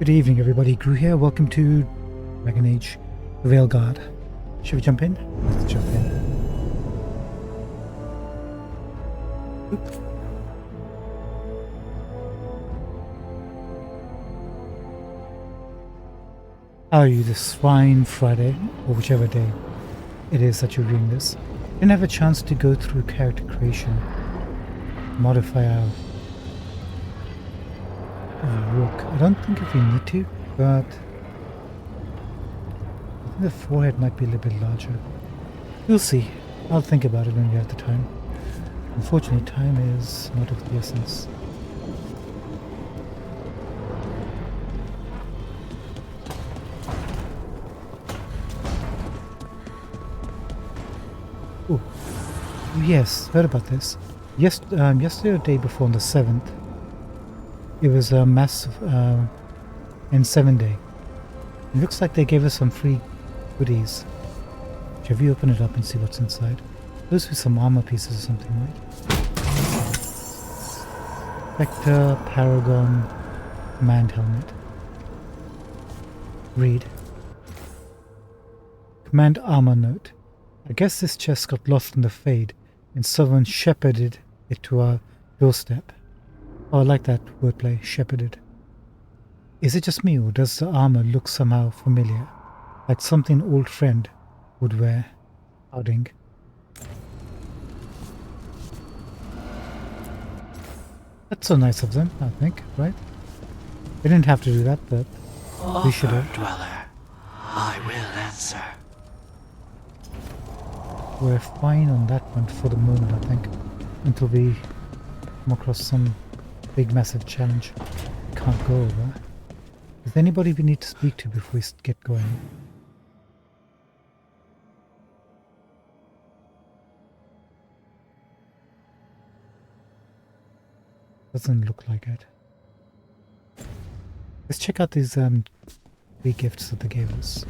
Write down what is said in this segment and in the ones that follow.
Good evening, everybody. Gru here. Welcome to Dragon Age Veilguard. Should we jump in? Let's jump in. Oop. How are you this fine Friday, or whichever day it is that you're viewing this? Didn't have a chance to go through character creation, modify our rook. I don't think if we need to, but I think the forehead might be a little bit larger. We'll see. I'll think about it when we have the time. Unfortunately, time is not of the essence. Oh, yes, heard about this. Yesterday or the day before, on the 7th, it was a massive N7 day. It looks like they gave us some free goodies. Shall we open it up and see what's inside? Those with some armor pieces or something, right? Spectre, Paragon, Command Helmet. Read. Command Armor Note. I guess this chest got lost in the fade and someone shepherded it to our doorstep. Oh, I like that wordplay, shepherded. Is it just me, or does the armor look somehow familiar? Like something an old friend would wear? Harding. That's so nice of them, I think, right? They didn't have to do that, but they should have. Dweller, I will answer. We're fine on that one for the moment, I think, until we come across some big massive challenge we can't go over. Is there anybody we need to speak to before we get going? Doesn't look like it. Let's check out these free gifts that they gave us.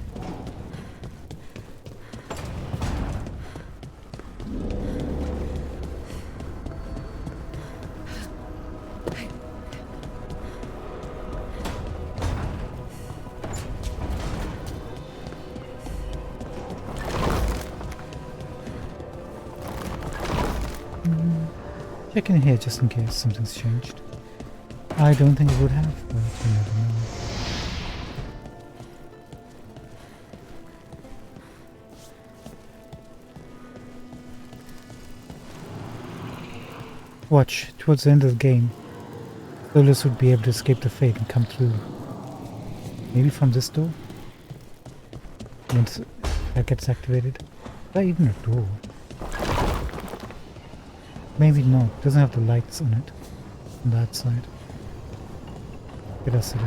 Check in here just in case something's changed. I don't think it would have, but you never know. Watch, towards the end of the game, Solus would be able to escape the fate and come through. Maybe from this door? Once that gets activated. Is that even a door? Maybe not. It doesn't have the lights on it. On that side. Get us it in.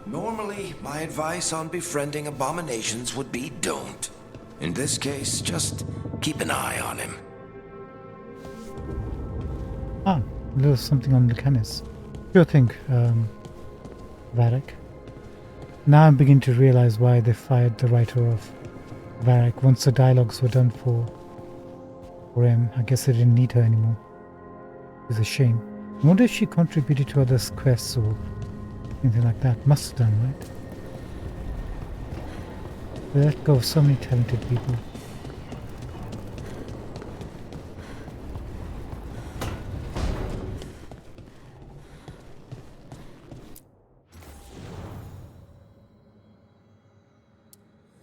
Normally, my advice on befriending abominations would be don't. In this case, just keep an eye on him. Ah, there's something on the canvas. Sure thing, Varric. Now I'm beginning to realize why they fired the writer of Varric once the dialogues were done for him. I guess they didn't need her anymore. It's a shame. I wonder if she contributed to other quests or anything like that. Must have done, right? They let go of so many talented people.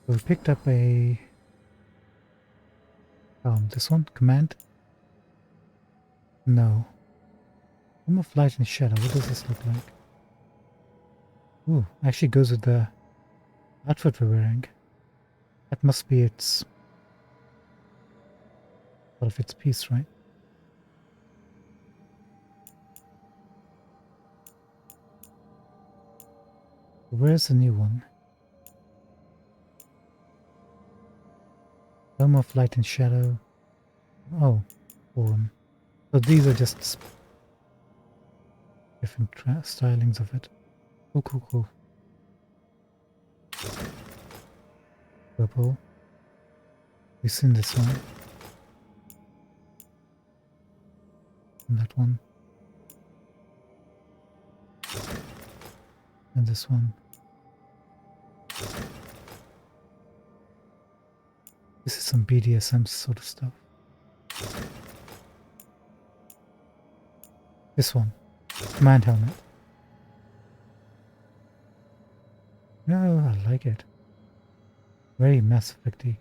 So we picked up a this one, command. No. Room of light and shadow. What does this look like? Ooh, actually goes with the outfit we're wearing. That must be its part of its piece, right? Where's the new one? Realm of light and shadow. Oh, form. So these are just different stylings of it. Cool, cool, cool. Purple. We've seen this one. And that one. And this one. This is some BDSM sort of stuff. This one. Man helmet. No, I like it. Very Mass Effect-y.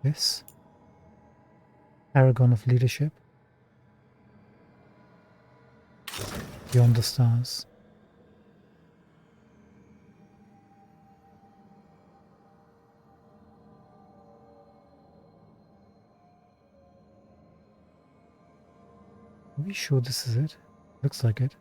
This. Paragon of Leadership. Beyond the Stars. Are we sure this is it? Looks like it.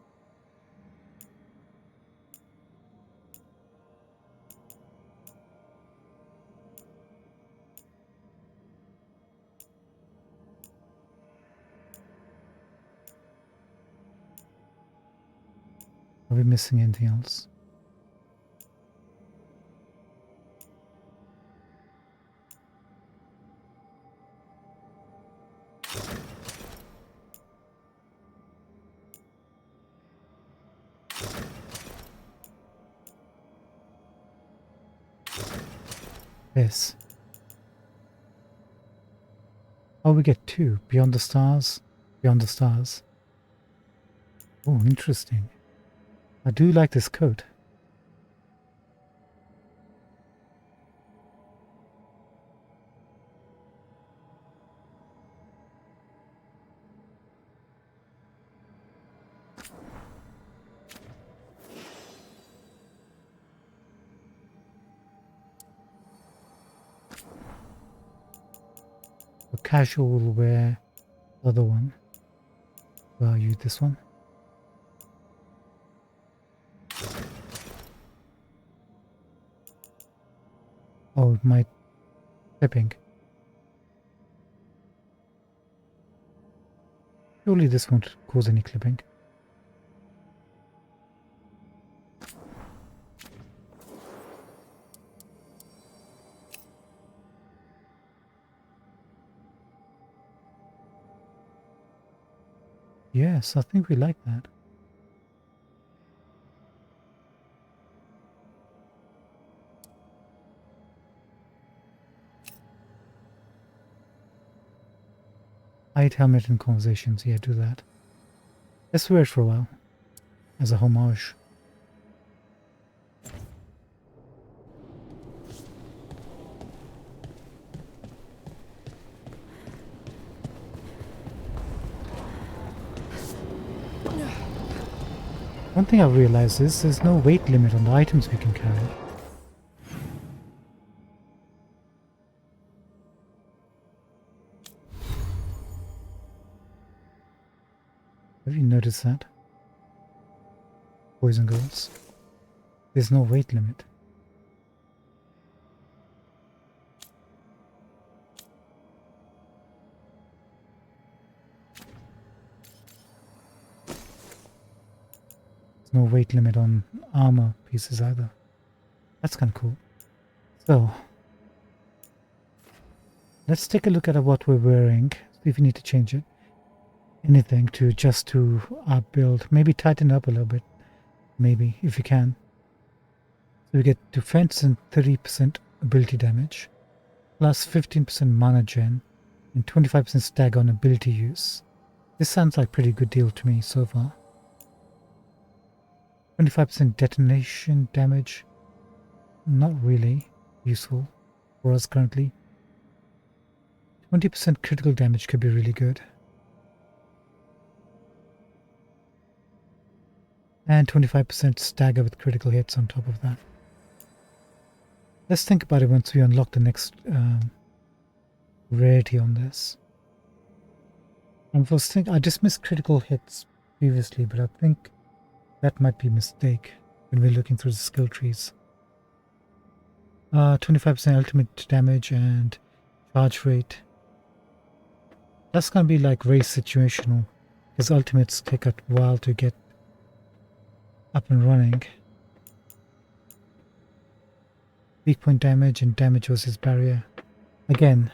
Are we missing anything else? Yes. Oh, we get two. Beyond the Stars. Beyond the Stars. Oh, interesting. I do like this coat. The casual wear. Other one. Well, I'll use this one. Oh, my clipping. Surely this won't cause any clipping. Yes, I think we like that. Hide helmet in conversations. Yeah, do that. Let's wear it for a while. As a homage. One thing I've realized is there's no weight limit on the items we can carry. Have you noticed that? Boys and girls? There's no weight limit. There's no weight limit on armor pieces either. That's kind of cool. So, let's take a look at what we're wearing. See if we need to change it. Anything to adjust to our build. Maybe tighten up a little bit. Maybe, if you can. So we get defense and 30% ability damage. Plus 15% mana gen. And 25% stagger on ability use. This sounds like a pretty good deal to me so far. 25% detonation damage. Not really useful for us currently. 20% critical damage could be really good. And 25% stagger with critical hits on top of that. Let's think about it once we unlock the next rarity on this. I dismissed critical hits previously, but I think that might be a mistake when we're looking through the skill trees. 25% ultimate damage and charge rate That's gonna be like very situational, because ultimates take a while to get up and running. Weak point damage and damage versus barrier. Again,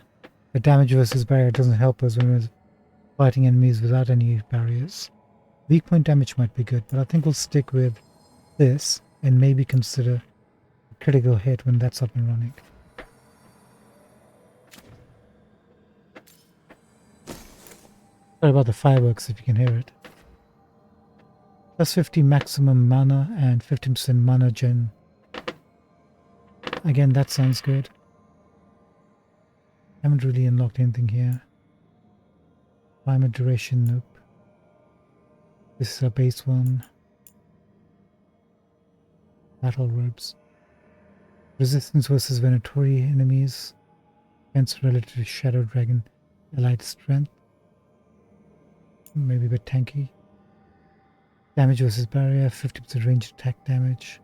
the damage versus barrier doesn't help us when we're fighting enemies without any barriers. Weak point damage might be good, but I think we'll stick with this and maybe consider a critical hit when that's up and running. Sorry about the fireworks if you can hear it. Plus 50 maximum mana and 15% mana gen. Again, that sounds good. Haven't really unlocked anything here. Climate duration, nope. This is our base one. Battle robes. Resistance versus Venatori enemies. Defense relative to Shadow Dragon. Allied strength. Maybe a bit tanky. Damage versus barrier. 50% range attack damage.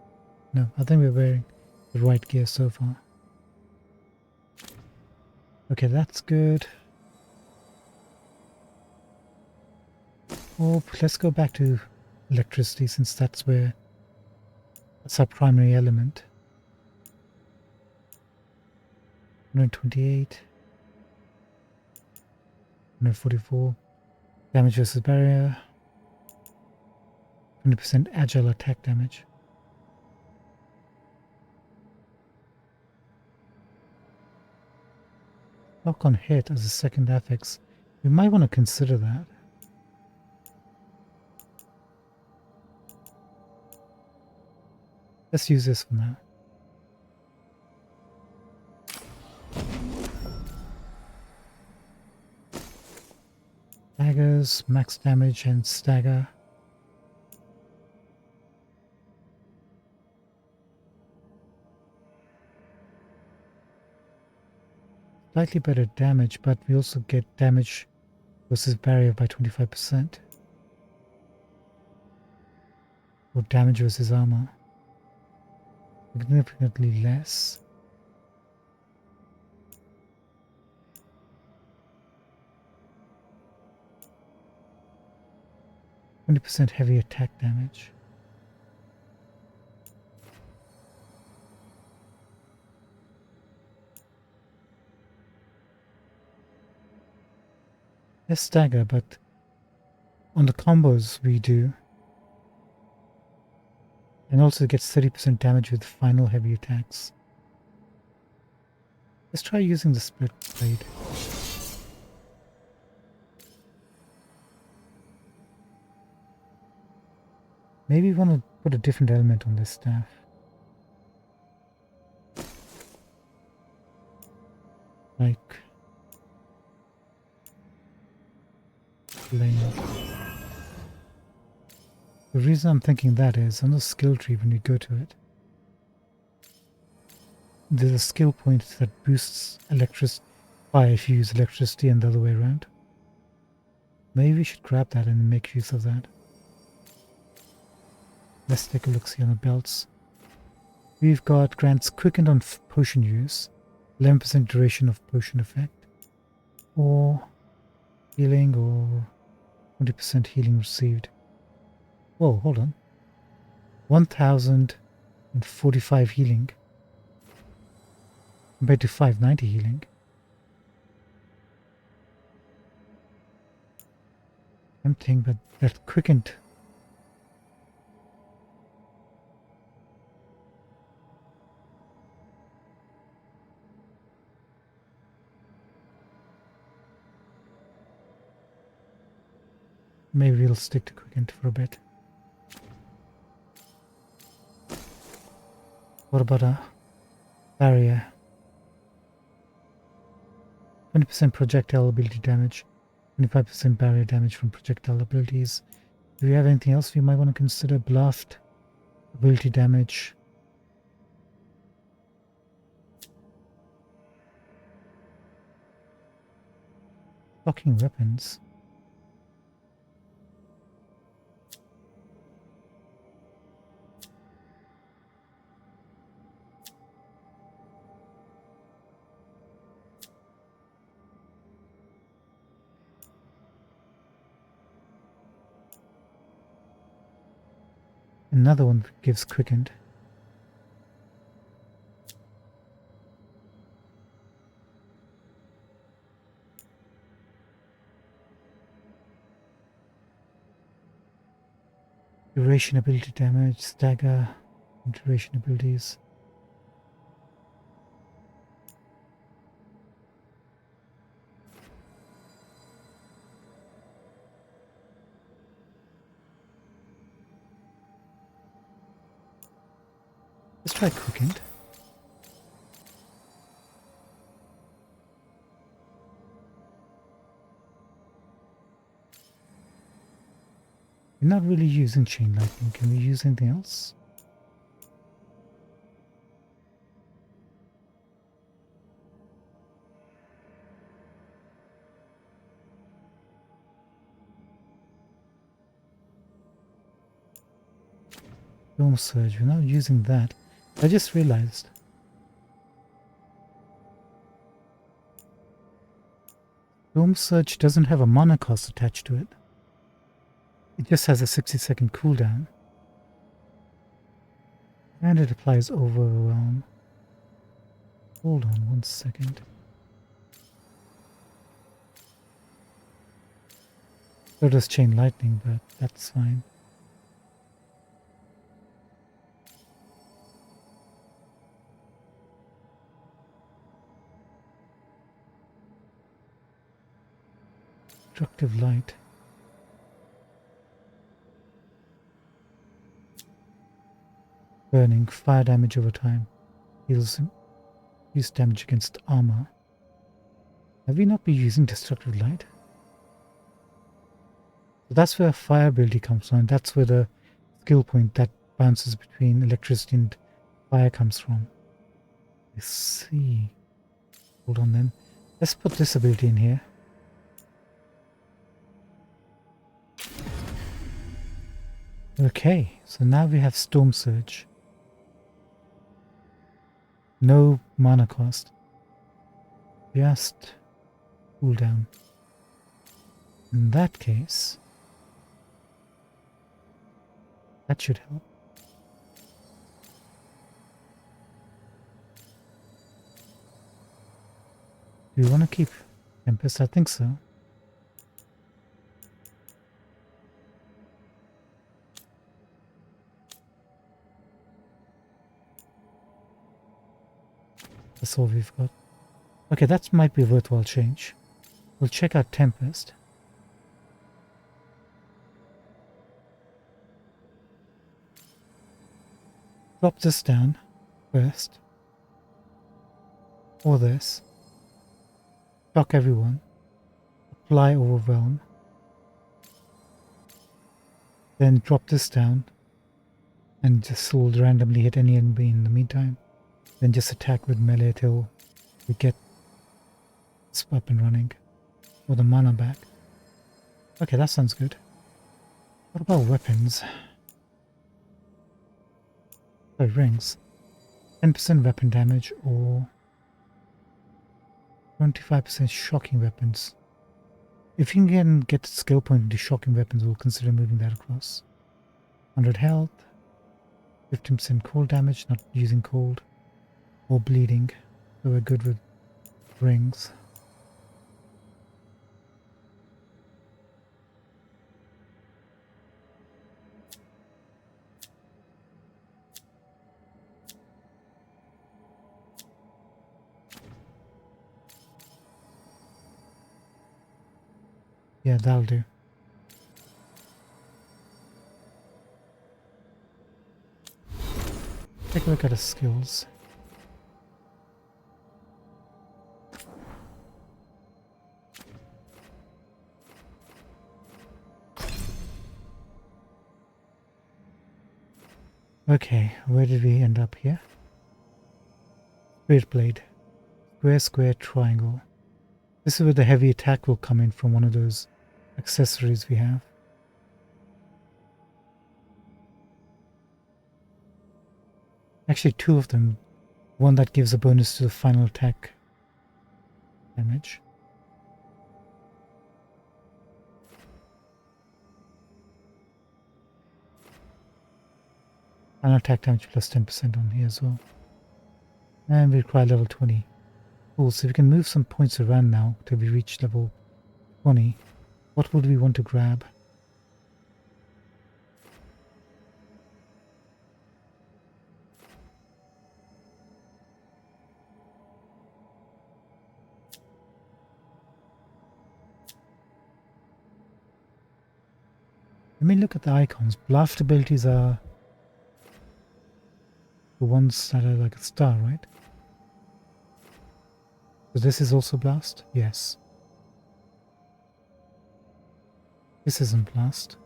No, I think we're wearing the right gear so far. Okay, that's good. Oh, let's go back to electricity since that's our primary element. 128. 144. Damage versus barrier. 20% agile attack damage. Lock on hit as a second affix. We might want to consider that. Let's use this for now. Daggers, max damage and stagger. Slightly better damage, but we also get damage versus barrier by 25%. Or damage versus armor. Significantly less. %, heavy attack damage. Less stagger, but on the combos we do. And also gets 30% damage with final heavy attacks. Let's try using the split blade. Maybe we want to put a different element on this staff. Like flame. The reason I'm thinking that is on the skill tree when you go to it, there's a skill point that boosts fire if you use electricity and the other way around. Maybe we should grab that and make use of that. Let's take a look see on the belts. We've got grants quickened on potion use, 11% duration of potion effect, or healing, or 20% healing received. Whoa, hold on. 1045 healing compared to 590 healing. Tempting, but that quickened. Maybe we'll stick to quickened for a bit. What about a barrier? 20% projectile ability damage, 25% barrier damage from projectile abilities. Do we have anything else we might want to consider? Blast, ability damage. Blocking weapons. another one gives quickened. Duration ability damage, stagger, duration abilities. Let's try quickened. We're not really using chain lightning. Can we use anything else? Storm surge. We're not using that. I just realized. Storm surge doesn't have a mana cost attached to it. It just has a 60-second cooldown. And it applies overwhelm. Hold on 1 second. So does chain lightning, but that's fine. Destructive light. Burning, fire damage over time. Heals damage against armor. Have we not been using destructive light? So that's where fire ability comes from. That's where the skill point that bounces between electricity and fire comes from. I see. Hold on then. Let's put this ability in here. Okay, so now we have Storm Surge. No mana cost. Just cooldown. In that case, that should help. Do you want to keep Tempest? I think so. That's all we've got. Okay, that might be a worthwhile change. We'll check out Tempest. Drop this down first. Or this. Shock everyone. Apply overwhelm. Then drop this down. And just will randomly hit any enemy in the meantime. Then just attack with melee till we get this up and running. Or the mana back. Okay, that sounds good. What about weapons? Sorry, rings. 10% weapon damage or 25% shocking weapons. If you can get the skill point into shocking weapons, we'll consider moving that across. 100 health. 15% cold damage, not using cold. Or bleeding. So we're good with rings. Yeah, that'll do. Take a look at his skills. Okay, where did we end up here? Spirit Blade. Square, square, triangle. This is where the heavy attack will come in from one of those accessories we have. Actually, two of them. One that gives a bonus to the final attack damage. Final attack damage plus 10% on here as well. And we require level 20. Cool, so we can move some points around now till we reach level 20. What would we want to grab? Let me look at the icons. Blast abilities are the ones that are like a star, right? So this is also blast? Yes. This isn't blast.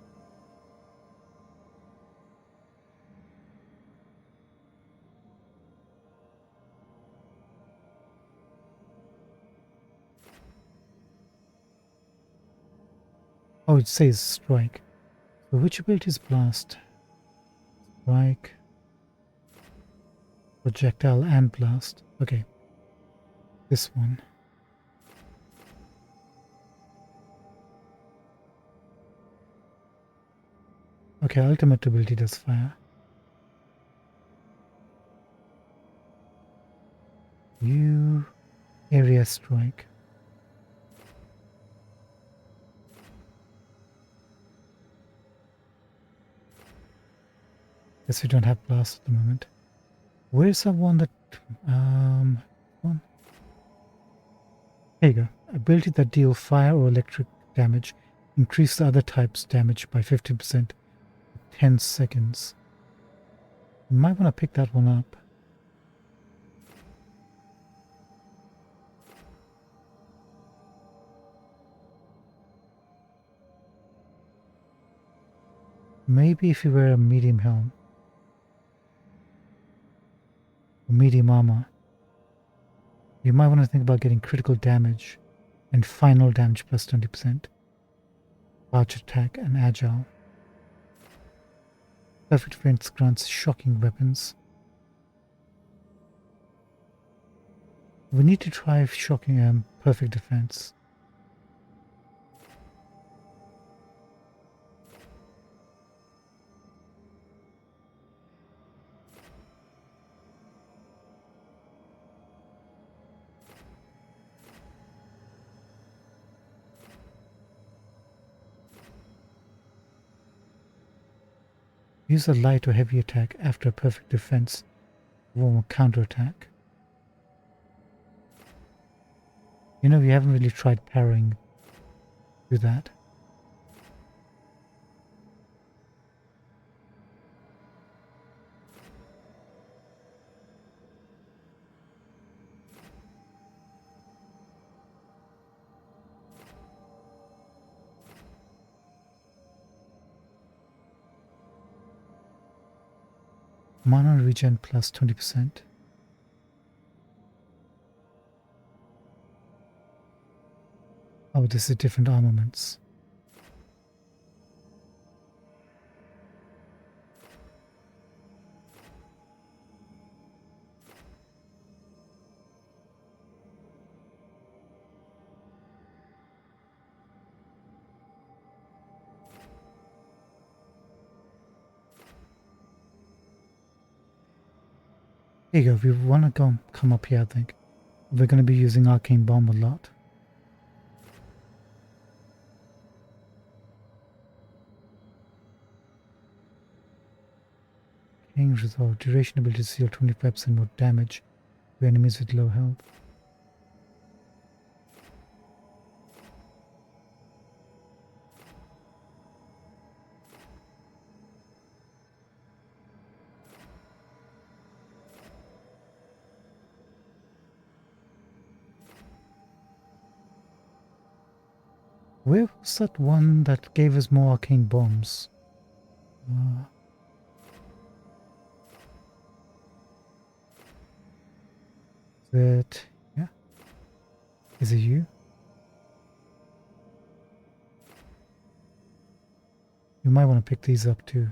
Oh, it says strike. So which ability is blast? Strike, projectile and blast. Okay. This one. Okay, ultimate ability does fire. You area strike. Guess we don't have blast at the moment. Where's the one that one? Here you go. Ability that deal fire or electric damage. Increase the other type's damage by 50% for 10 seconds. You might want to pick that one up. Maybe if you wear a medium helm. Or medium armor. You might want to think about getting critical damage and final damage plus 20%. Large attack and agile. Perfect defense grants shocking weapons. We need to try shocking perfect defense. Use a light or heavy attack after a perfect defense or counterattack. You know, we haven't really tried parrying through that. Mana regen plus 20%. Oh, this is different armaments. Here you go, we want to come up here, I think. We're going to be using Arcane Bomb a lot. King Resolve. Duration ability to deal 25% more damage to enemies with low health. Where was that one that gave us more arcane bombs? Is it... yeah? Is it you? You might want to pick these up too.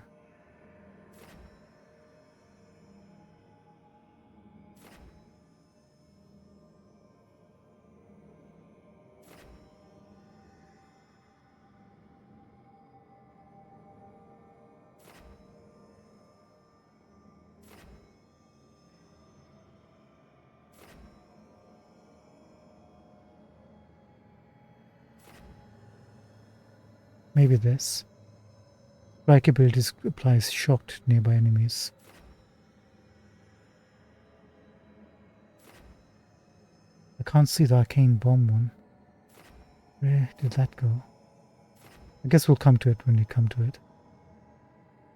maybe this. Strike abilities applies shock to nearby enemies. I can't see the arcane bomb one. Where did that go? I guess we'll come to it when we come to it.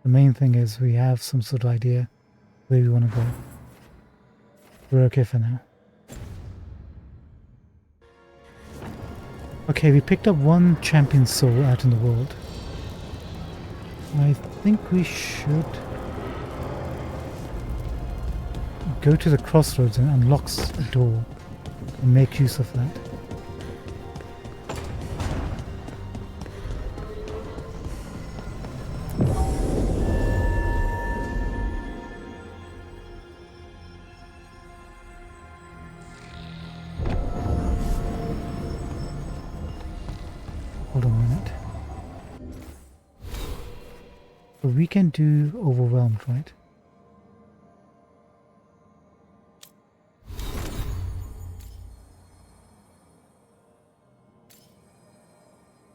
The main thing is we have some sort of idea where we want to go. We're okay for now. Okay, we picked up one champion soul out in the world. I think we should go to the crossroads and unlock a door and make use of that. Hold on a minute. So we can do overwhelmed, right?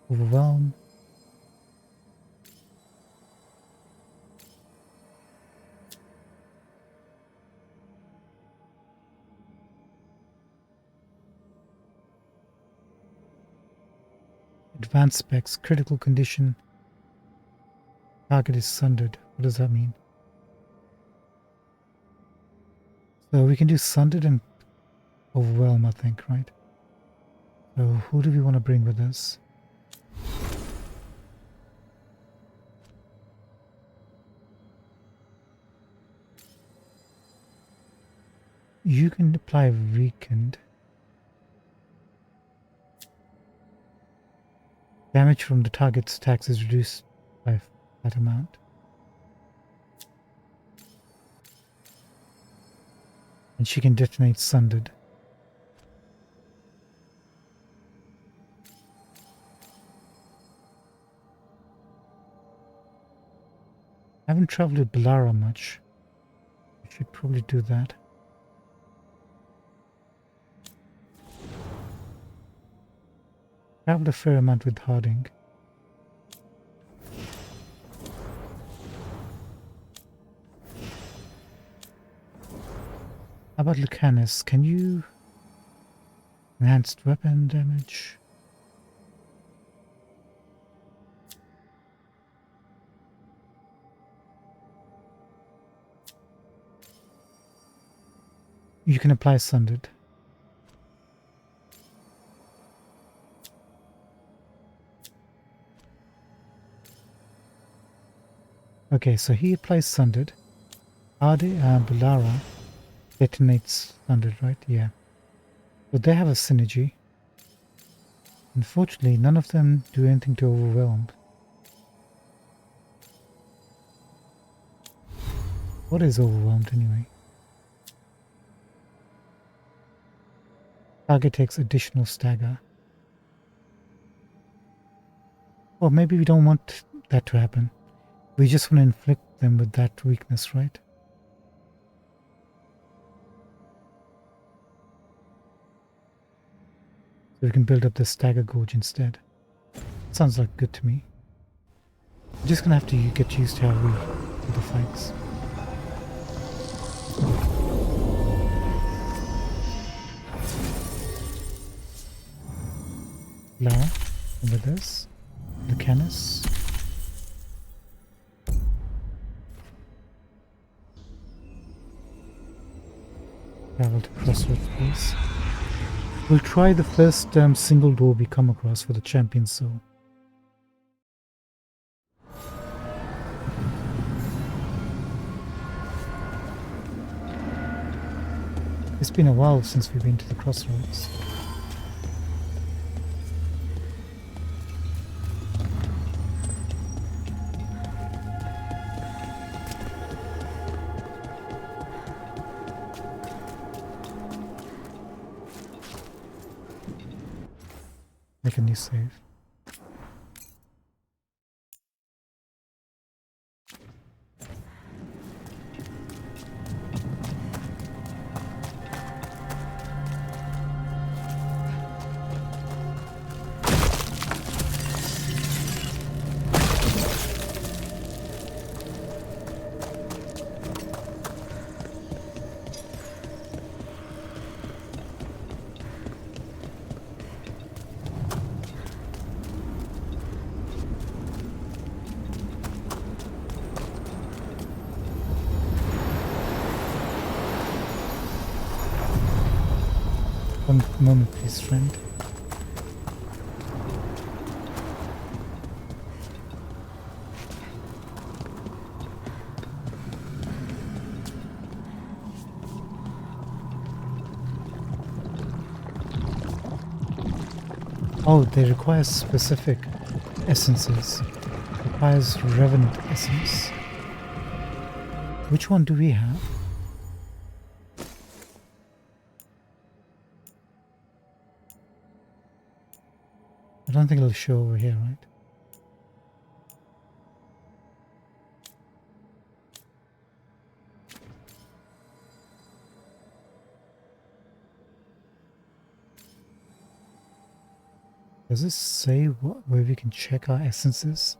Overwhelm. Advanced specs, critical condition. Target is sundered. What does that mean? So we can do sundered and overwhelm, I think, right? So who do we want to bring with us? You can apply weakened. Damage from the target's attacks is reduced by that amount. And she can detonate sundered. I haven't traveled with Balara much. I should probably do that. Traveled a fair amount with Harding. How about Lucanus? Can you enhanced weapon damage? You can apply sundered. Okay, so he applies sundered. Balara detonates sundered, right? Yeah. But they have a synergy. Unfortunately, none of them do anything to overwhelm. What is overwhelmed anyway? Target takes additional stagger. Or maybe we don't want that to happen. We just want to inflict them with that weakness, right? So we can build up the stagger gauge instead. Sounds like good to me. I'm just gonna have to get used to how we do the fights. Lara, over this. Lucanus. Travel to crossroads, please. We'll try the first single door we come across for the champion soul. It's been a while since we've been to the crossroads. Make a new save. One moment, please, friend. Oh, they require specific essences. Requires revenant essence. Which one do we have? I don't think it'll show over here, right? Does this say where we can check our essences?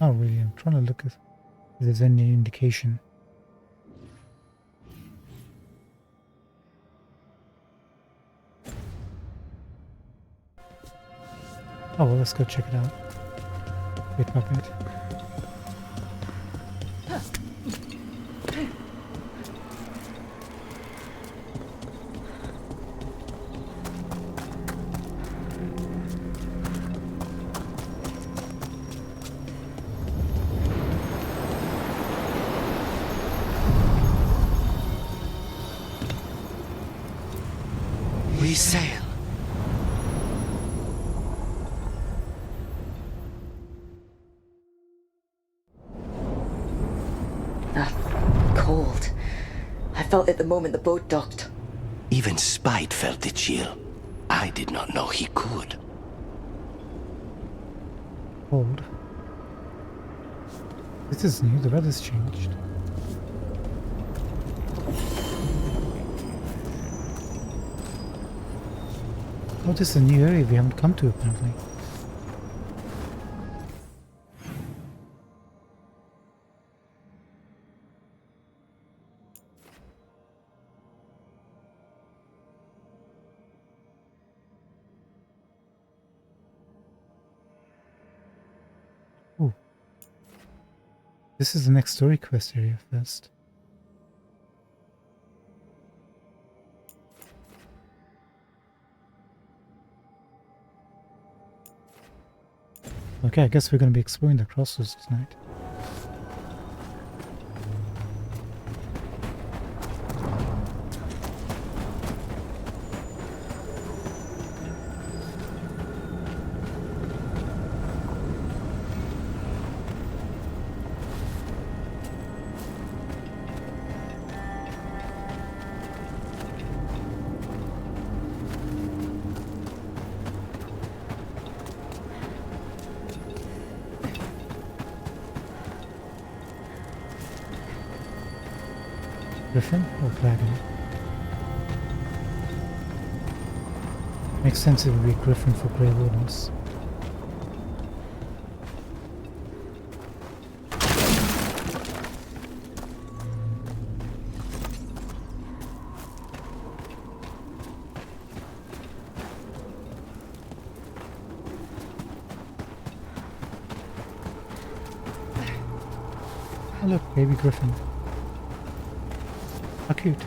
Not really. I'm trying to look if there's any indication. Oh well, let's go check it out. Wait a bit. We sail. Cold. I felt it the moment the boat docked. Even Spite felt the chill. I did not know he could. Cold. This is new. The weather's changed. Oh, this is a new area we haven't come to apparently. Oh. This is the next story quest area first. Okay, I guess we're going to be exploring the crossroads tonight. Griffin or dragon? Makes sense it would be a griffin for Grey Wardens. Oh look, baby griffin. How cute.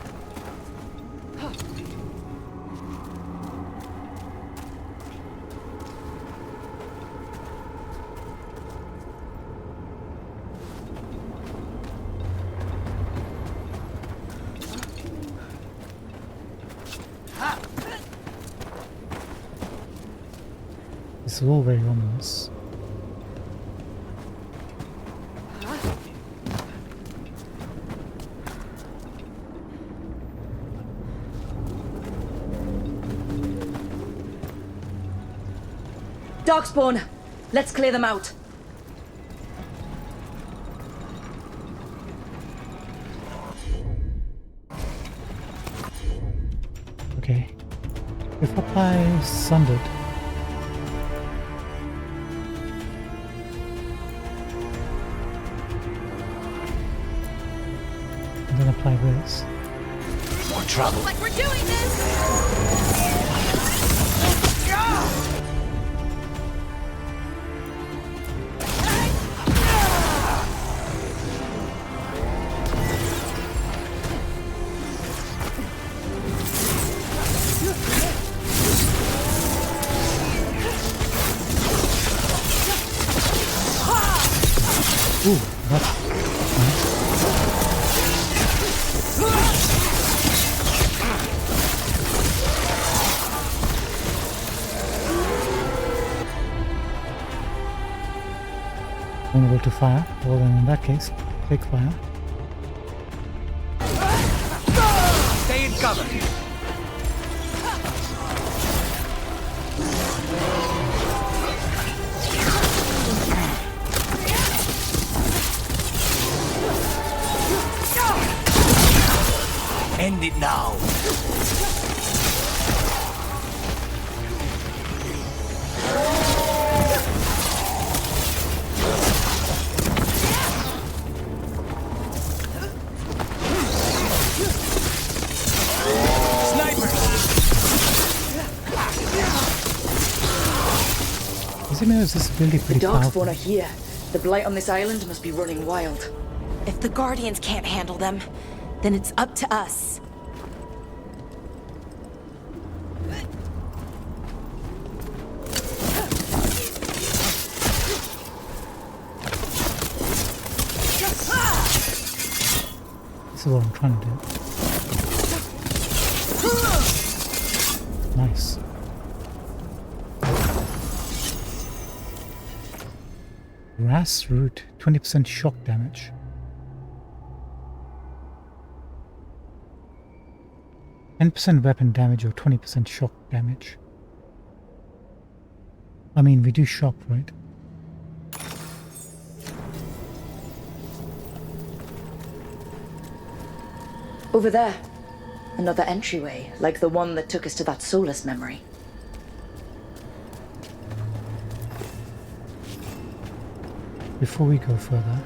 This is all very ominous. Darkspawn! Let's clear them out. Okay. If apply sundered, and then apply this. More trouble. Like we're doing this! Ooh, that's nice. Vulnerable to fire. Well, then in that case, take fire. Stay in cover. End it now. Is this ability The pretty darkspawn powerful? are here. The blight on this island must be running wild. If the Guardians can't handle them, then it's up to us. This is what I'm trying to do. Nice. Grass root, 20% shock damage. %10 weapon damage or 20% shock damage. I mean, we do shock, right? Over there. Another entryway, like the one that took us to that Solus memory. Before we go further,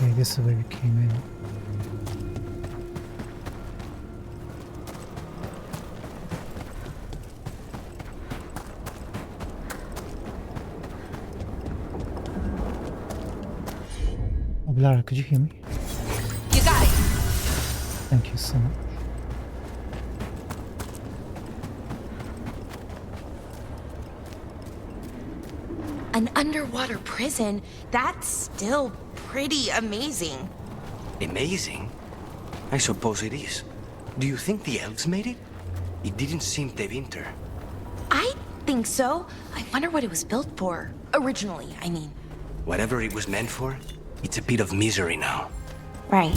okay, this is where we came in. Oh, Lara, could you hear me? You got it. Thank you so much. An underwater prison? That's still pretty amazing. Amazing? I suppose it is. Do you think the elves made it? It didn't seem to winter. I think so. I wonder what it was built for. Originally, I mean. Whatever it was meant for, it's a bit of misery now. Right.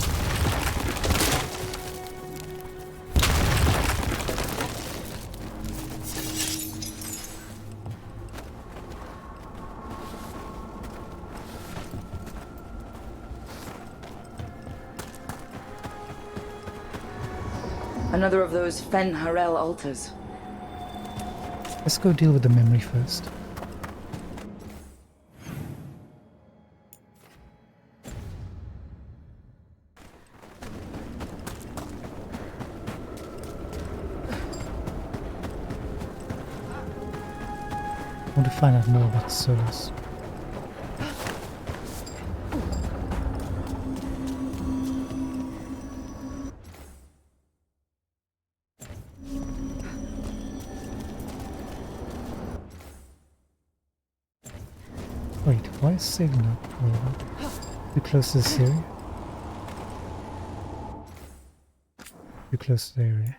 Another of those Fen Harel altars. Let's go deal with the memory first. I want to find out more about Solus. Wait, why is saving not relevant? You close to this area? You close to the area.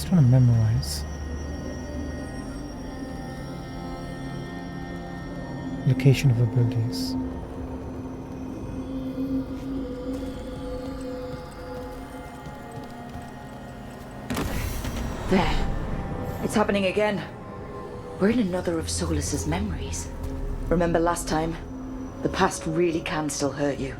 Just trying to memorize. Location of abilities. There. It's happening again. We're in another of Solus's memories. Remember last time? The past really can still hurt you.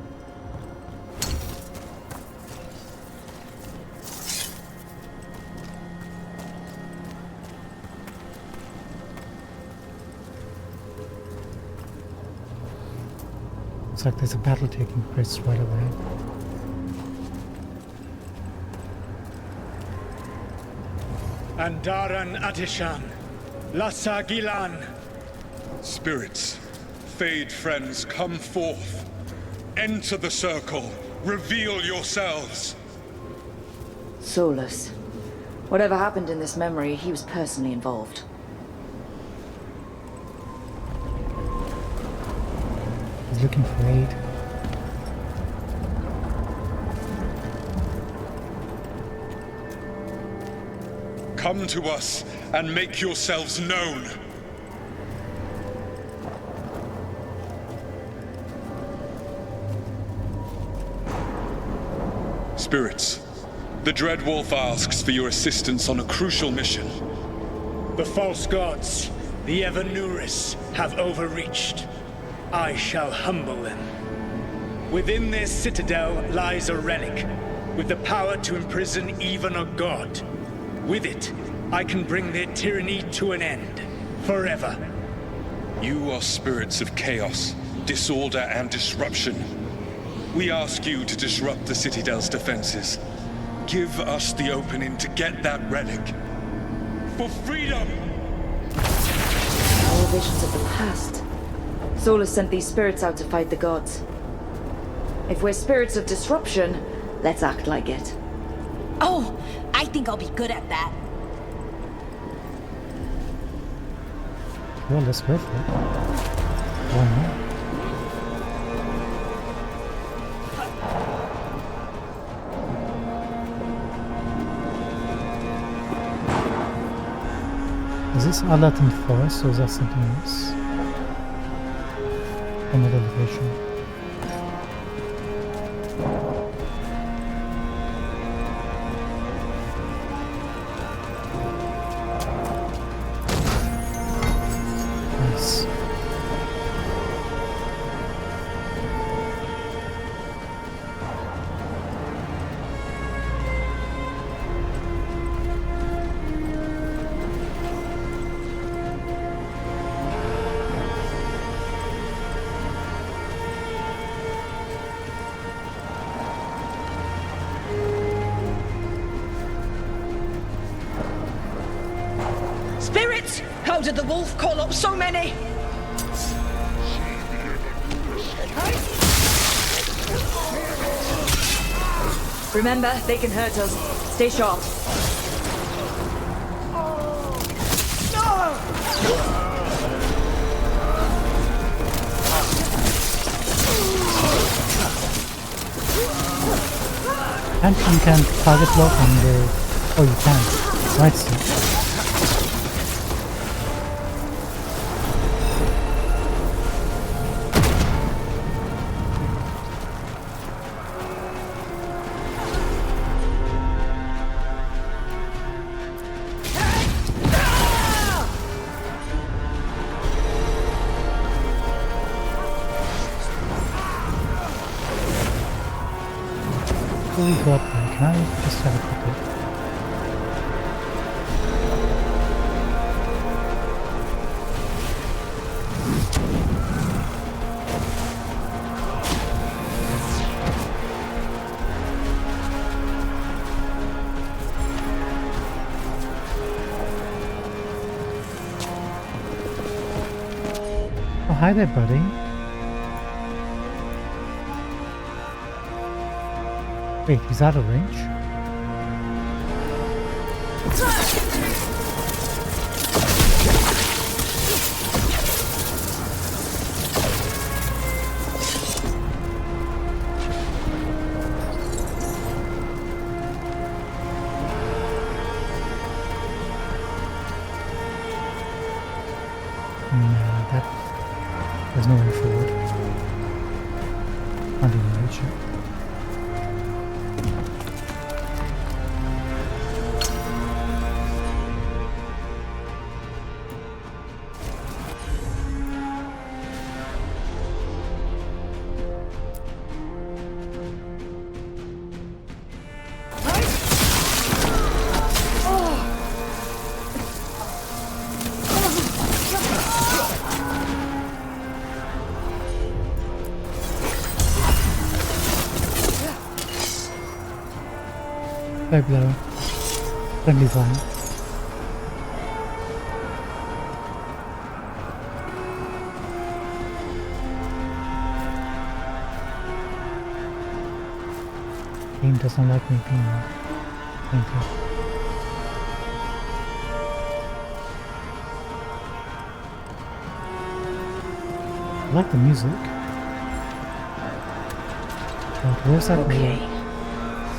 Looks like there's a battle taking place right over here. Andaran Atishan, Lassa Gilan. Spirits, Fade friends, come forth. Enter the circle. Reveal yourselves. Solus. Whatever happened in this memory, he was personally involved. He's looking for aid. Come to us and make yourselves known. Spirits, the Dread Wolf asks for your assistance on a crucial mission. The false gods, the Evanuris, have overreached. I shall humble them. Within this citadel lies a relic, with the power to imprison even a god. With it, I can bring their tyranny to an end, forever. You are spirits of chaos, disorder, and disruption. We ask you to disrupt the Citadel's defenses. Give us the opening to get that relic. For freedom! All visions of the past. Solus sent these spirits out to fight the gods. If we're spirits of disruption, let's act like it. Oh, I think I'll be good at that. Well, let's go for it. Why not? Is this Aladdin Forest or is that something else? Another location. Nice. Spirits! How did the wolf call up so many? Remember, they can hurt us. Stay sharp. And you can target lock and oh, you can. Right, so. Before we go up there, can I just have a quick look? Oh, hi there, buddy. Wait, he's out of range? Very blow. Friendly fire. Game doesn't like me being there. Thank you. I like the music. But where's that Okay. wall?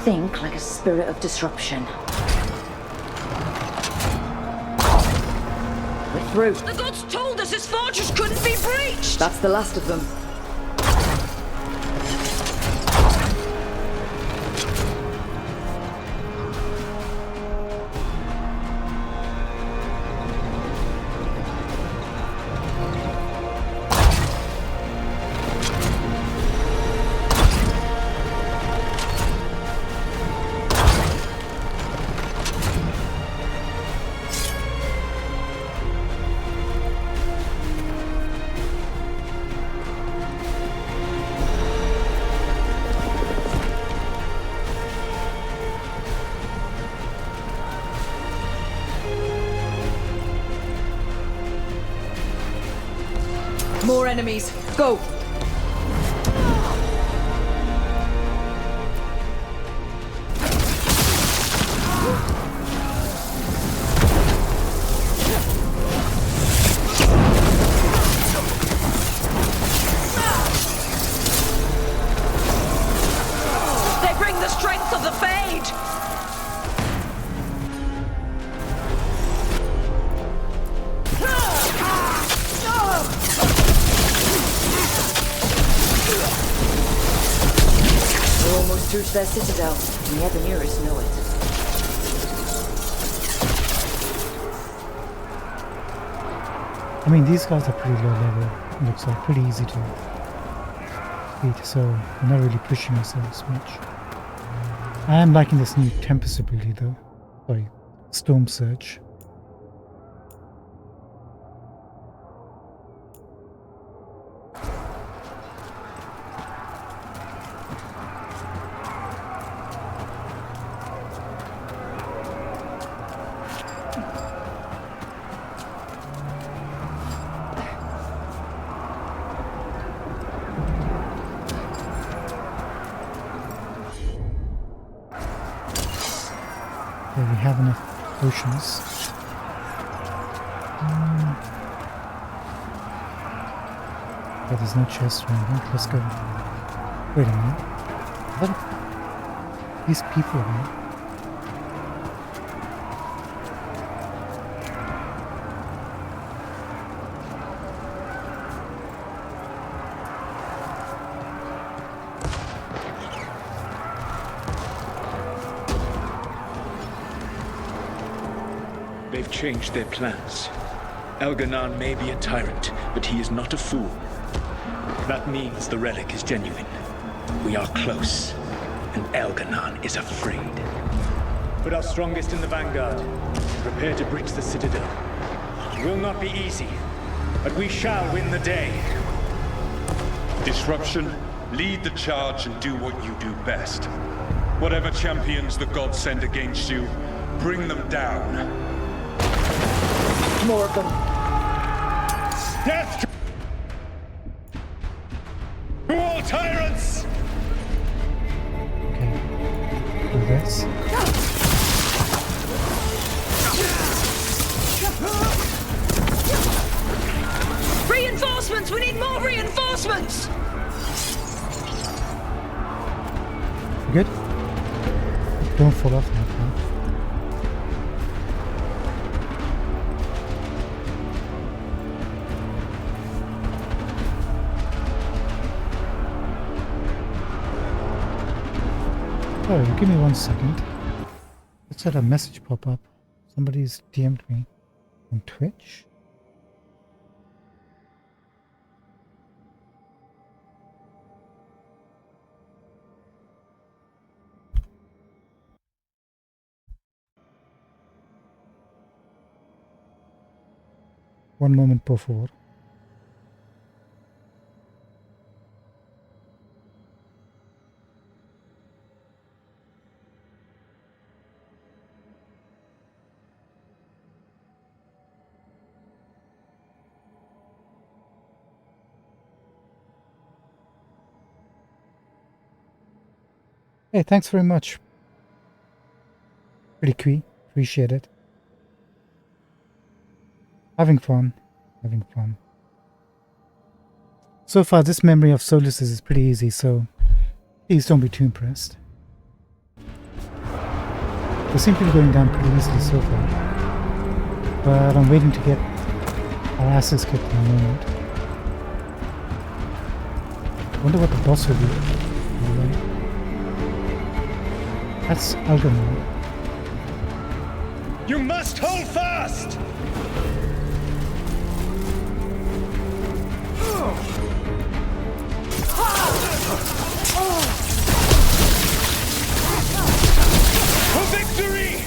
Think like a spirit of disruption. We're through. The gods told us this fortress couldn't be breached! That's the last of them. More enemies. Go! They bring the strength of the Fade! We're almost through to their citadel, and the Evanurus know it. I mean, these guys are pretty low level. Looks like pretty easy to beat, so we're not really pushing ourselves much. I am liking this new Tempest ability though. Sorry, Storm Surge. Okay, we have enough potions. Okay, there's no chest or anything. Let's go. Wait a minute. What? These people, man. They've changed their plans. Elganon may be a tyrant, but he is not a fool. That means the relic is genuine. We are close, and Elganon is afraid. Put our strongest in the vanguard. Prepare to breach the citadel. It will not be easy, but we shall win the day. Disruption, lead the charge and do what you do best. Whatever champions the gods send against you, bring them down. More of them. Death to all tyrants! Okay. Do this. Reinforcements! We need more reinforcements! Good? Don't fall off now, man. Oh, give me 1 second. Let's let a message pop up. Somebody's DM'd me on Twitch. One moment, por favor. Hey, thanks very much. Pretty cool. Appreciate it. Having fun. Having fun. So far, this memory of Solus's is pretty easy, so please don't be too impressed. We seem to be going down pretty easily so far. But I'm waiting to get our asses kicked in a moment. Wonder what the boss will do. Anyway. That's Algernon. You must hold fast! For victory!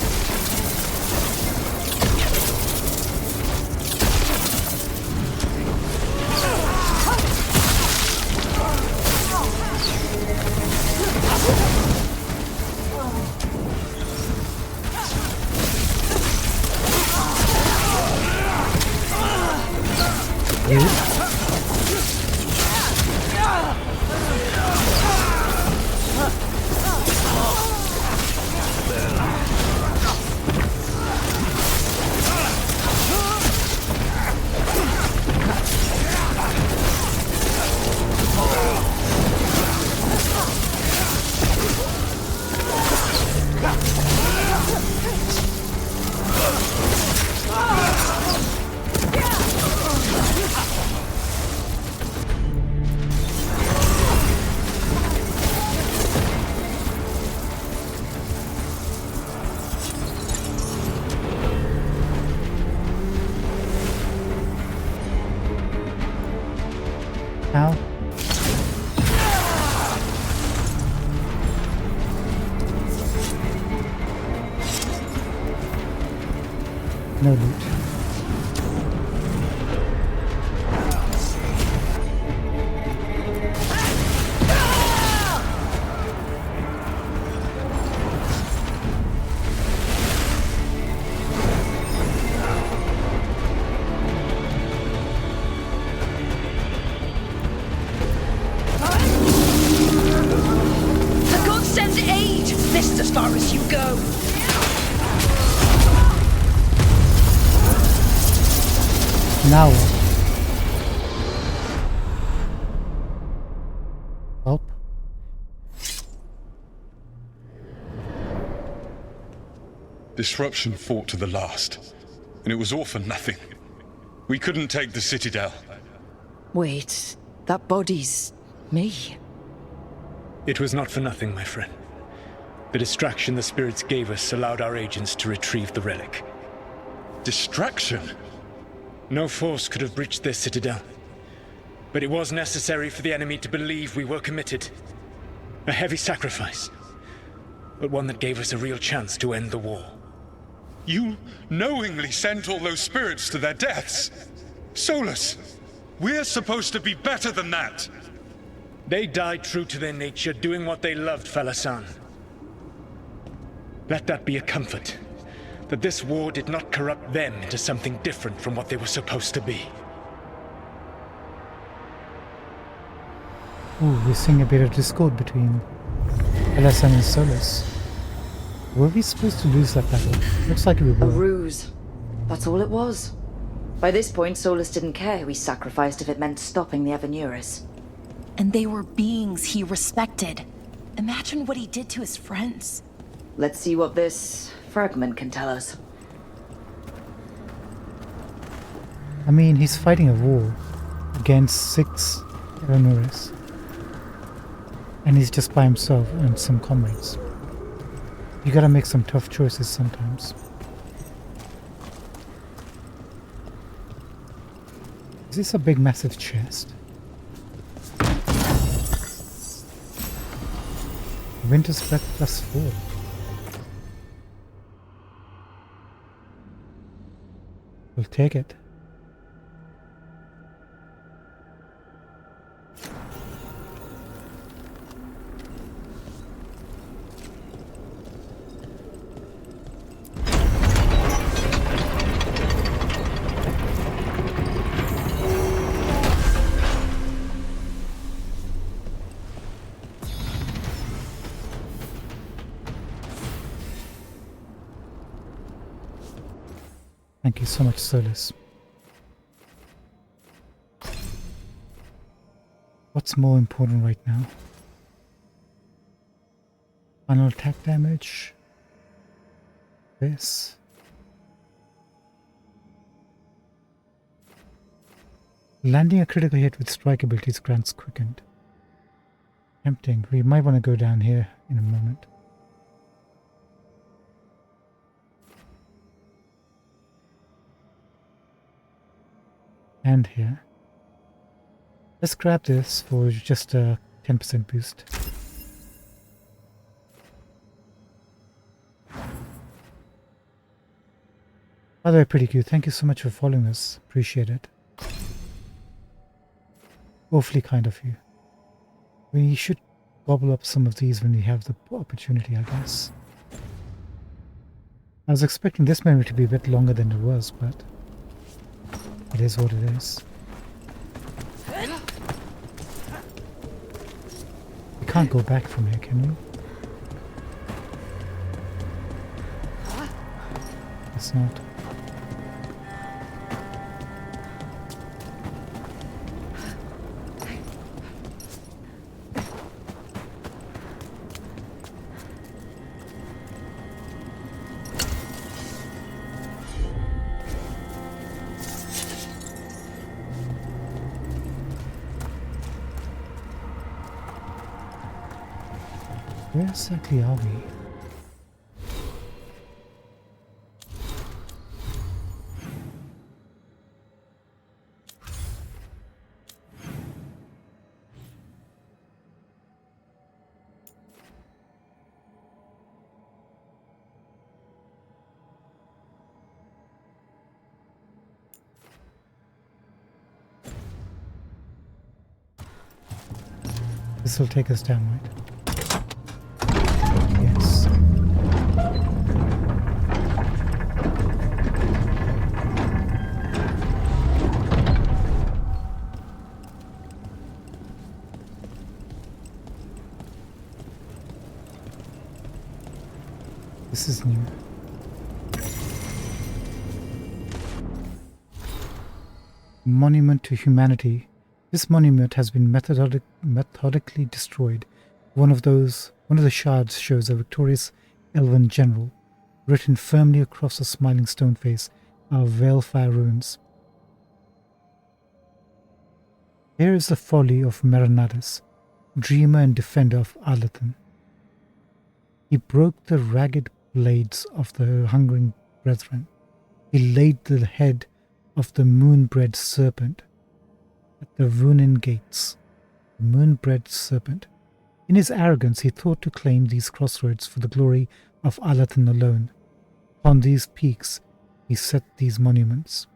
Ow. No loot. The gods send aid! This is as far as you go! Now what? Help? Disruption fought to the last, and it was all for nothing. We couldn't take the Citadel. Wait, that body's me. It was not for nothing, my friend. The distraction the spirits gave us allowed our agents to retrieve the relic. Distraction? No force could have breached this citadel. But it was necessary for the enemy to believe we were committed. A heavy sacrifice, but one that gave us a real chance to end the war. You knowingly sent all those spirits to their deaths. Solus, we're supposed to be better than that. They died true to their nature, doing what they loved, Falasan. Let that be a comfort, that this war did not corrupt them into something different from what they were supposed to be. Ooh, we're seeing a bit of discord between Falasan and Solus. Were we supposed to lose that battle? Looks like we A were. ruse. That's all it was. By this point, Solus didn't care who he sacrificed if it meant stopping the Evanuris. And they were beings he respected. Imagine what he did to his friends. Let's see what this fragment can tell us. I mean, he's fighting a war against 6 Evanuris. And he's just by himself and some comrades. You gotta make some tough choices sometimes. Is this a big massive chest? Winter's Breath +4. We'll take it. Thank you so much, Solus. What's more important right now? Final attack damage. This. Landing a critical hit with strike abilities grants quickened. Tempting. We might want to go down here in a moment. And here. Let's grab this for just a 10% boost. By the way, pretty cute. Thank you so much for following us. Appreciate it. Awfully kind of you. We should gobble up some of these when we have the opportunity, I guess. I was expecting this memory to be a bit longer than it was, but it is what it is. We can't go back from here, can we? It's not. Where exactly are we? This will take us down, right? Yes. This is new. Monument to Humanity. This monument has been methodically destroyed. One of the shards shows a victorious elven general. Written firmly across a smiling stone face are Veilguard runes. Here is the folly of Meranadus, dreamer and defender of Arlathan. He broke the ragged blades of the hungering brethren. He laid the head of the moon-bred serpent at the Runin gates. The moon-bred serpent. In his arrogance, he thought to claim these crossroads for the glory of Arlathan alone. Upon these peaks, he set these monuments.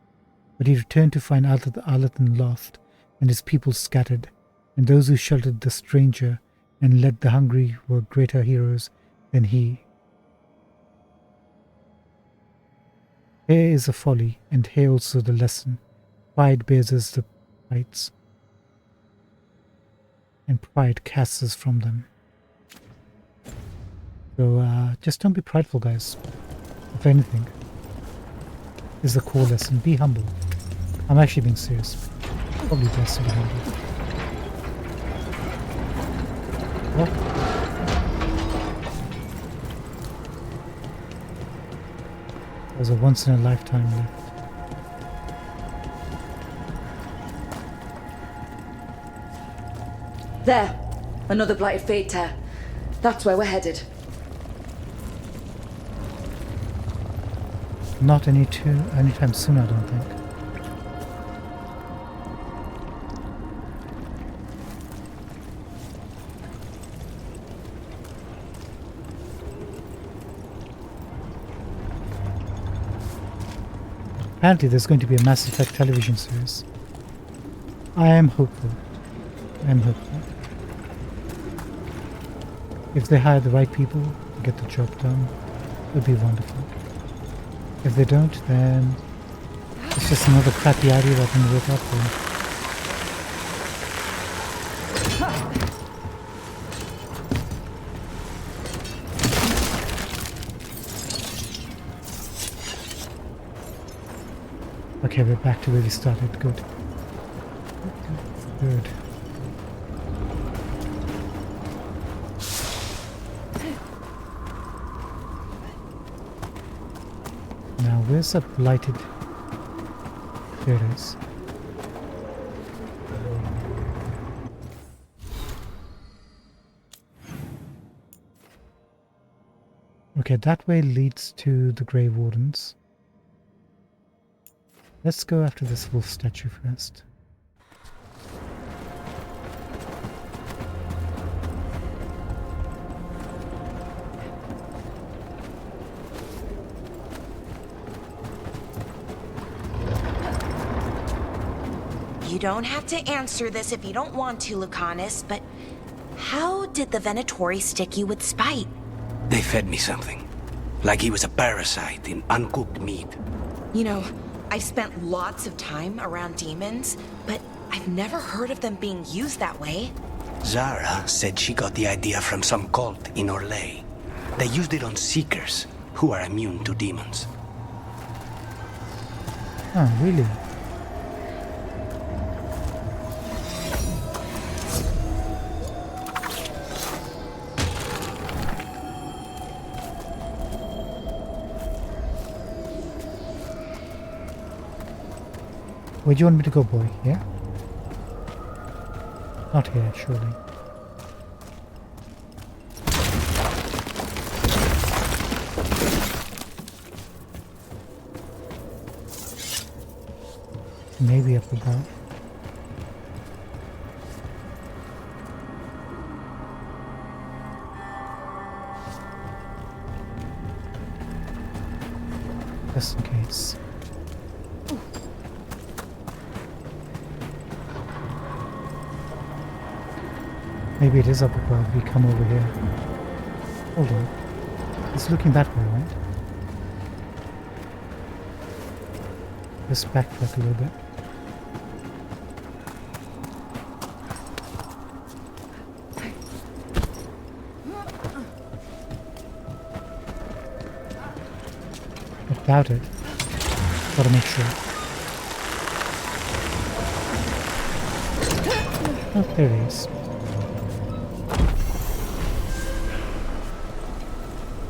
But he returned to find Arlathan lost, and his people scattered, and those who sheltered the stranger and led the hungry were greater heroes than he. Here is the folly, and here also the lesson. Pride bears us the heights, and pride casts us from them. So just don't be prideful, guys. If anything, is the core lesson. Be humble. I'm actually being serious. Probably best to be humble. What? There's a once in a lifetime left. There. Another blighted fate tear. That's where we're headed. Not anytime soon, I don't think. Apparently there's going to be a Mass Effect television series. I am hopeful. If they hire the right people to get the job done, it would be wonderful. If they don't, then it's just another crappy idea that I'm going to wake up for. Okay, we're back to where we started. Good. Good. Now, where's that blighted? There it is. Okay, that way leads to the Grey Wardens. Let's go after this wolf statue first. You don't have to answer this if you don't want to, Lucanus, but how did the Venatori stick you with spite? They fed me something. Like he was a parasite in uncooked meat. You know, I've spent lots of time around demons, but I've never heard of them being used that way. Zara said she got the idea from some cult in Orlais. They used it on seekers who are immune to demons. Oh, really? Where do you want me to go, boy? Yeah? Not here, surely. Maybe up above. Just in case. Maybe it is up above. We come over here. Hold on. It's looking that way, right? Just backtrack a little bit. I doubt it. Gotta make sure. Oh, there it is.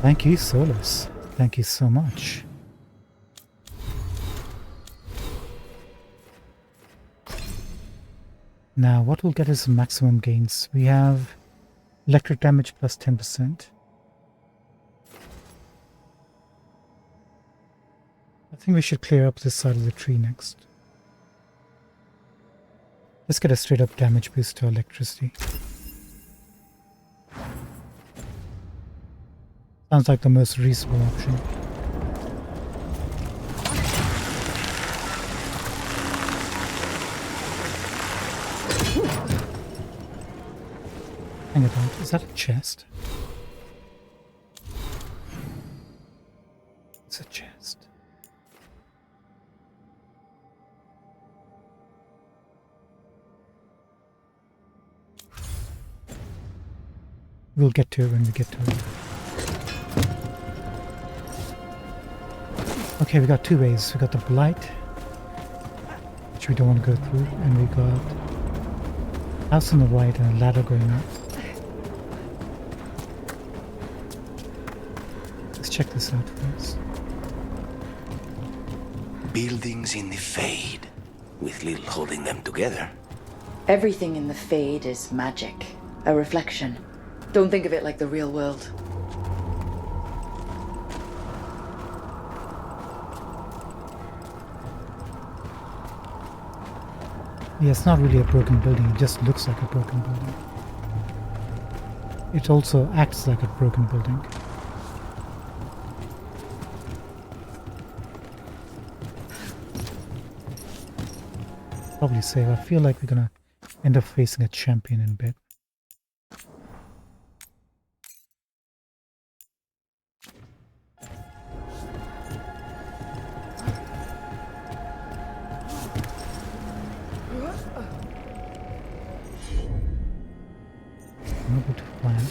Thank you, Solus. Thank you so much. Now, what will get us maximum gains? We have electric damage plus 10%. I think we should clear up this side of the tree next. Let's get a straight up damage boost to electricity. Sounds like the most reasonable option. Hang about, is that a chest? It's a chest. We'll get to it when we get to it. Okay, we got two ways. We got the blight, which we don't want to go through, and we got house on the right and a ladder going up. Let's check this out first. Buildings in the Fade, with little holding them together. Everything in the Fade is magic, a reflection. Don't think of it like the real world. Yeah, it's not really a broken building, it just looks like a broken building. It also acts like a broken building. Probably safe. I feel like we're gonna end up facing a champion in a bit. Able to plan.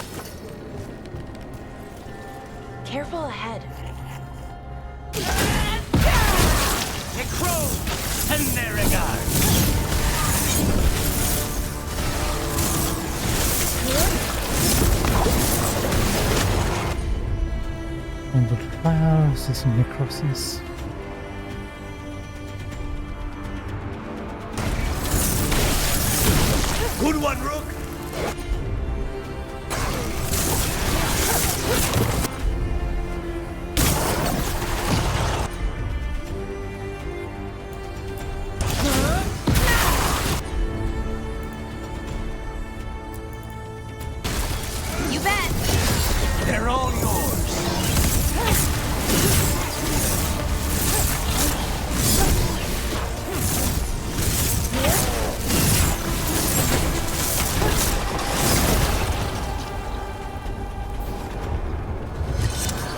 Careful ahead. Necro! Vulnerable to fire, resistant necrosis. Good one, Rook! You bet. They're all yours.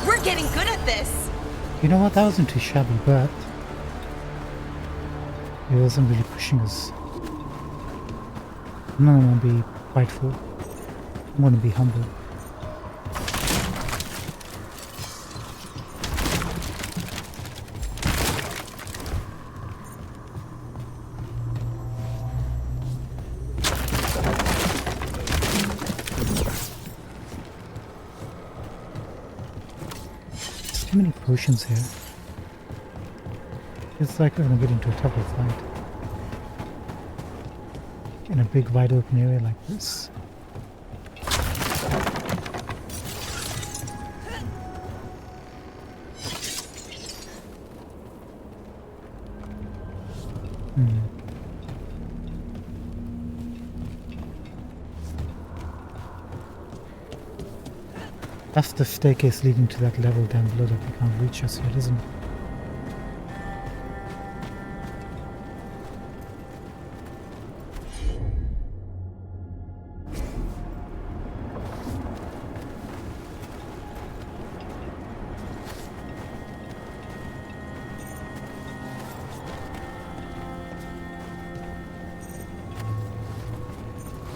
We're getting good at this. You know what? That wasn't too shabby, but it wasn't really pushing us. I'm not going to be prideful. I'm going to be humble. There's too many potions here. It's like we're going to get into a tougher fight. In a big wide open area like this. That's the staircase leading to that level down below that we can't reach us yet, isn't it?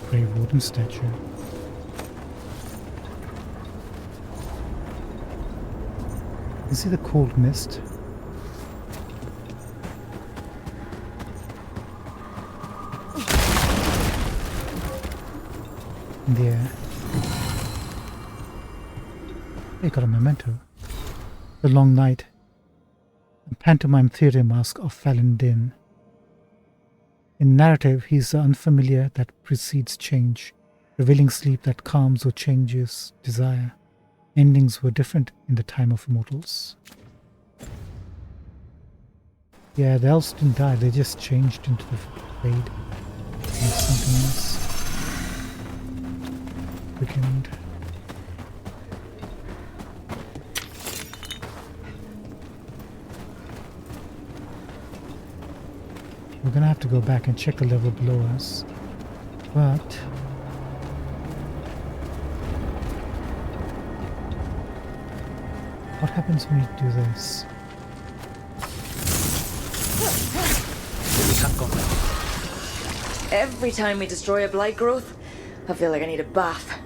Grave wooden statue. You see the cold mist? In the air. They got a memento. The Long Night. A pantomime theatre mask of Fallon Din. In narrative, he is the unfamiliar that precedes change, revealing sleep that calms or changes desire. Endings were different in the time of mortals. Yeah, the elves didn't die, they just changed into the fade. Into something else. Quickened. We're gonna have to go back and check the level below us. But what happens when you do this? Every time we destroy a blight growth, I feel like I need a bath.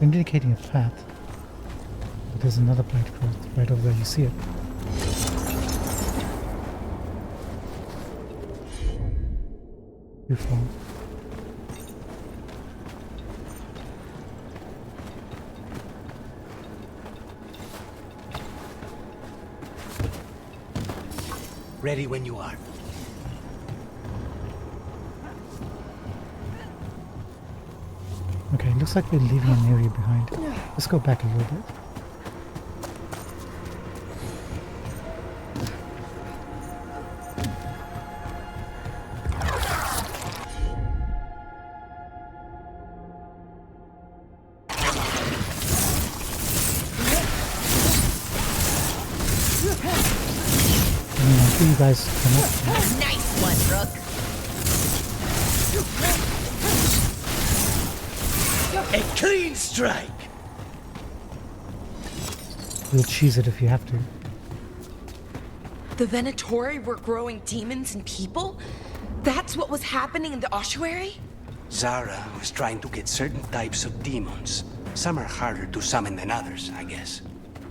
Indicating a path. But there's another blight growth right over there, you see it. Beautiful. Ready when you are. Okay, looks like we're leaving an area behind. Let's go back a little bit. You guys come up. Nice one, Rook. A clean strike! You'll cheese it if you have to. The Venatori were growing demons and people? That's what was happening in the ossuary? Zara was trying to get certain types of demons. Some are harder to summon than others, I guess.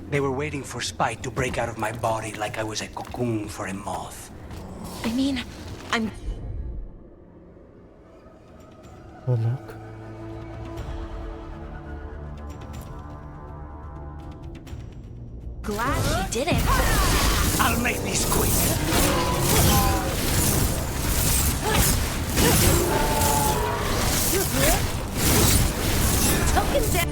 They were waiting for Spite to break out of my body like I was a cocoon for a moth. I mean, I'm Or luck. glad he didn't. I'll make this quick. Token down.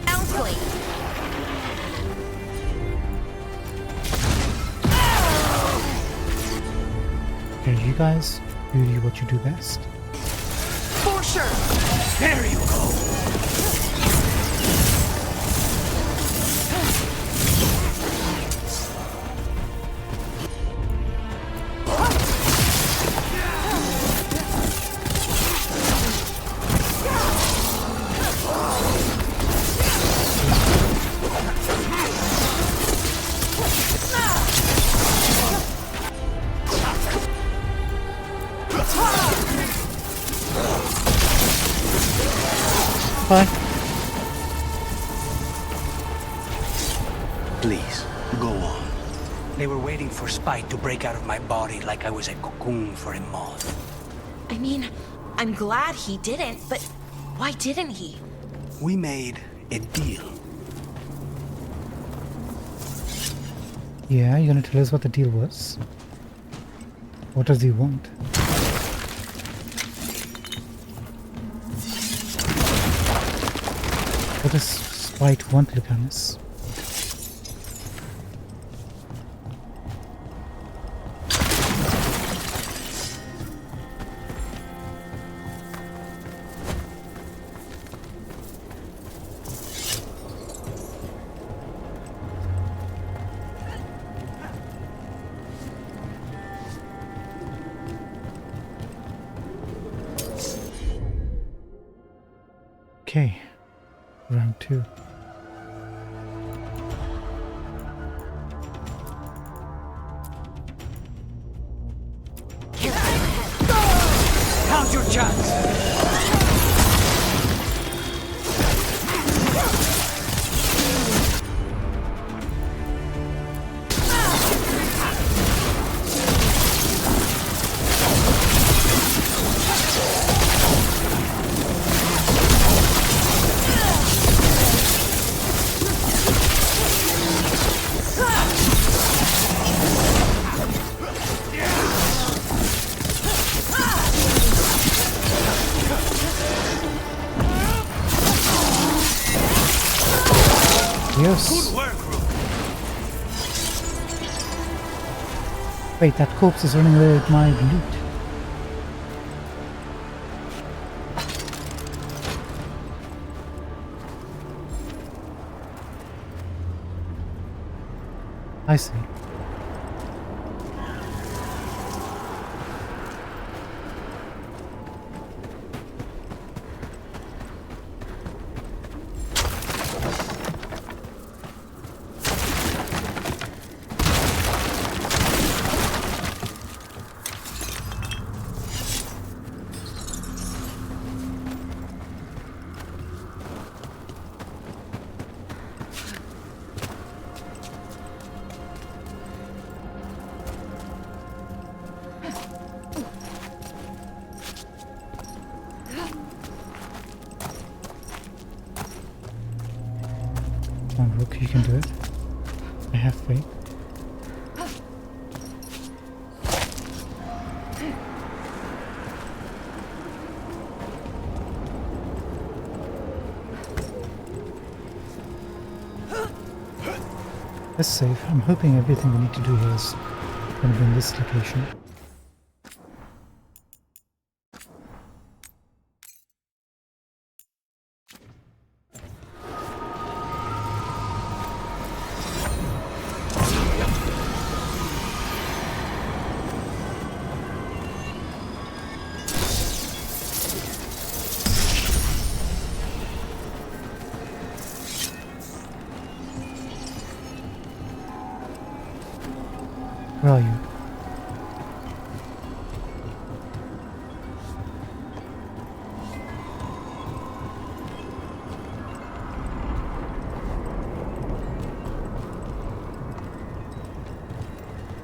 Sounds clean. Okay, you guys, you do what you do best. For sure. There you go. Bye. Please, go on. They were waiting for Spite to break out of my body like I was a cocoon for a moth. I mean, I'm glad he didn't, but why didn't he? We made a deal. Yeah, you're gonna tell us what the deal was? What does he want? What does Spite want, Lucanus? Okay, round 2. Count your chance! Yes. Good work, Rook. Wait, that corpse is running away with my loot. I see. Come on, Rook, you can do it. I have faith. Let's save. I'm hoping everything we need to do here is going to be in this location. Where are you?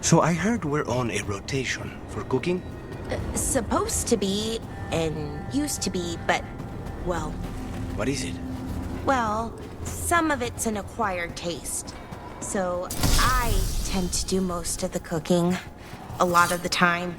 So I heard we're on a rotation for cooking? Supposed to be, and used to be, but, well, What is it? well, some of it's an acquired taste. So I tend to do most of the cooking, a lot of the time.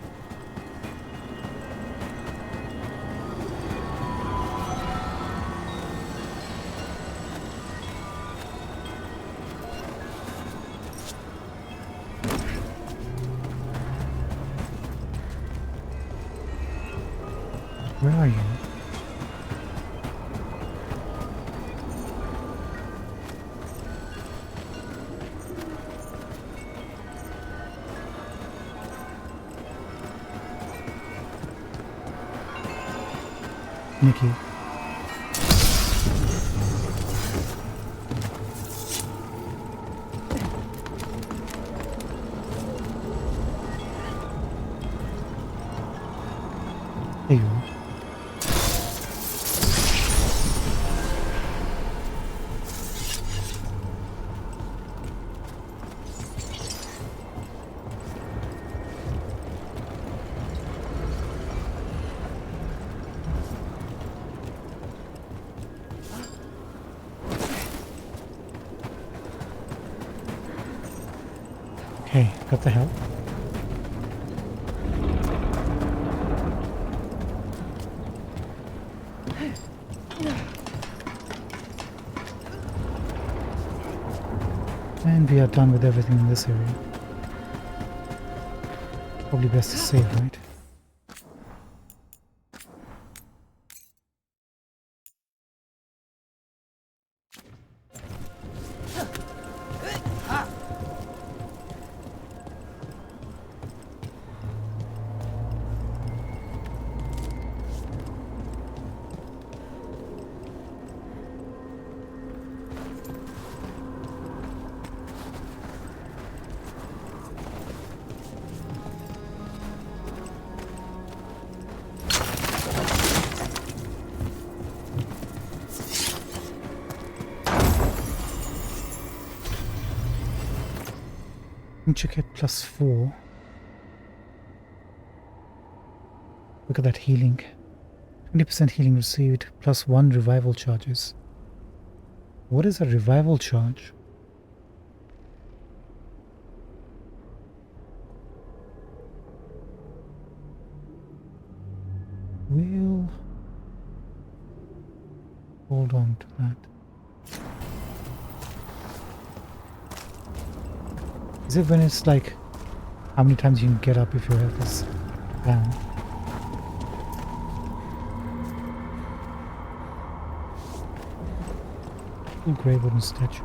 Where are you? Nikki. There you are. Okay, got the help. And we are done with everything in this area. Probably best to save, right? Intricate +4. Look at that healing. 20% healing received +1 revival charges. What is a revival charge? We'll hold on to that. Is it when it's like how many times you can get up if your health is down? Cool grey wooden statue.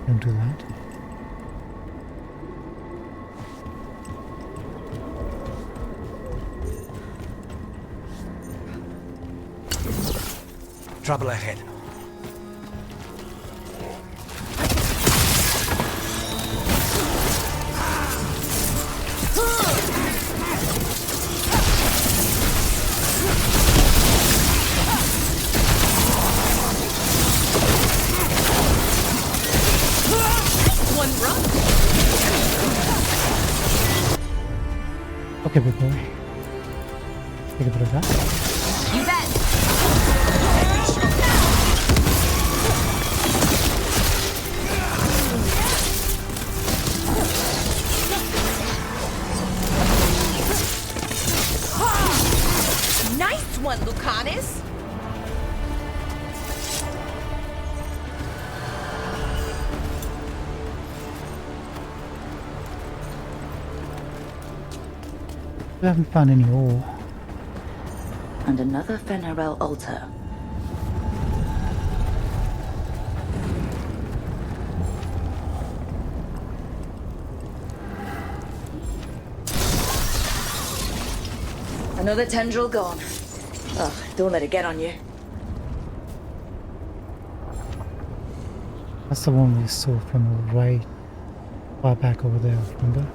Don't do that. Trouble ahead. One run. Okay, big boy. Take a bit of that. You bet. Nice one, Lucanus! We haven't found any ore. And another Fenarel altar. Another tendril gone. Ugh, don't let it get on you. That's the one we saw from right far back over there, remember?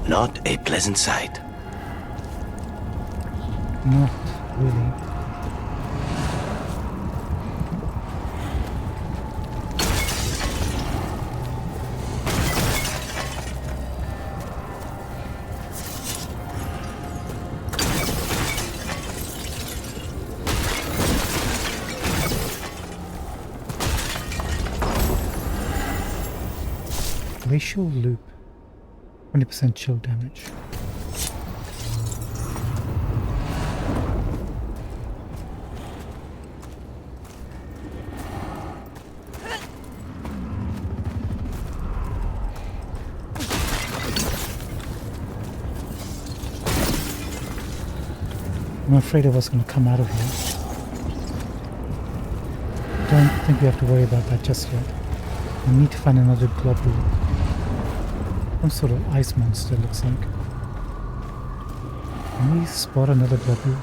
Not a pleasant sight. Not really. Glacial loop. 20% chill damage. I'm afraid of what's going to come out of here. Don't think we have to worry about that just yet. We need to find another globule. Some sort of ice monster, looks like. Can we spot another globule?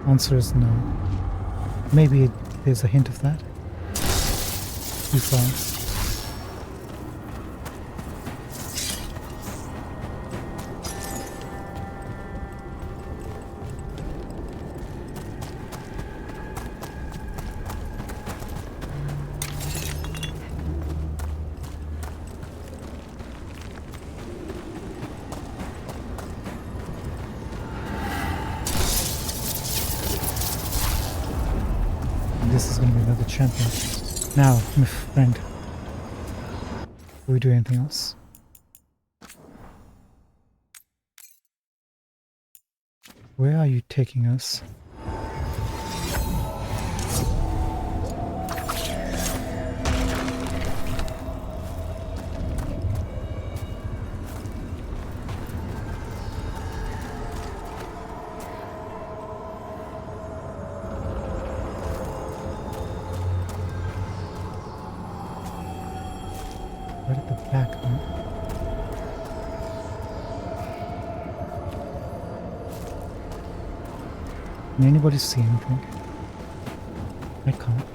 Answer is no. Maybe there's a hint of that. Too far. This is going to be another champion. Now, my friend, do we do anything else? Where are you taking us? Right at the back, huh? Can anybody see anything? I can't.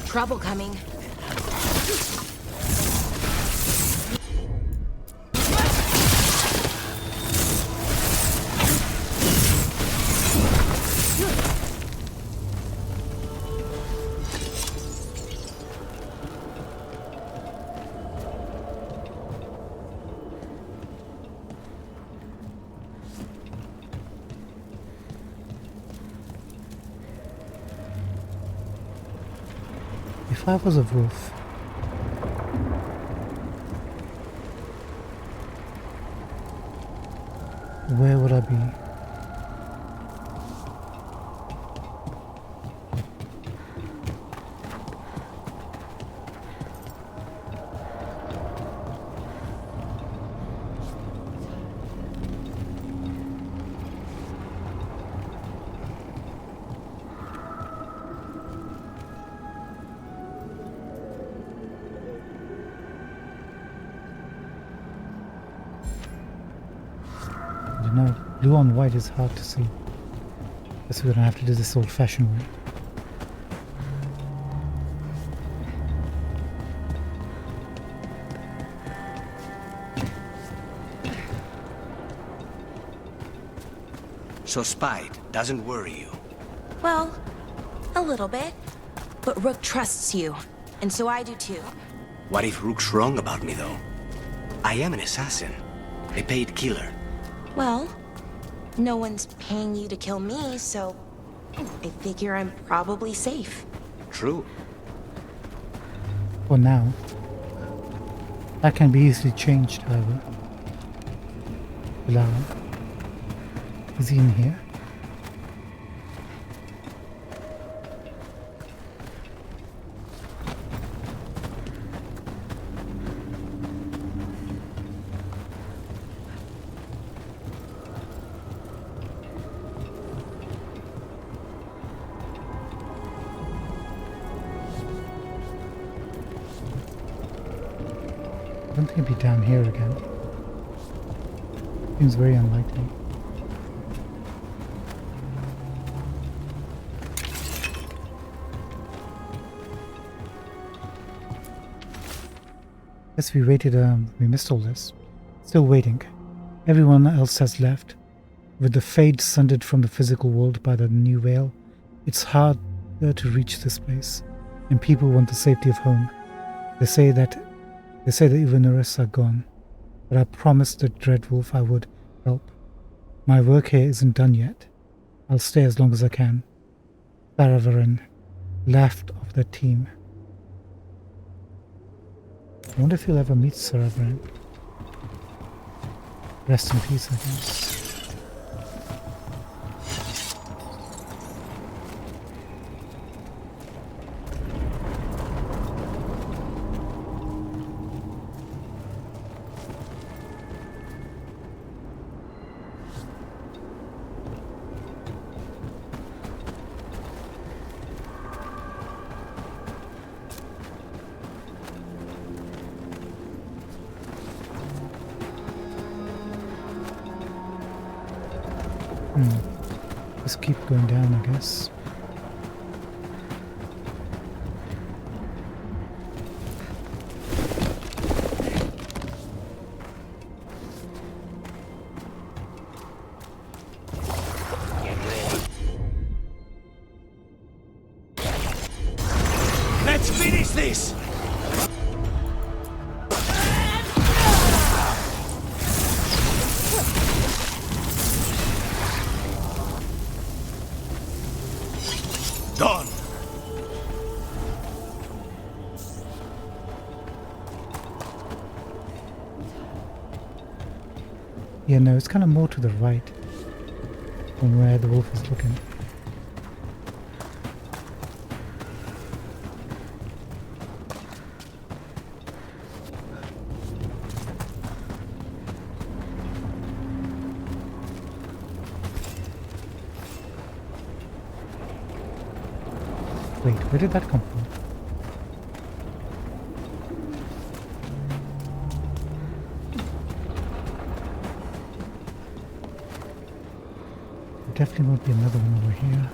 Trouble coming. If I was a wolf, where would I be? No, blue on white is hard to see. Guess we're gonna have to do this old-fashioned way. So Spite doesn't worry you. Well, a little bit. But Rook trusts you, and so I do too. What if Rook's wrong about me, though? I am an assassin. A paid killer. Well, no one's paying you to kill me, so I figure I'm probably safe. True. For now. That can be easily changed, however. Lara. Is he in here? don't think it'd be down here again. Seems very unlikely. Guess we waited, we missed all this. Still waiting. Everyone else has left. With the fade sundered from the physical world by the new veil, it's hard to reach this place, and people want the safety of home. They say the Ivanurus are gone, but I promised the Dreadwolf I would help. My work here isn't done yet. I'll stay as long as I can. Saravarin, left of the team. I wonder if you'll ever meet Saravarin. Rest in peace, I guess. Just keep going down, I guess. Let's finish this! Done! Yeah, no, it's kind of more to the right from where the wolf is looking. Wait, where did that come from? There definitely won't be another one over here.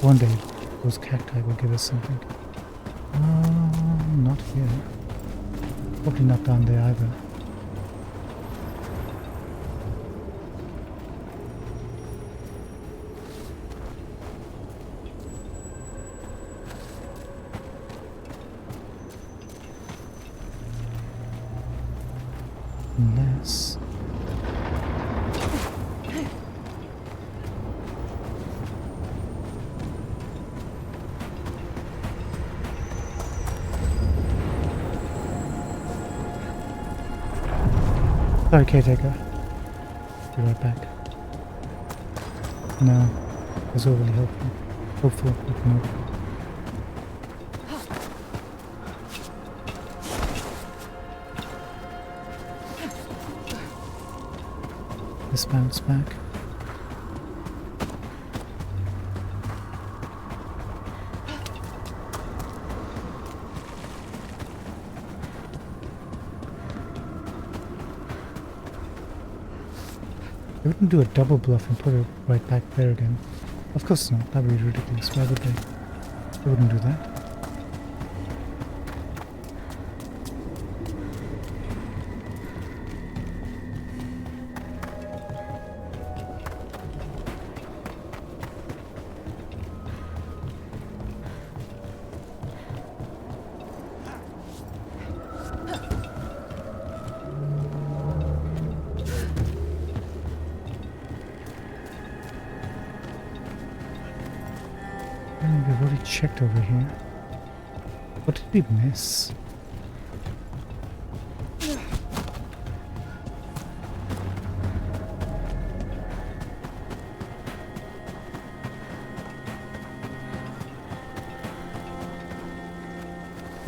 One day, those cacti will give us something. Not here. Probably not down there either. Unless... Sorry, caretaker. Be right back. No, it was overly helpful. Hopeful, but no. Let's bounce back. They wouldn't do a double bluff and put it right back there again. Of course not, that would be ridiculous. Why would they? They wouldn't do that. We've already checked over here. What did we miss?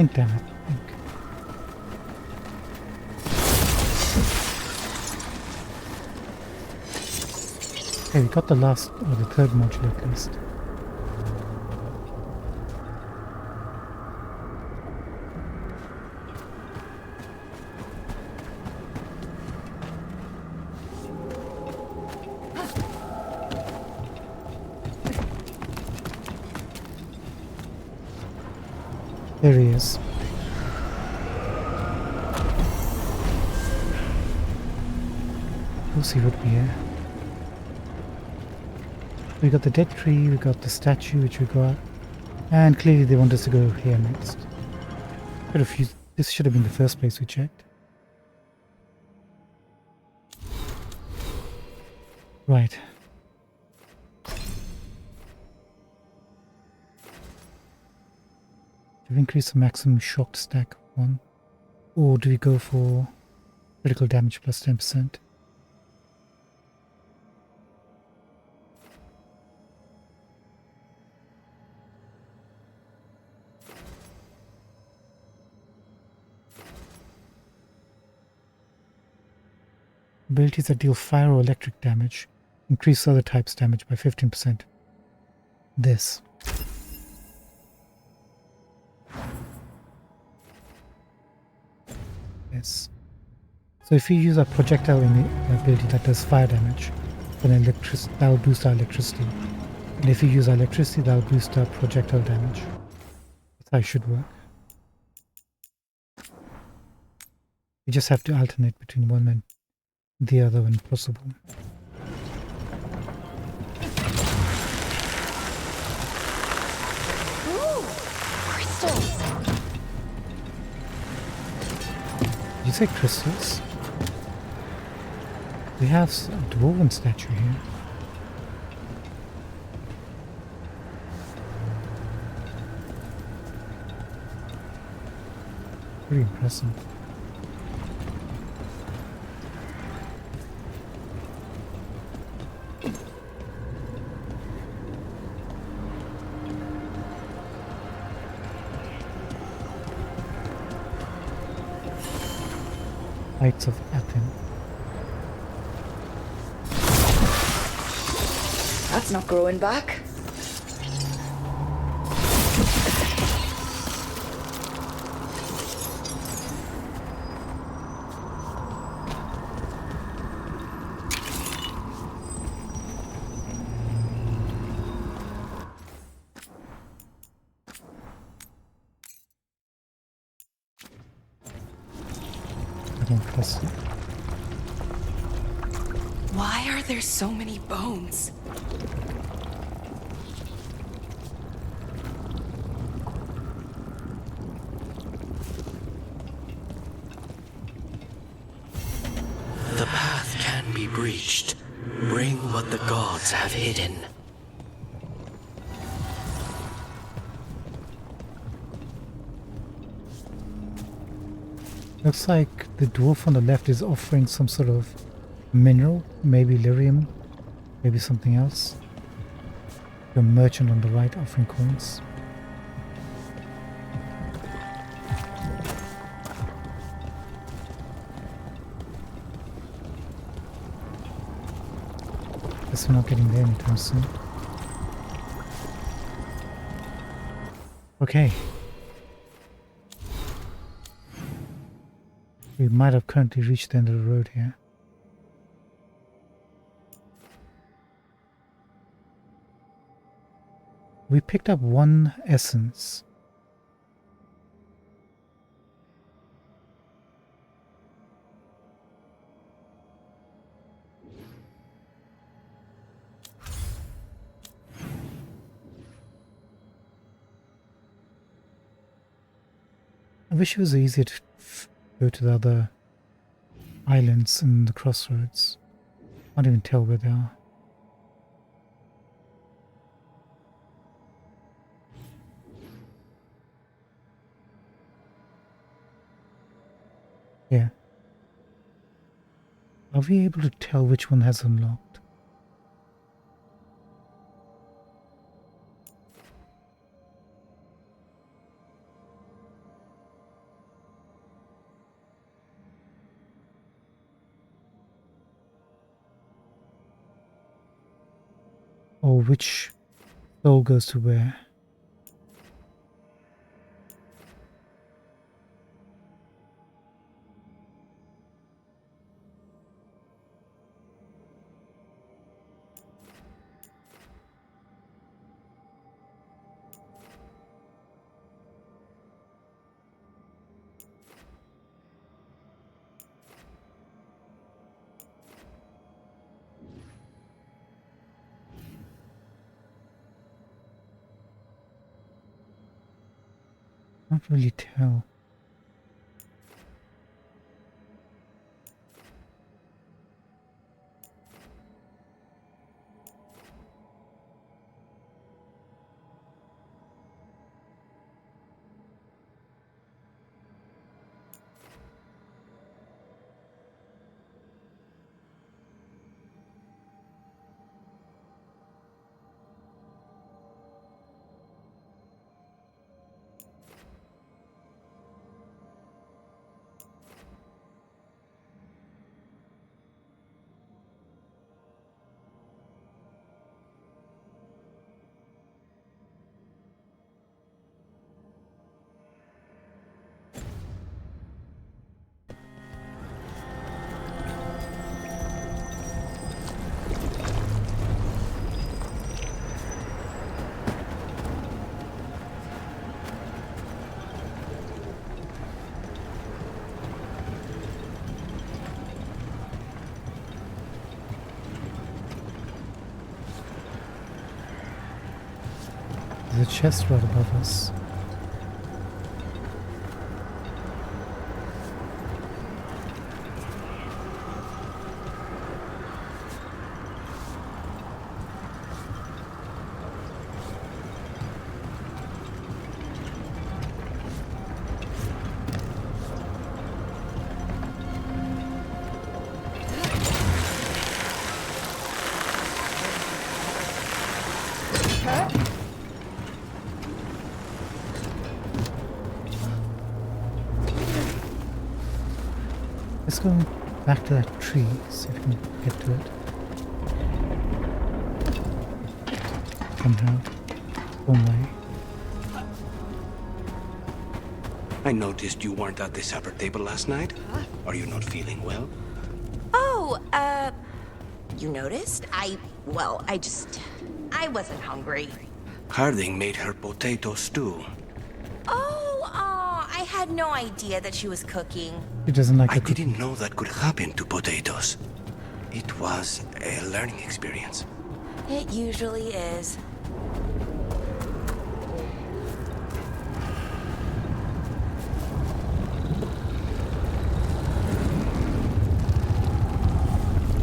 Think, damn it. Think. Okay, we got the last, or the third module at least. There he is. We'll see what we hear. We got the dead tree, we got the statue which we got, and clearly they want us to go here next. This should have been the first place we checked. Right. Do we increase the maximum shocked stack 1? Or do we go for critical damage plus 10%? Abilities that deal fire or electric damage increase other types damage by 15%. This. Yes. So if you use a projectile ability that does fire damage, then that will boost our electricity. And if you use electricity, that will boost our projectile damage. That's how it should work. You just have to alternate between one and the other when possible. Ooh, crystals. Did you say crystals? We have a dwarven statue here. Pretty impressive. Heights of Athens. That's not growing back. Impressive. Why are there so many bones? The path can be breached. Bring what the gods have hidden. Looks like the dwarf on the left is offering some sort of mineral, maybe lyrium, maybe something else. The merchant on the right offering coins. Guess we're not getting there anytime soon. Okay. We might have currently reached the end of the road here. We picked up one essence. I wish it was easier to go to the other islands and the crossroads. Can't even tell where they are. Yeah. Are we able to tell which one has unlocked? Or which soul goes to where? Can't really tell. There's a chest right above us. Let's go back to that tree, see if we can get to it. Somehow. Some way. I noticed you weren't at the supper table last night. Are you not feeling well? Oh, you noticed? I wasn't hungry. Harding made her potato stew. I had no idea that she was cooking. He doesn't like I the cooking. didn't know that could happen to potatoes. It was a learning experience. It usually is.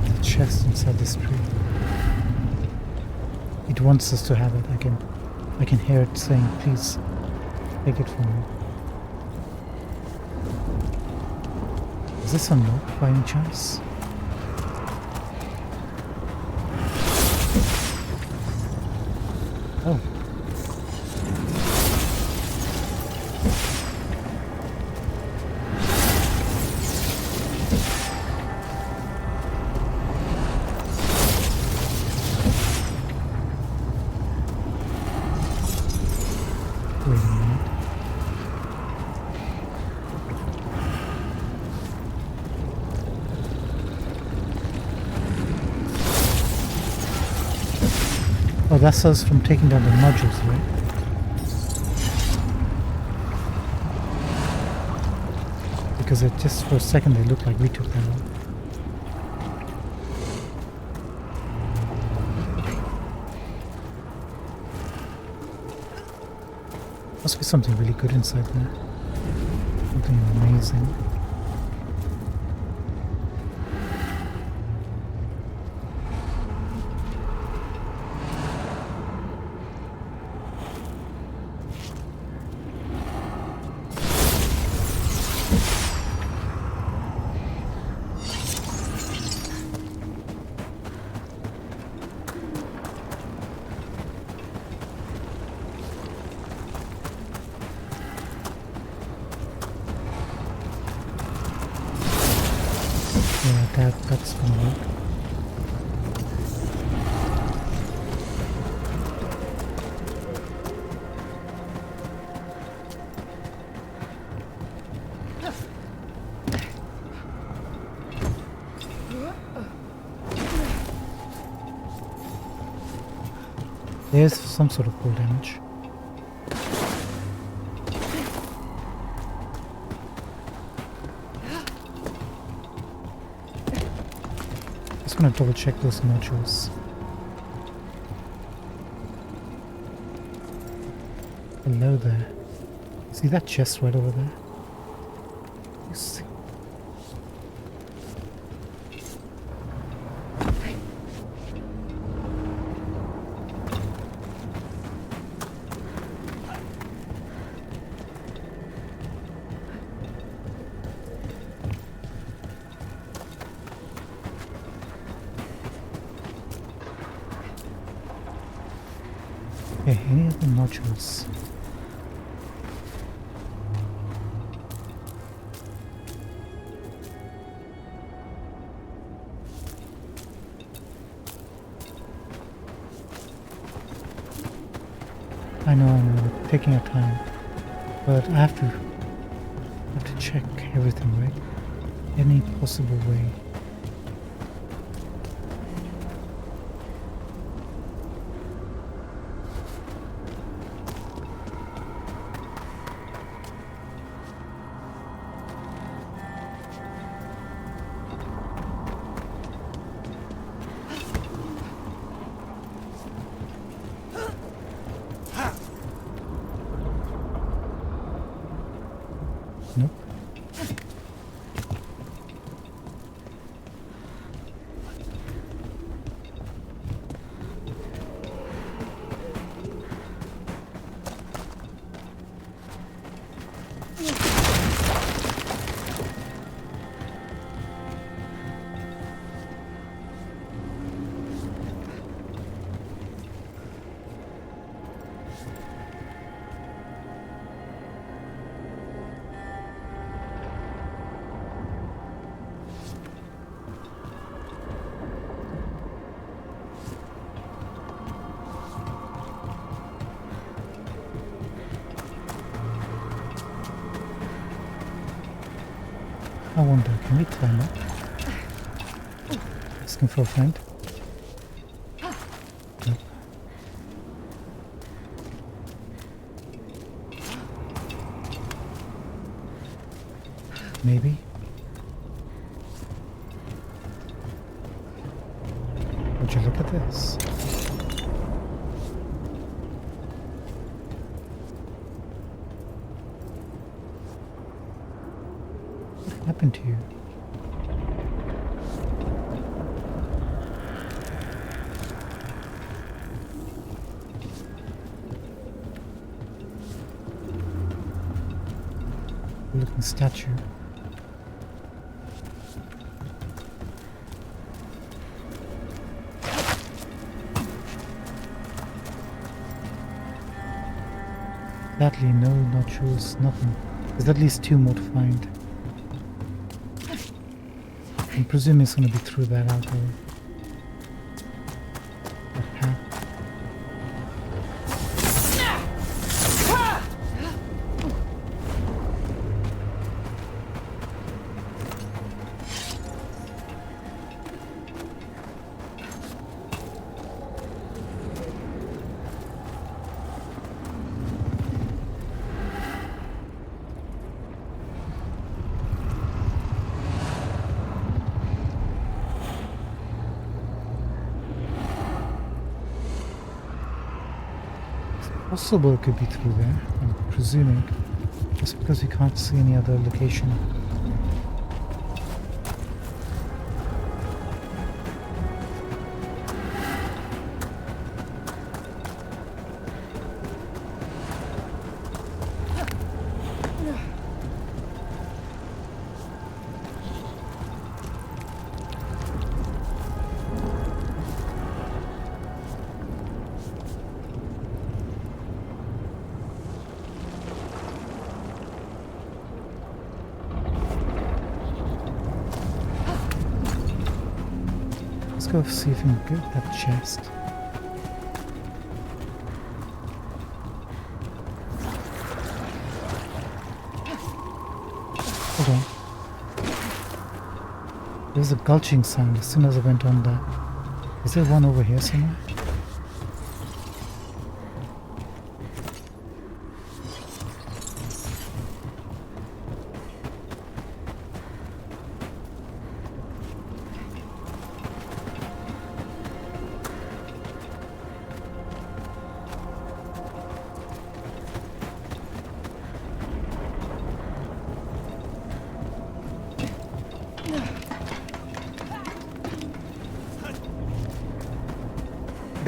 The chest inside this tree. It wants us to have it. I can hear it saying, please take it from me. Is this unlocked by any chance? Oh. Wait a minute. Oh, that's us from taking down the modules, right? Because it just for a second they looked like we took that out. Must be something really good inside there. Something amazing. Yeah, that's gonna work. There's some sort of fall damage. Just gonna double check those nodules. Hello there. See that chest right over there? You see? Okay, any other nodules? I know, we're taking our time, but I have to check everything, right? Any possible way. Nope. I wonder, can we climb up? Asking for a friend? Nope. Maybe? Would you look at this? What happened to you? Looking statue. Sadly, no nodules, nothing. There's at least 2 more to find. I'm presuming it's going to be through that alcove. That path. Possible it could be through there, I'm presuming, just because we can't see any other location. Let's go see if we can get that chest. Hold on. There's a gulching sound as soon as I went on that. Is there one over here somewhere?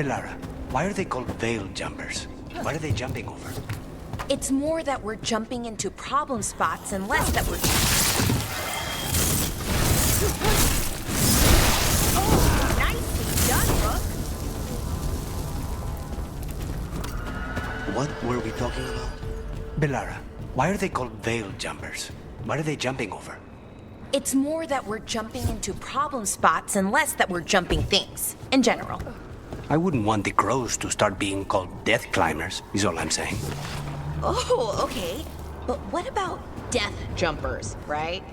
Belara, why are they called veil jumpers? What are they jumping over? It's more that we're jumping into problem spots and less that we're... Oh, nicely done, Rook. What were we talking about? Belara, why are they called veil jumpers? What are they jumping over? It's more that we're jumping into problem spots and less that we're jumping things, in general. I wouldn't want the crows to start being called death climbers, is all I'm saying. Oh, okay. But what about death jumpers, right?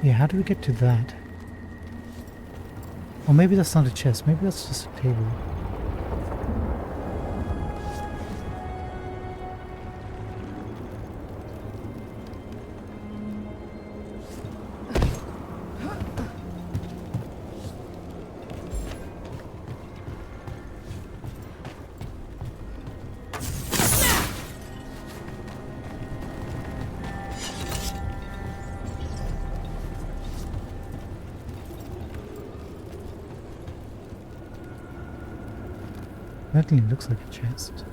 Yeah, how do we get to that? Or maybe that's not a chest, maybe that's just a table. Certainly looks like a chest.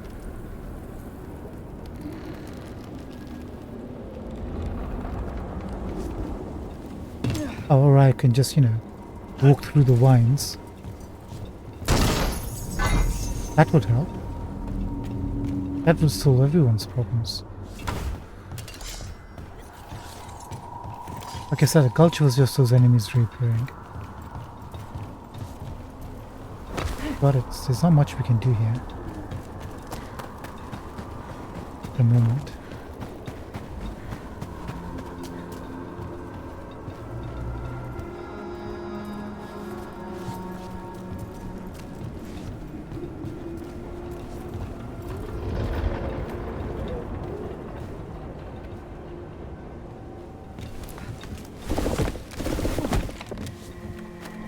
Oh, alright, I can just, walk through the vines. That would help. That would solve everyone's problems. Like I said, the culture was just those enemies reappearing. But there's not much we can do here at the moment.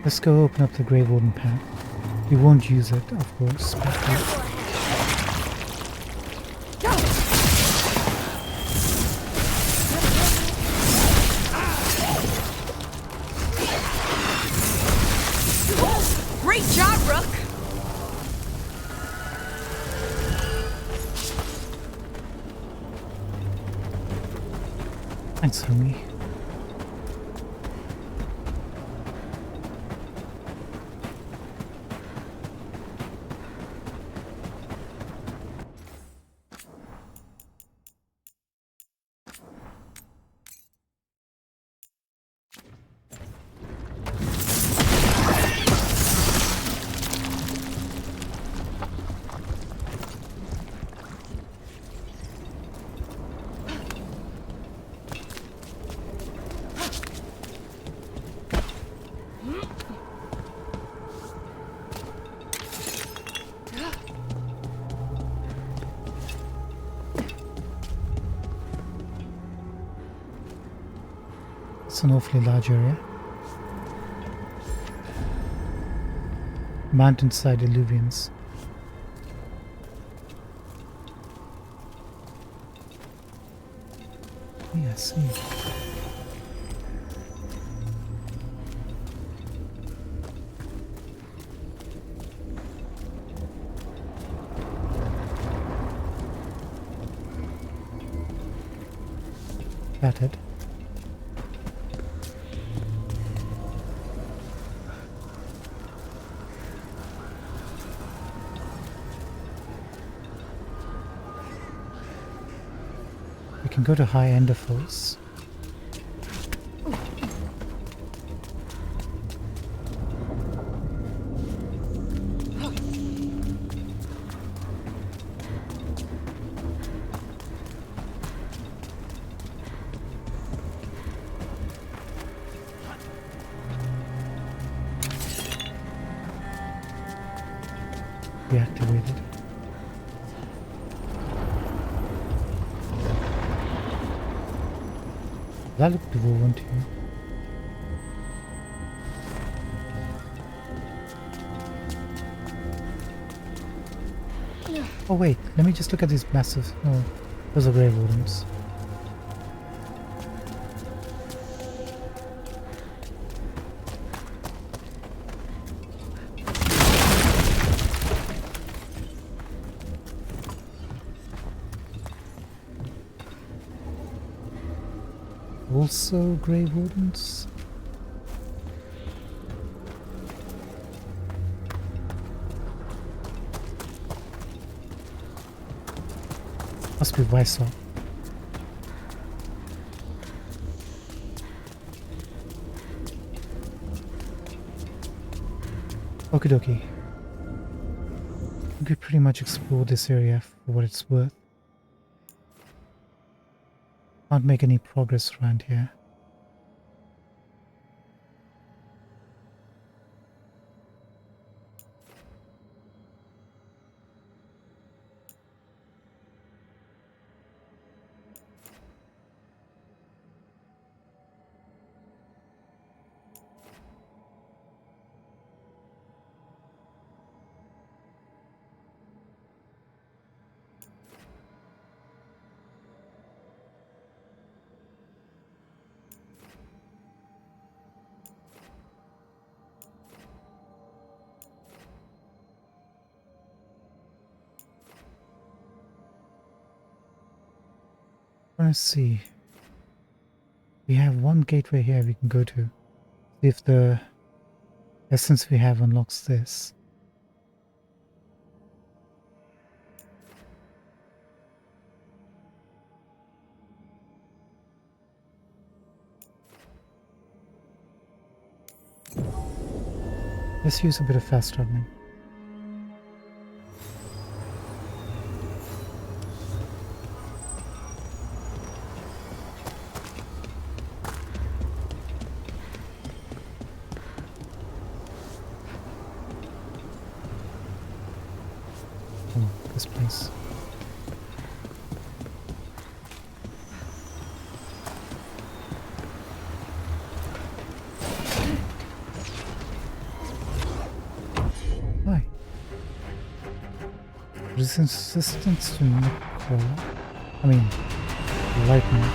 Let's go open up the Grave Warden path. We won't use it, of course, but Great job, Rook! thanks, homie. It's an awfully large area. Mountainside alluvions. Yeah, I see. That it. We can go to High Ender Falls. Deactivated. That looked dwarven too. Oh wait, let me just look at these massive... Oh, those are grave wardens. also grave wardens. Must be Weissop. Okie dokie. We could pretty much explore this area for what it's worth. Can't make any progress around here. Let's see. We have one gateway here we can go to. See if the essence we have unlocks this. Let's use a bit of fast traveling. This place. Why? Resistance to necro. I mean, lightning.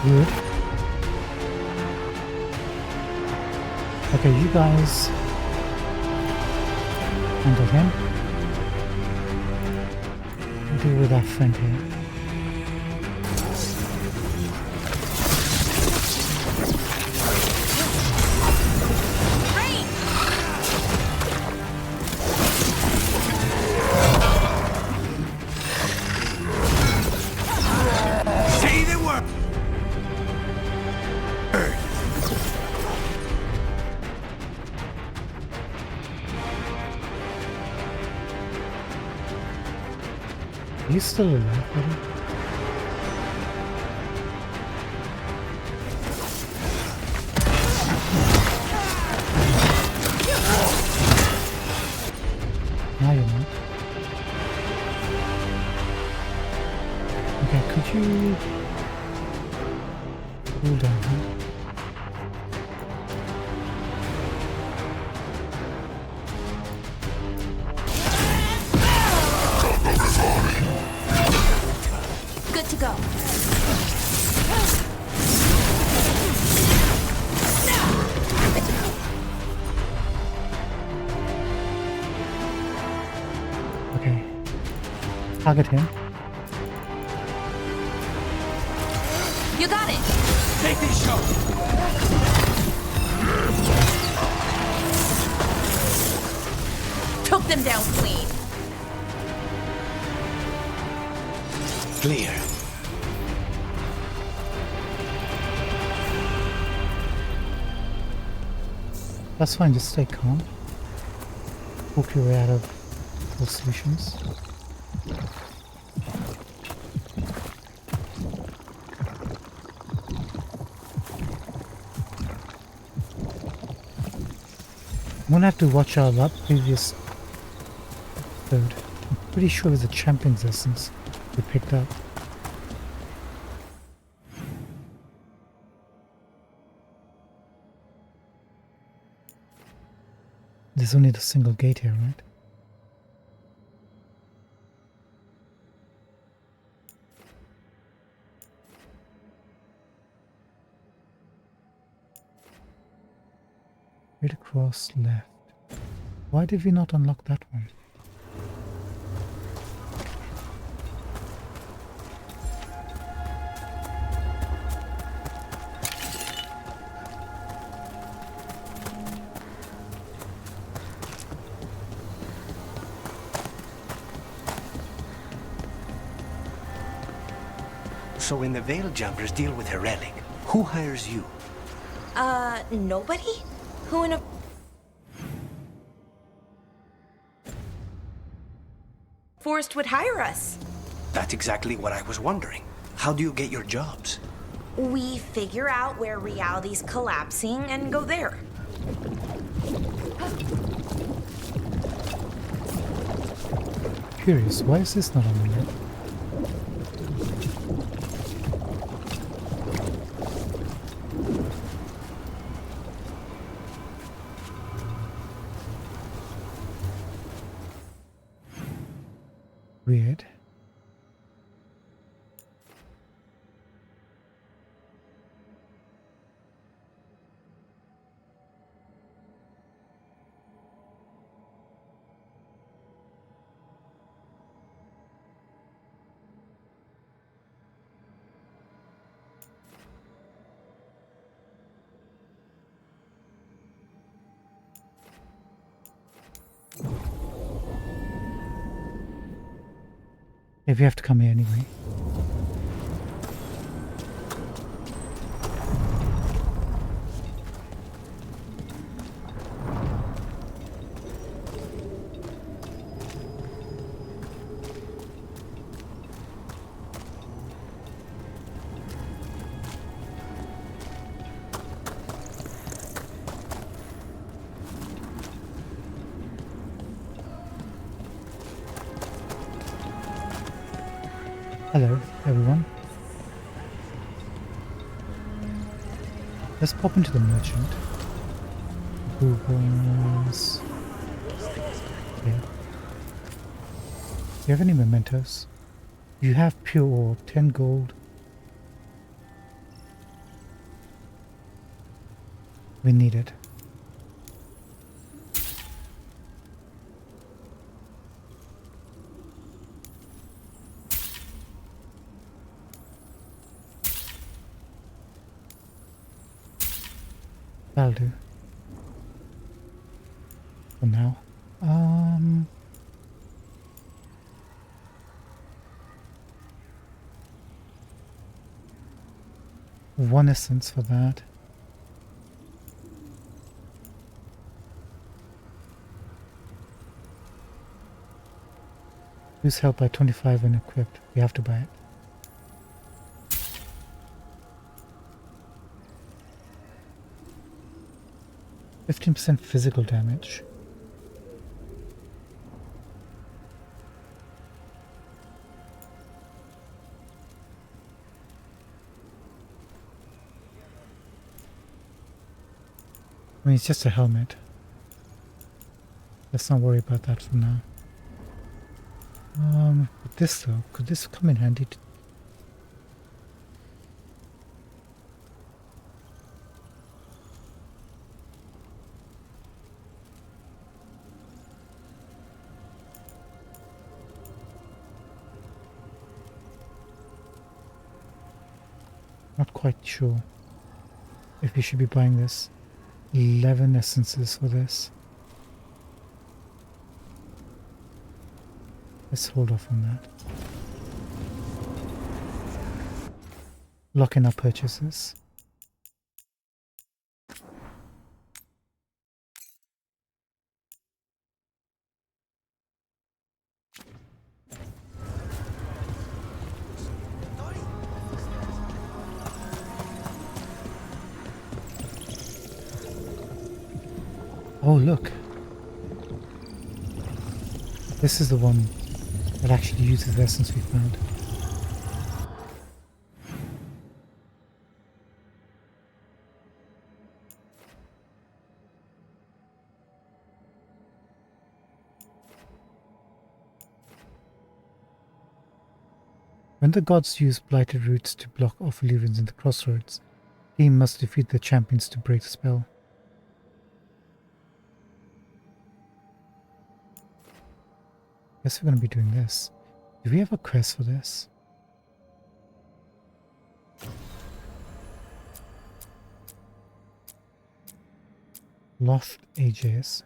Good. Okay, you guys handle him. Deal with our friend here. Are you still alive, buddy? Now you're not. Okay, could you cool down here? Good to go. Okay. Target him. You got it. Take this shot. Took them down clean. Clear. That's fine, just stay calm. Walk your way out of those solutions. gonna have to watch our previous episode. I'm pretty sure there's a champion's essence we picked up. There's only the single gate here, right? Straight across left. Why did we not unlock that one? So when the Veil Jumpers deal with a relic, who hires you? Nobody? Who in a... Forest would hire us? That's exactly what I was wondering. How do you get your jobs? We figure out where reality's collapsing and go there. Curious, why is this not on the map? Weird. If you have to come here anyway. Hello, everyone. Let's pop into the merchant. Who was... Yeah. Do you have any mementos? You have pure ore, 10 gold. We need it. That'll do. For now. One essence for that. Use help by 25 when equipped. We have to buy it. 15% physical damage. I mean, it's just a helmet. Let's not worry about that for now. With this though, could this come in handy? Not quite sure if we should be buying this. 11 essences for this. Let's hold off on that. Lock in our purchases. Oh look, This is the one that actually uses the essence we found. When the gods use blighted roots to block off illusions in the crossroads, the team must defeat the champions to break the spell. Guess we're going to be doing this. Do we have a quest for this? Lost Ages.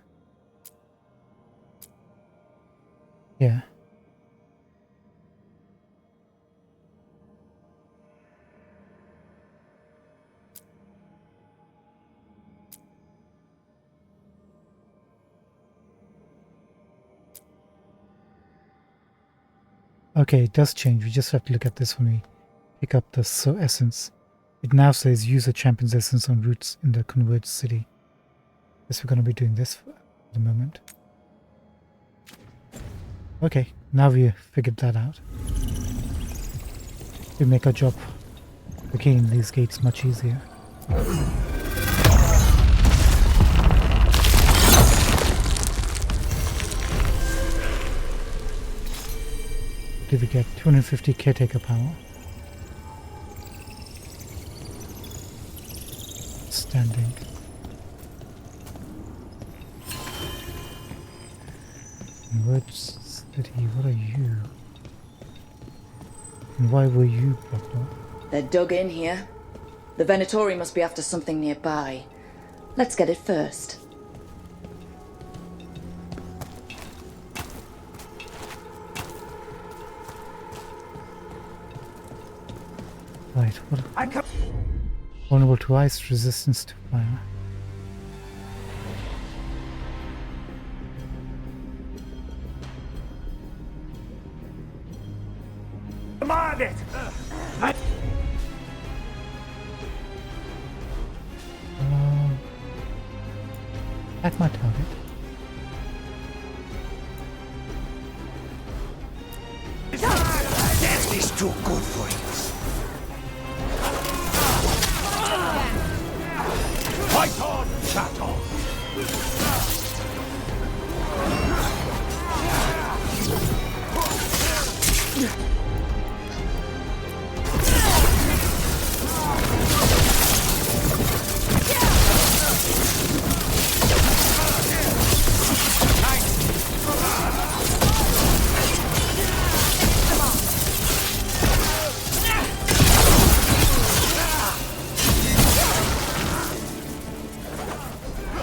Yeah. Okay, it does change. We just have to look at this when we pick up the essence. It now says use a champion's essence on routes in the converged city. Guess we're going to be doing this for the moment. Okay, now we figured that out. We make our job looking these gates much easier. Did we get 250 caretaker power? Standing. Converged city, what are you? And why were you blocked off? They're dug in here. The Venatori must be after something nearby. Let's get it first. Right, what? Vulnerable to ice, resistance to fire. Command it! At my target. Death is too good for you. Fight on, chattel!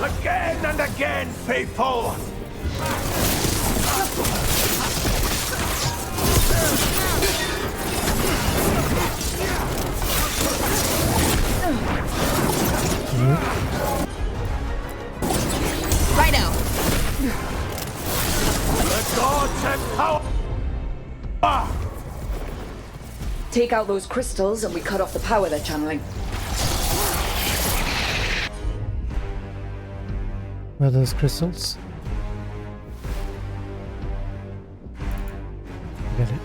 Again and again, faithful! Righto. The gods have power! Take out those crystals and we cut off the power they're channeling. Where are those crystals? Get it.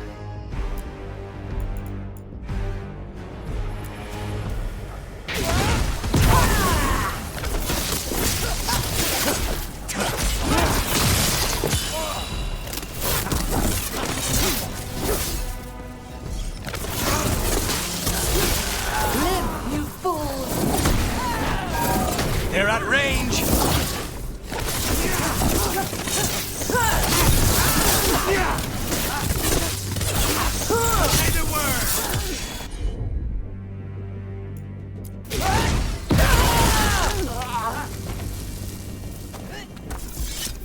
Live, you fools! They're at range! Say the word!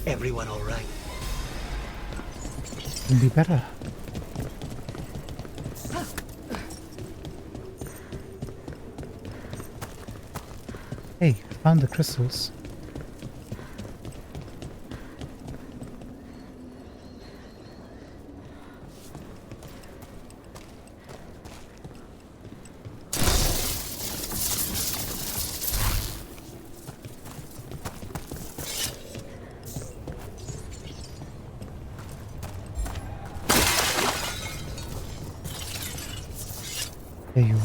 Everyone all right? Can be better. Hey, found the crystals. There you are.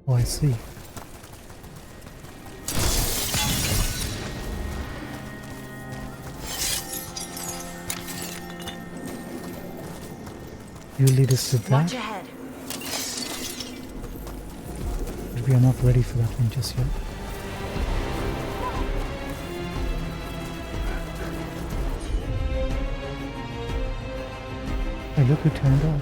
Oh, I see. You lead us to that? Watch ahead. But we are not ready for that one just yet. Hey, look who turned up.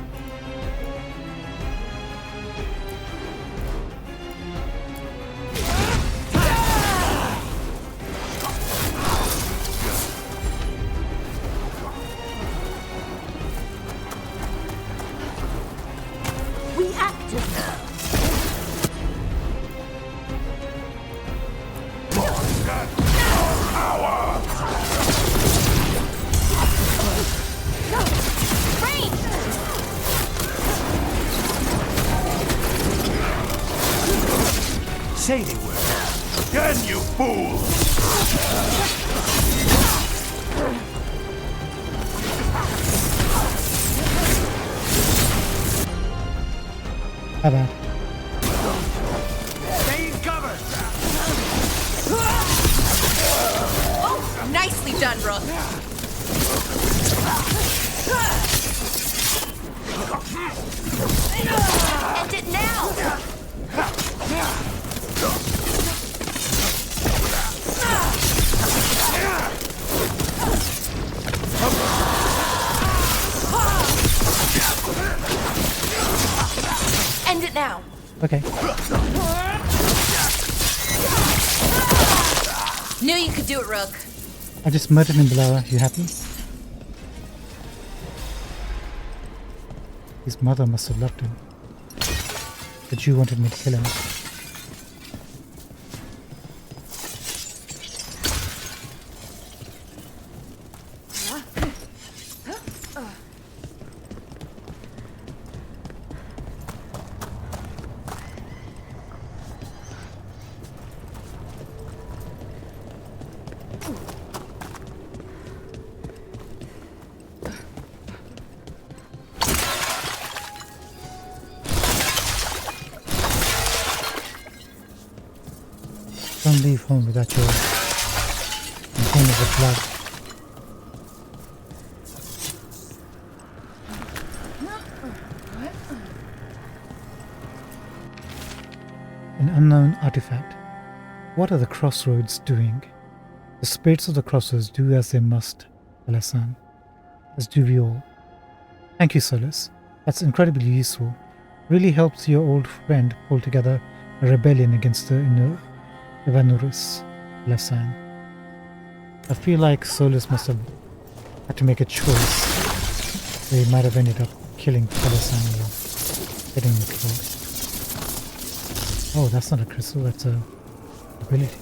We acted now. Say they were. Can you fool? How bad? Stay in cover. Oh, nicely done, Rook. End it now! End it now! Okay. Knew you could do it, Rook. I just murdered him, Belara. You happy? His mother must have loved him. But you wanted me to kill him. Don't leave home without your containers of blood. An unknown artifact. What are the crossroads doing? The spirits of the crossroads do as they must, Alasan. As do we all. Thank you, Solus. That's incredibly useful. Really helps your old friend pull together a rebellion against the Evanurus, Alasan. I feel like Solus must have had to make a choice. They might have ended up killing Alasan or getting him killed. Oh, that's not a crystal, that's a ability.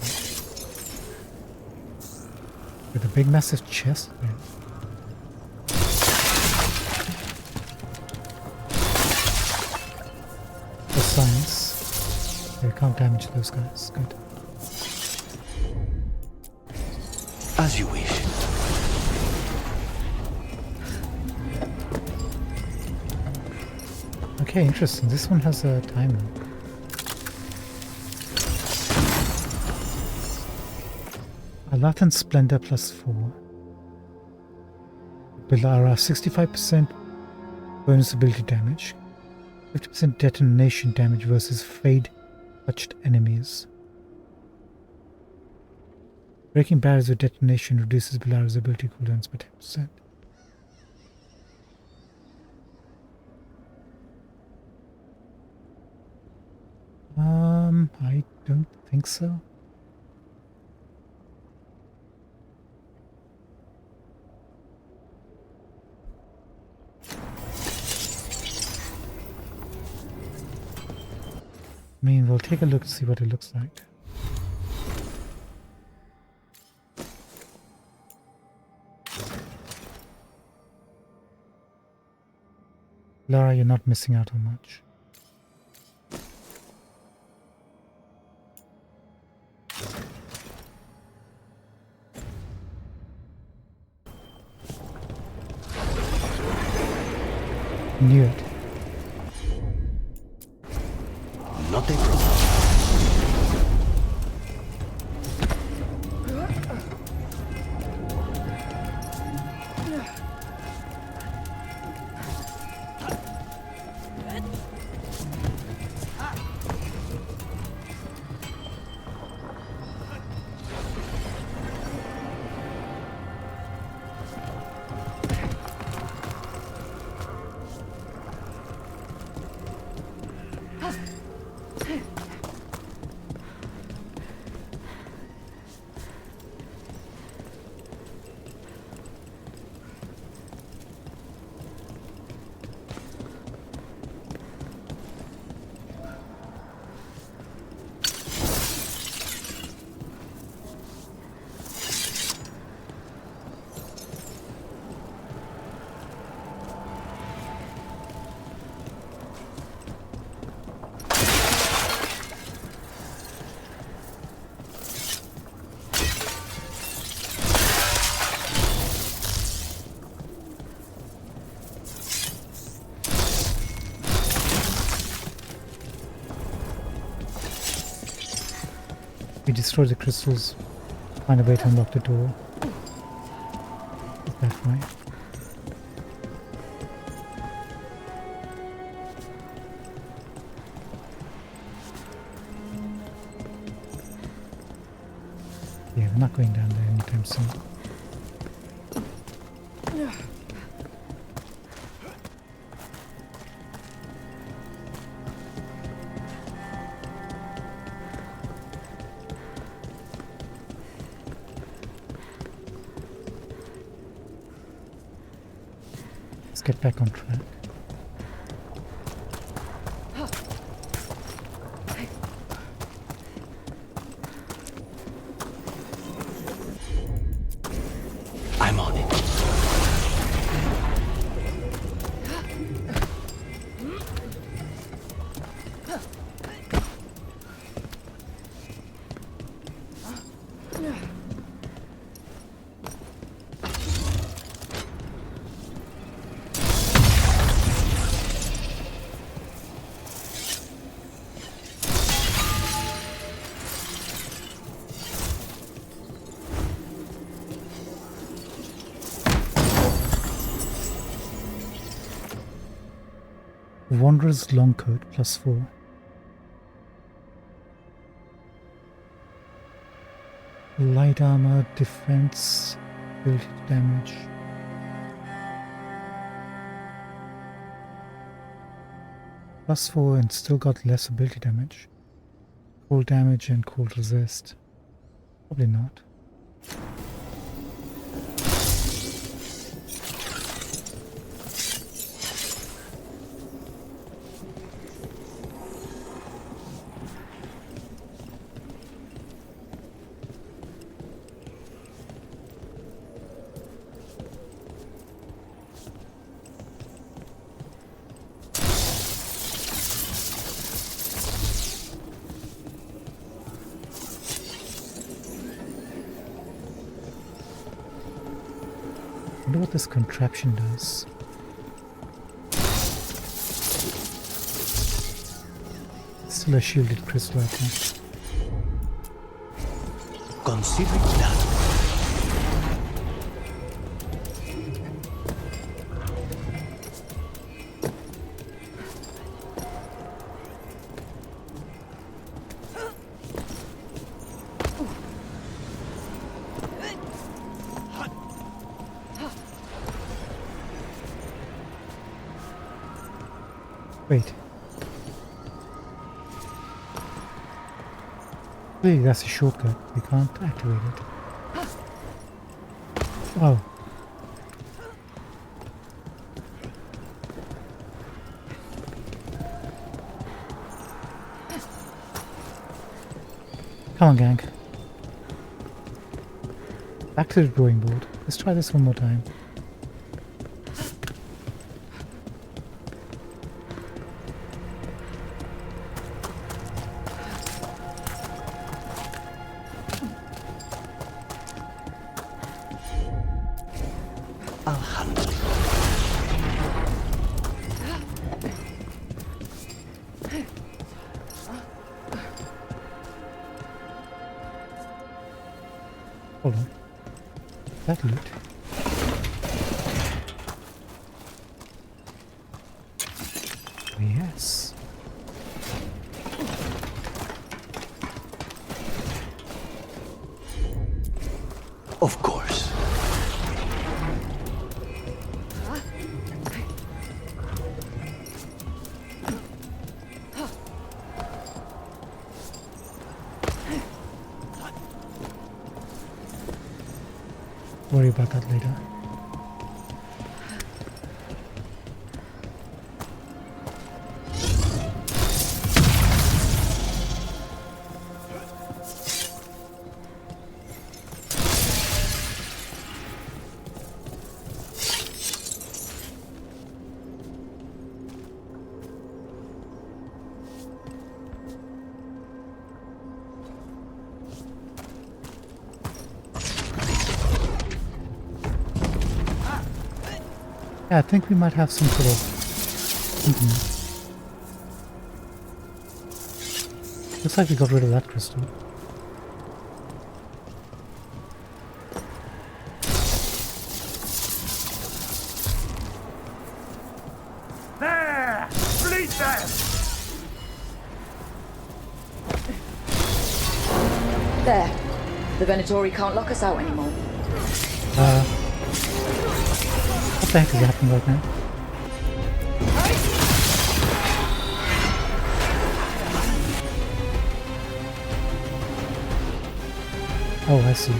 With a big massive chest. Yeah. For science. We can't damage those guys. Good. As you wish. Okay, interesting. This one has a timer. Latin Splendor +4. Belara 65% bonus ability damage. 50% detonation damage versus Fade touched enemies. Breaking barriers with detonation reduces Belara's ability cooldowns by 10%. I don't think so. mean, we'll take a look to see what it looks like. Lara, you're not missing out on much. Knew it. Not a problem. We destroy the crystals, find a way to unlock the door. That way. Yeah, we're not going down there anytime soon. Let's get back on track. I'm on it. Wanderer's long coat +4. Light armor, defense, ability to damage. +4 and still got less ability damage. Cold damage and cold resist. Probably not. I wonder what this contraption does. Still a shielded crystal, I think. Consider it done. Wait. Clearly that's a shortcut. We can't activate it. Oh. Come on, gang. Back to the drawing board. Let's try this one more time. I'll handle it. Hold on. That loot. Oh, yes. Of course. Worry about that later. Yeah, I think we might have some sort of... Looks like we got rid of that crystal. There! Fleet them! There. The Venatori can't lock us out anymore. What the heck is happening right now? Oh, I see.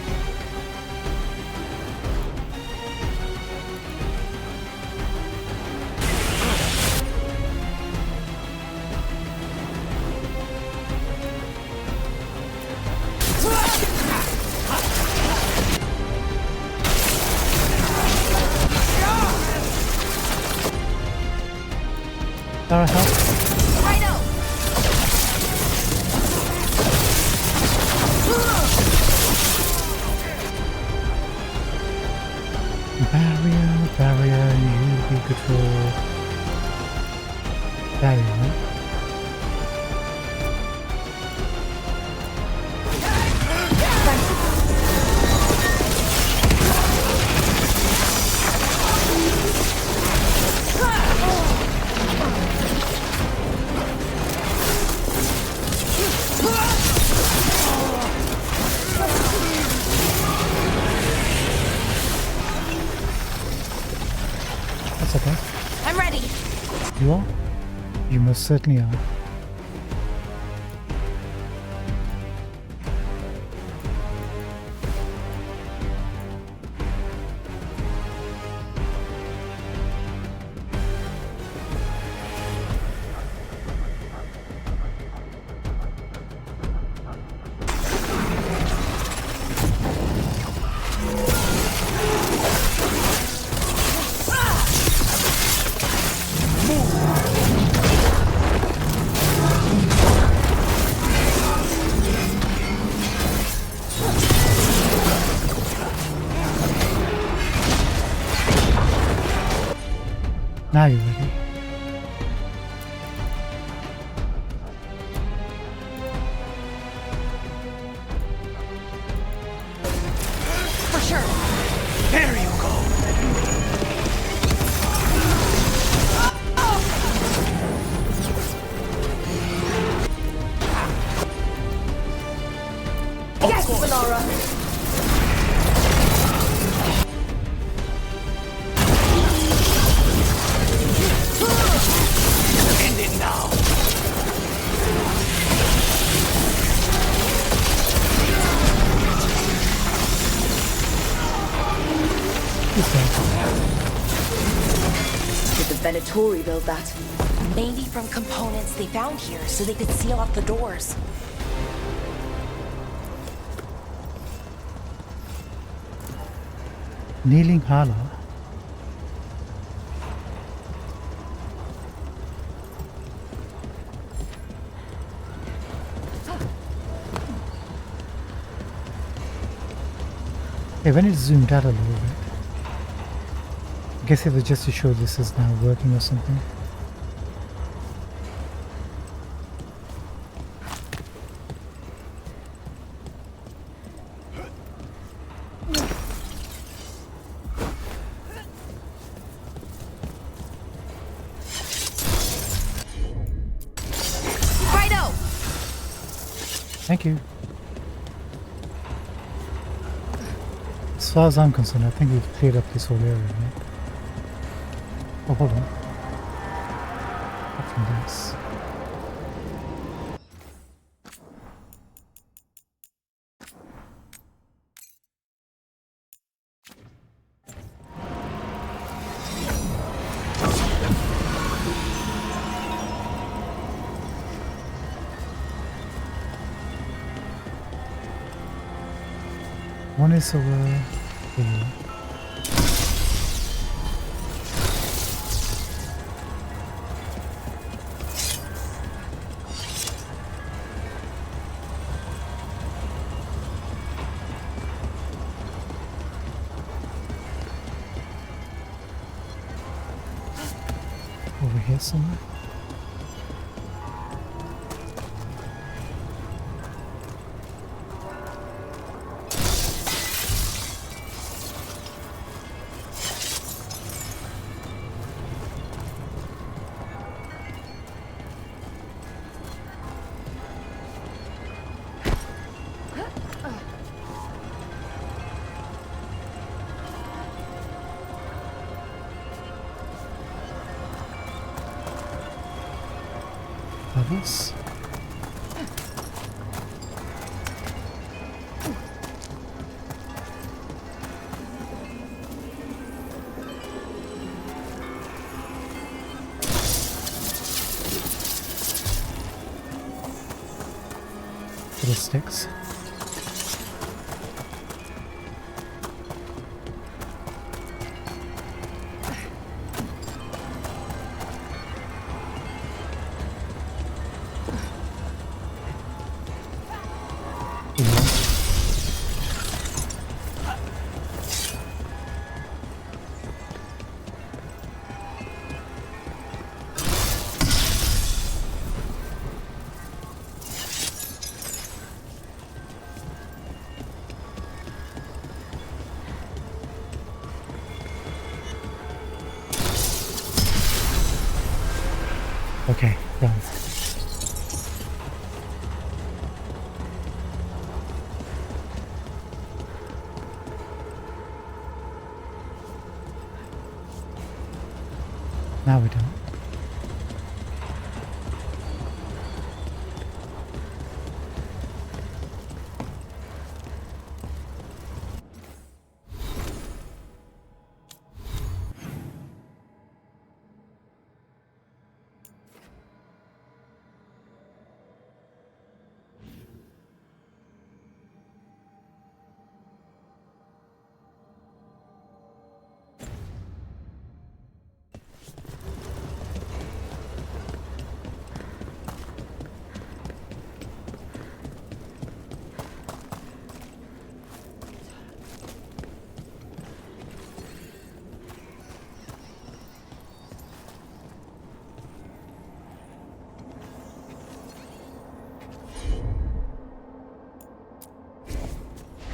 Lara, help. Righto! Barrier, you be good for... Barrier, right? That's okay. I'm ready. You are? You most certainly are. Now you're ready. For sure. There you go. Yes, Valara! End it now. Did the Venatori build that? Maybe from components they found here so they could seal off the doors. Kneeling Hala. Okay, when it zoomed out a little bit, I guess it was just to show this is now working or something. Thank you. As far as I'm concerned, I think we've cleared up this whole area, right? Oh, hold on. Apart from this. One is over here. Over here somewhere. Levels. Little sticks. Okay, done. Now we don't.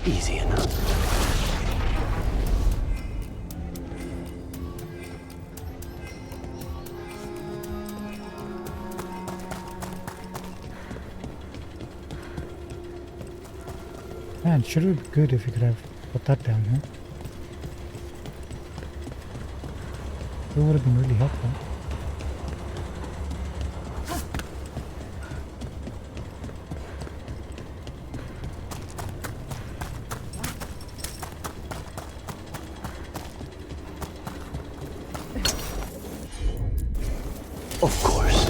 Easy enough. Man, it should have been good if you could have put that down here. It would have been really helpful. Of course.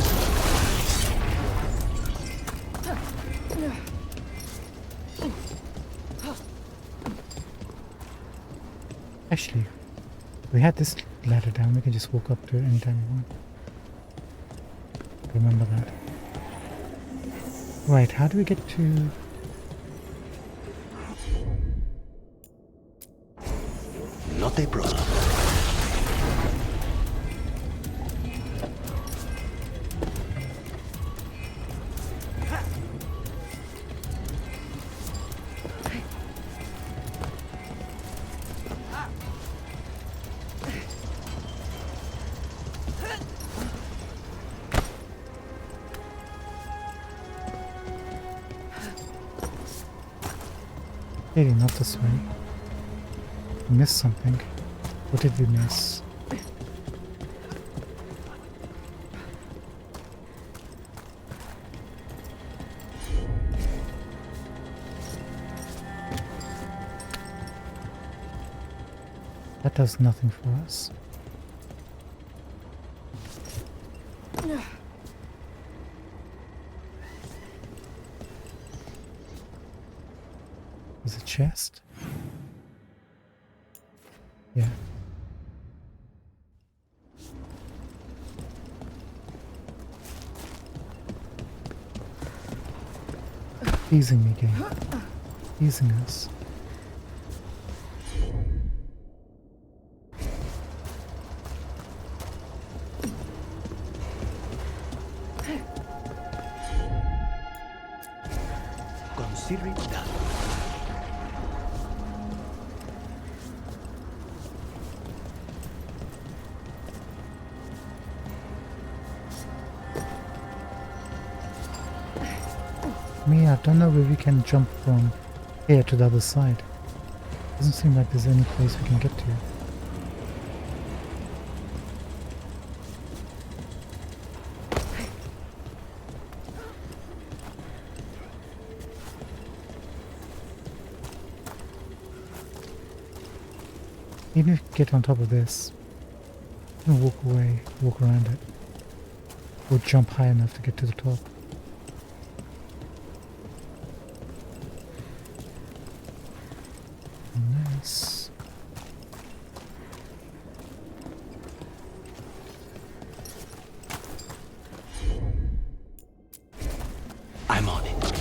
Actually, had this ladder down. We can just walk up to it anytime we want. Remember that. Right, how do we get to... Not a problem. Maybe not this way. We missed something. What did we miss? That does nothing for us. There's a chest. Yeah. Teasing me, game. Teasing us. Consider it done. Me, I don't know where we can jump from here to the other side. Doesn't seem like there's any place we can get to. Even if we get on top of this, we can walk away, walk around it, or jump high enough to get to the top. Nice. I'm on it.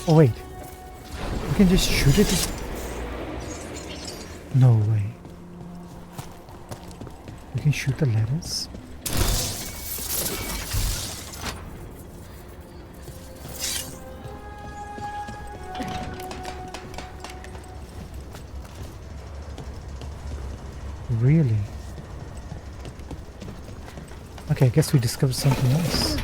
Oh wait. We can just shoot it? No way. We can shoot the ladders? Really? Okay, I guess we discovered something else.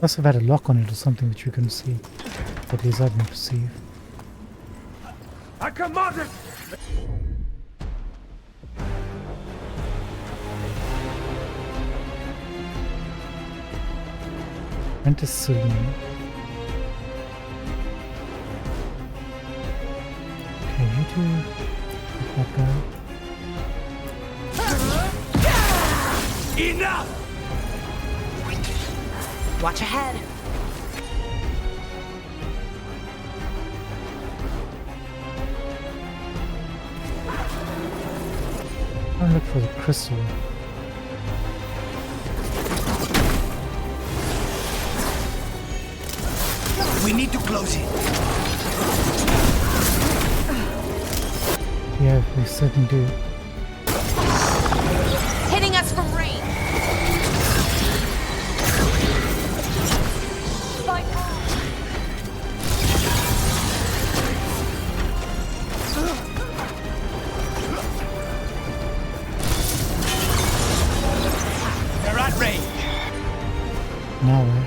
Must have had a lock on it or something which we couldn't see. At least I didn't perceive. I command it! Enter saloon. Okay, you two. That guy. Enough! Watch ahead. I'll look for the crystal. We need to close it. Yeah, we certainly do. Hitting us from range. They're at range. Now where?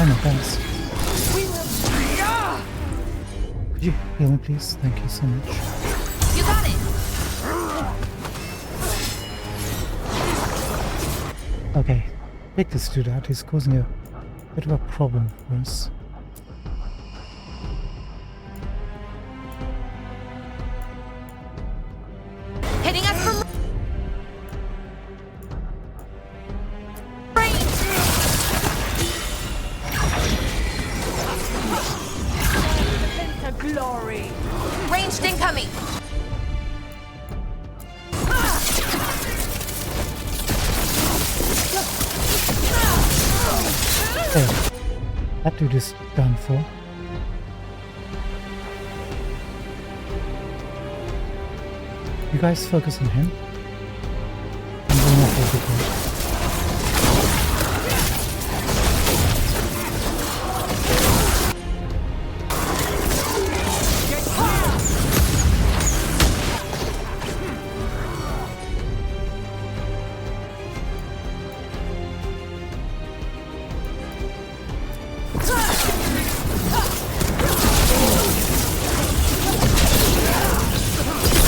Oh no, thanks. Could you heal me, please? Thank you so much. You got it. Okay, take this dude out. He's causing a bit of a problem for us. Hitting us from range. Into glory. Ranged incoming. There. That dude is done for. You guys focus on him. I'm going off of the board.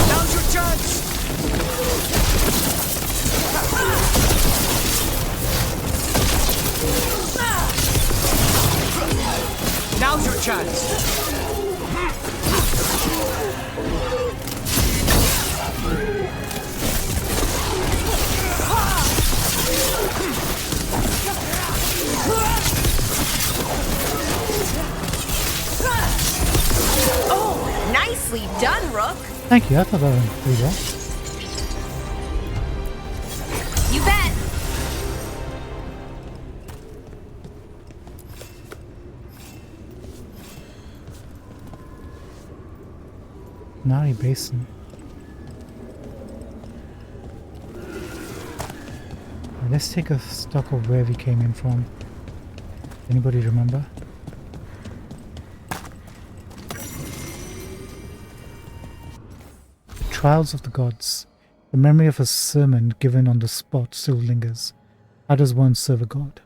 Now's your chance! Now's your chance! Oh, nicely done, Rook. Thank you, I thought that went pretty well. You bet. Nari Basin. Let's take a stock of where we came in from. Anybody remember? Trials of the Gods. The memory of a sermon given on the spot still lingers. How does one serve a god?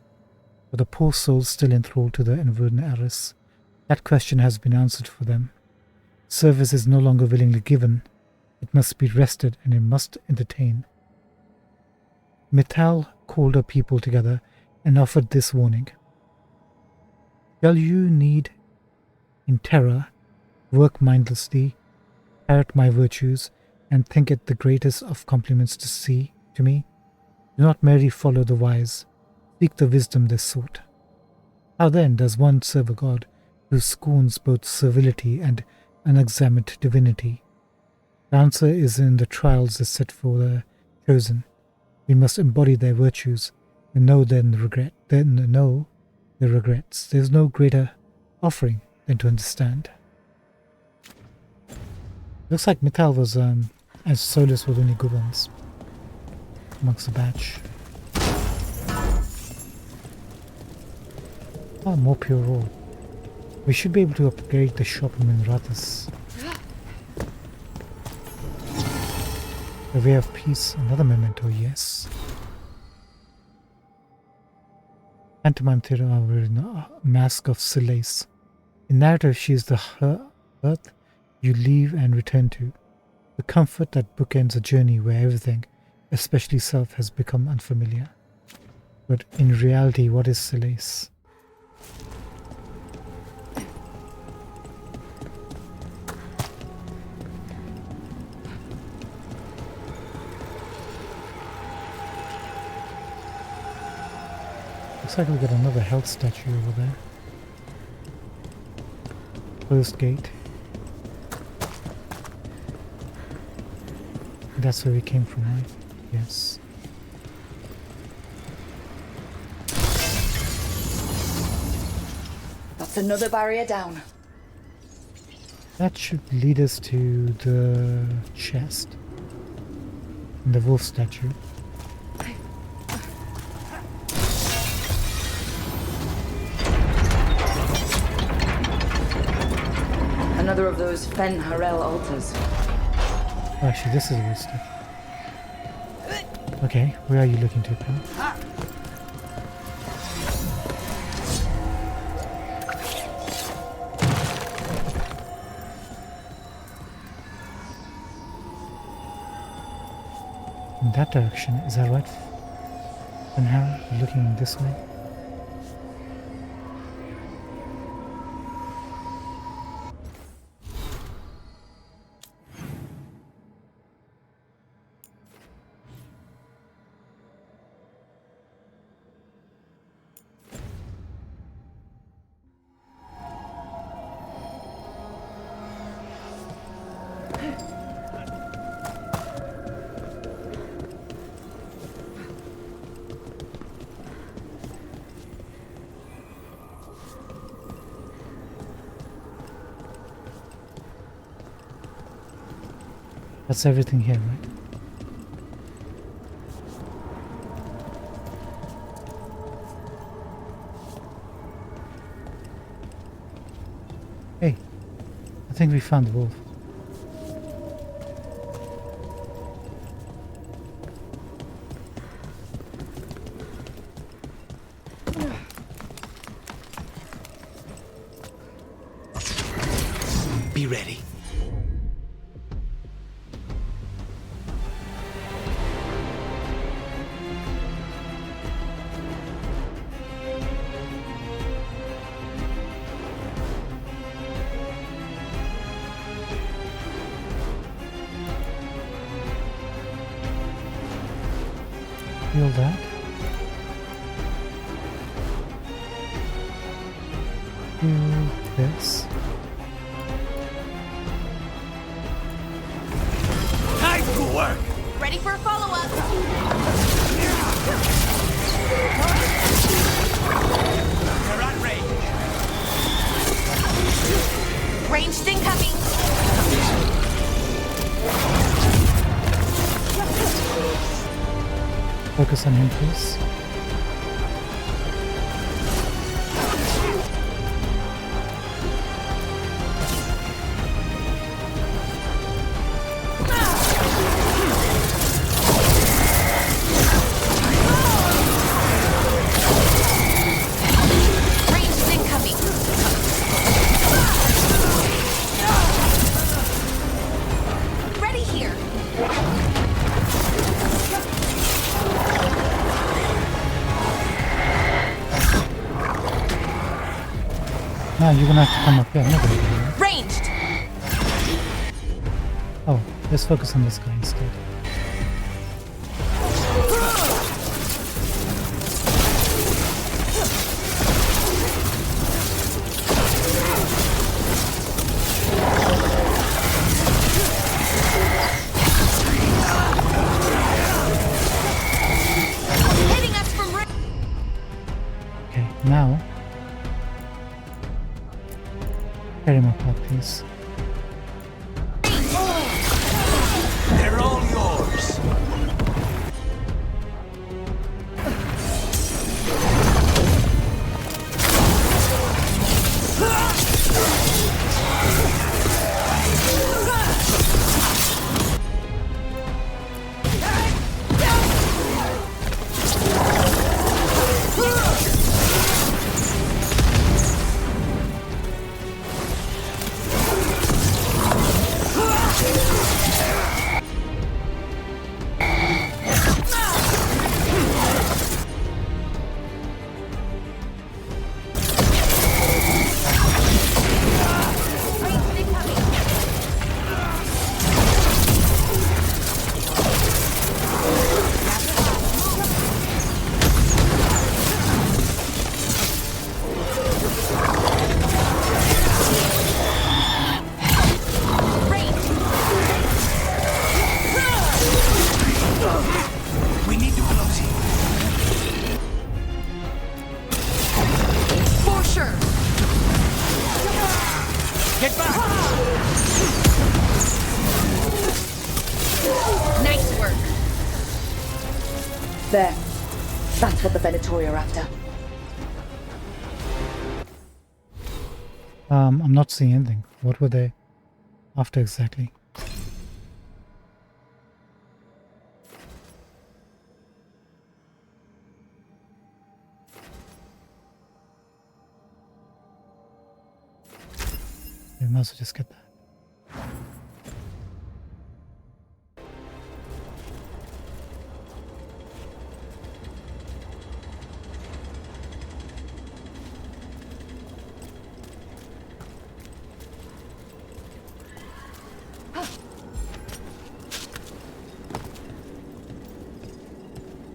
With a poor soul still enthralled to the Enverden Eris, that question has been answered for them. Service is no longer willingly given. It must be rested and it must entertain. Mithal called her people together and offered this warning. Shall you need in terror, work mindlessly, parrot my virtues, and think it the greatest of compliments to me? Do not merely follow the wise, seek the wisdom they sought. How then does one serve a god who scorns both servility and unexamined divinity? The answer is in the trials they set for the chosen. We must embody their virtues and know their regrets. There is no greater offering than to understand. Looks like Mithal was as Solus were the only good ones amongst the batch. Oh, more pure ore. We should be able to upgrade the shop in Minrathis. The Way of Peace, another memento, yes. Pantomime theatre wearing a mask of Silace. In narrative, she is the earth you leave and return to. The comfort that bookends a journey where everything, especially self, has become unfamiliar. But in reality, what is Silace? Looks like we got another health statue over there. Closed gate. That's where we came from, right? Yes. That's another barrier down. That should lead us to the chest. And the wolf statue. Another of those Fen Harel altars. Actually, this is a wolf statue. Okay, where are you looking to, Pam? In that direction, is that right? And Harry looking this way? That's everything here, right? Hey, I think we found the wolf. Be ready. Feel that? Feel this? Time to work! Ready for a follow-up? They're at range. Ranged incoming. Focus on him, please. Ranged incoming. Ready here. Now you're gonna have to come up here. I'm not gonna do that. Ranged. Oh, let's focus on this guy instead. Hitting us from range. Okay, now carry him up, please. They're all yours. Ranged incoming. Ranged. We need to close it. For sure. Get back! Nice work. There. That's what the Venatori are after. I'm not seeing anything. What were they after exactly? We might as well just get that.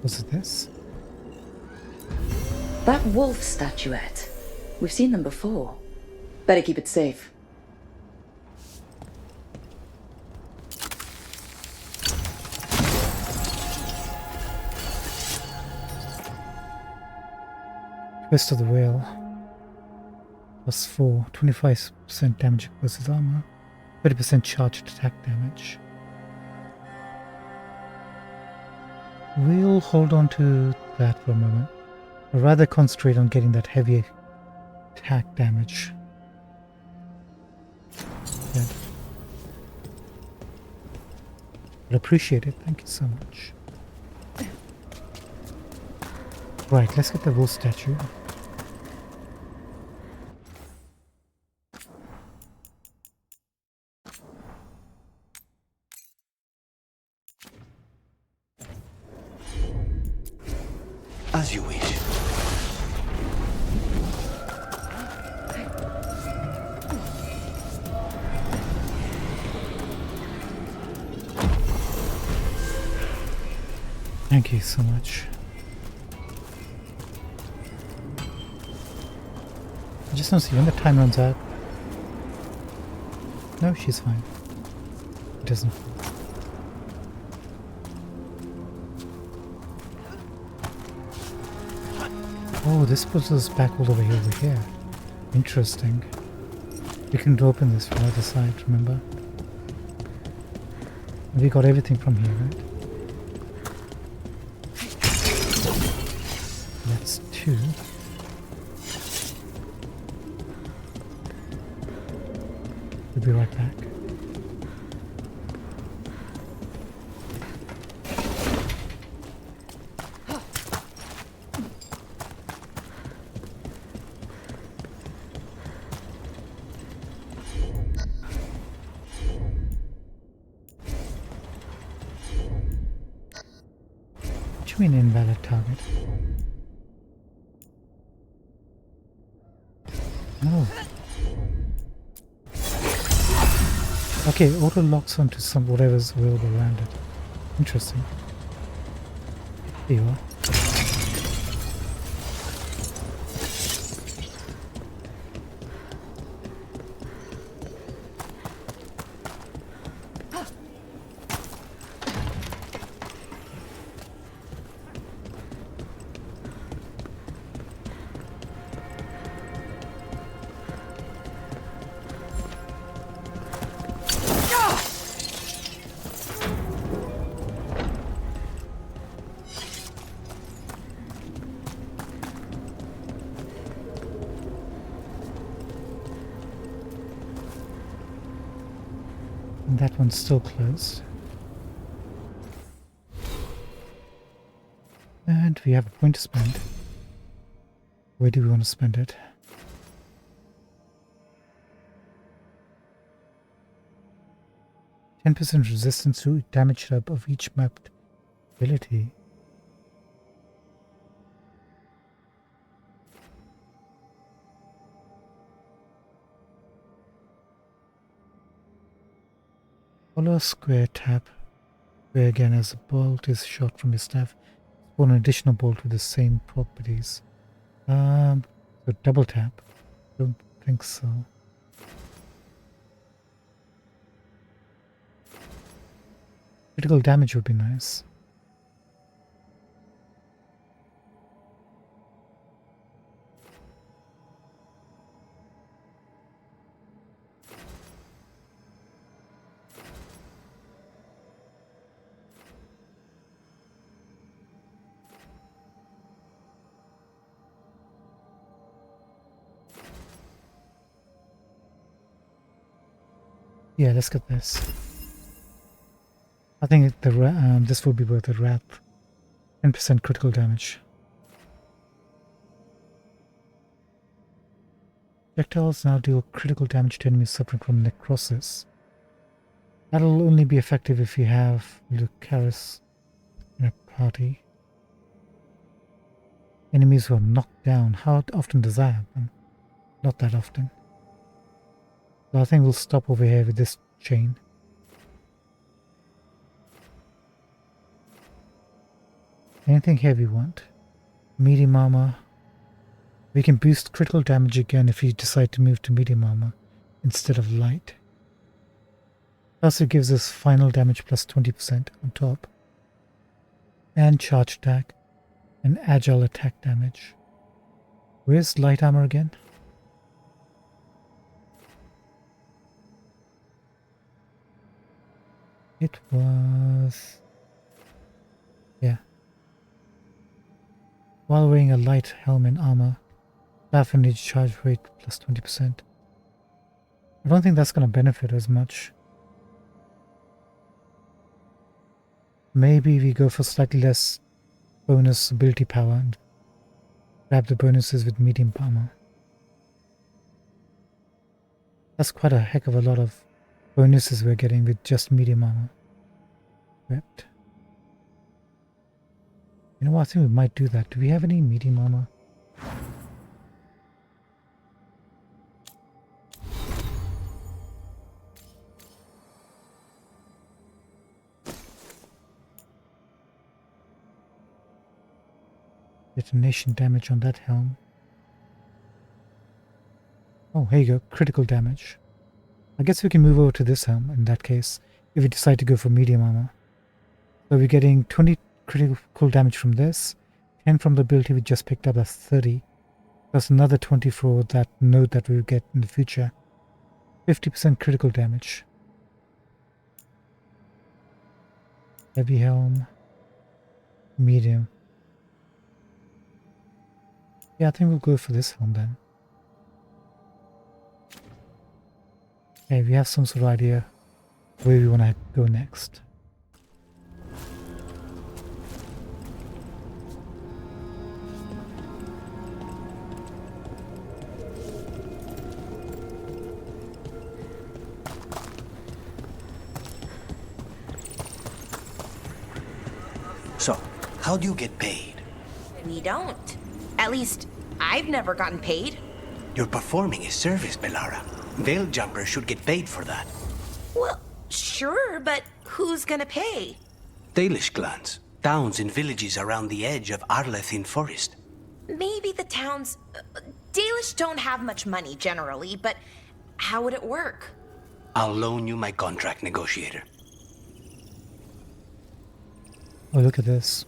Was it this? That wolf statuette. We've seen them before. Better keep it safe. Twist of the whale. +4. 25% damage versus armor. 30% charged attack damage. We'll hold on to that for a moment. I'd rather concentrate on getting that heavy attack damage. Good. I'd appreciate it. Thank you so much. Right, let's get the wolf statue. As you wish. Thank you so much. I just don't see when the time runs out. No, she's fine. It doesn't. Oh, this puts us back all the way over here. Interesting. We can open this from the other side, remember? We got everything from here, right? That's 2. We'll be right back. What do you mean invalid target? No. Okay, auto locks onto some whatever's available around it. Interesting. Here you are. And that one's still closed. And we have a point to spend. Where do we want to spend it? %10 resistance to damage up of each mapped ability. Follow square tap, where again as a bolt is shot from your staff, spawn an additional bolt with the same properties. So double tap. Don't think so. Critical damage would be nice. Yeah, let's get this. I think this will be worth it. Wrath, 10% critical damage. Projectiles now deal critical damage to enemies suffering from necrosis. That'll only be effective if you have Lucaris in a party. Enemies who are knocked down. How often does that happen? Not that often. So I think we'll stop over here with this chain. Anything here we want? Medium armor. We can boost critical damage again if we decide to move to medium armor instead of light. Plus it gives us final damage plus 20% on top. And charge attack and agile attack damage. Where's light armor again? It was... yeah. While wearing a light helm and armor, definitely charge rate plus 20%. I don't think that's going to benefit as much. Maybe we go for slightly less bonus ability power and grab the bonuses with medium armor. That's quite a heck of a lot of bonuses we're getting with just medium armor. Equipped. You know what, I think we might do that. Do we have any medium armor? Detonation damage on that helm. Oh, here you go, critical damage. I guess we can move over to this helm in that case, if we decide to go for medium armor. So we're getting 20 critical damage from this, 10 from the ability we just picked up, that's 30, plus another 20 for that node that we'll get in the future. 50% critical damage. Heavy helm. Medium. Yeah, I think we'll go for this helm then. Okay, we have some sort of idea where we want to go next. So, how do you get paid? We don't. At least, I've never gotten paid. You're performing a service, Belara. Veil jumpers should get paid for that. Well, sure, but who's gonna pay? Dalish clans, towns and villages around the edge of Arlethin Forest. Maybe the towns... Dalish don't have much money generally, but how would it work? I'll loan you my contract negotiator. Oh, look at this.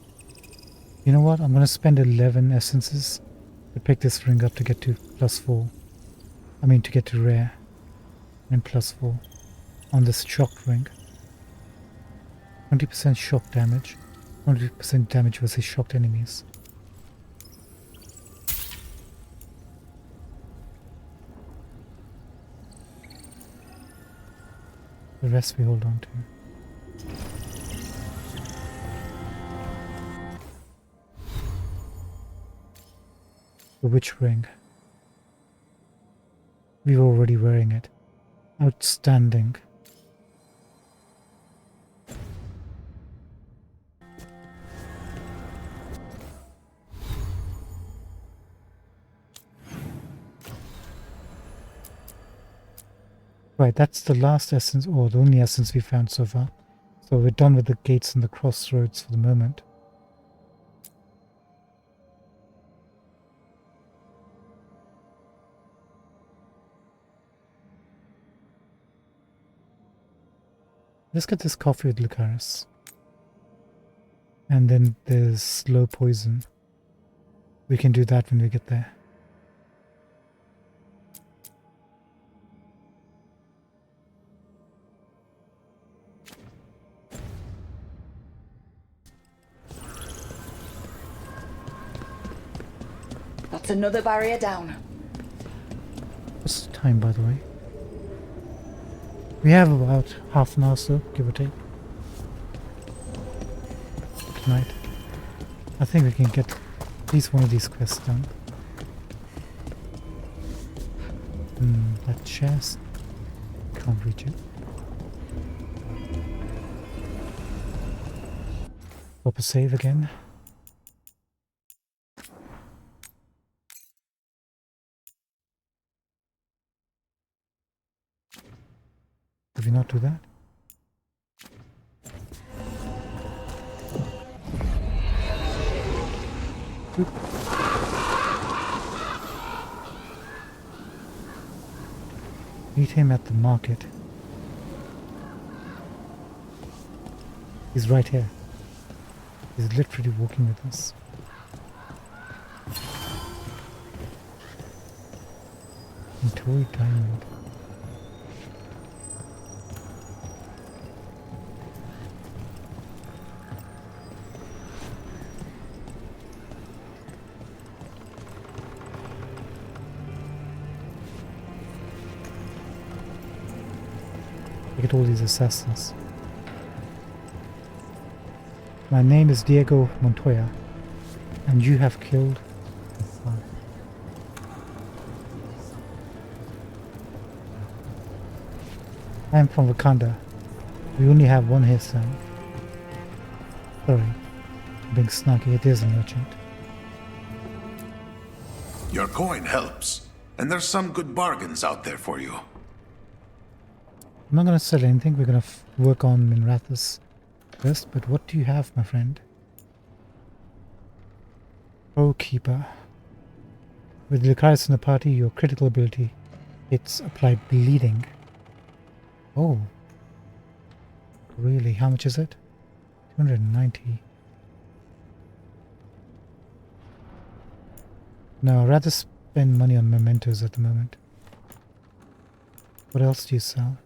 You know what? I'm going to spend 11 essences to pick this ring up to get to +4. I mean to get to rare. And +4 on this shocked ring. 20% shock damage. 20% damage versus shocked enemies. The rest we hold on to. The witch ring. We were already wearing it. Outstanding. Right, that's the last essence, or the only essence we found so far. So we're done with the gates and the crossroads for the moment. Let's get this coffee with Lucaris. And then there's slow poison. We can do that when we get there. That's another barrier down. What's the time, by the way? We have about half an hour, so give or take. Tonight. I think we can get at least one of these quests done. That chest. Can't reach it. Pop a save again. Did we not do that? Oop. Meet him at the market. He's right here. He's literally walking with us. Toy diamond. Look at all these assassins. My name is Diego Montoya, and you have killed I am from Wakanda. We only have one hairstyle. Sorry, I'm being snarky. It is a merchant. Your coin helps, and there's some good bargains out there for you. I'm not going to sell anything. We're going to work on Minrathus first. But what do you have, my friend? Pro Keeper. With Lucaris in the party, your critical ability hits apply bleeding. Oh. Really? How much is it? 290. No, I'd rather spend money on mementos at the moment. What else do you sell?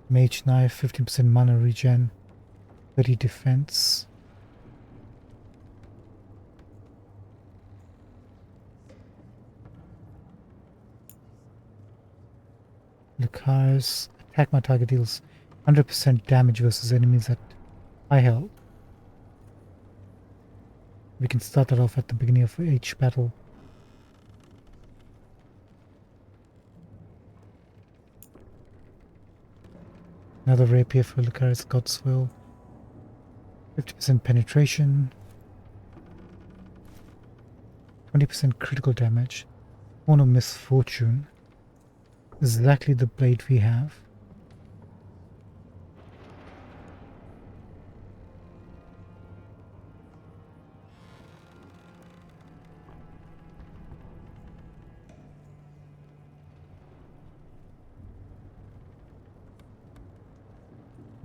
Mage Knife, 15% mana regen, 30 defense. Lucaris, attack my target deals 100% damage versus enemies at high health. We can start that off at the beginning of each battle. Another rapier for Lucaris, God's Will. 50% penetration. 20% critical damage. Horn of Misfortune. Exactly the blade we have.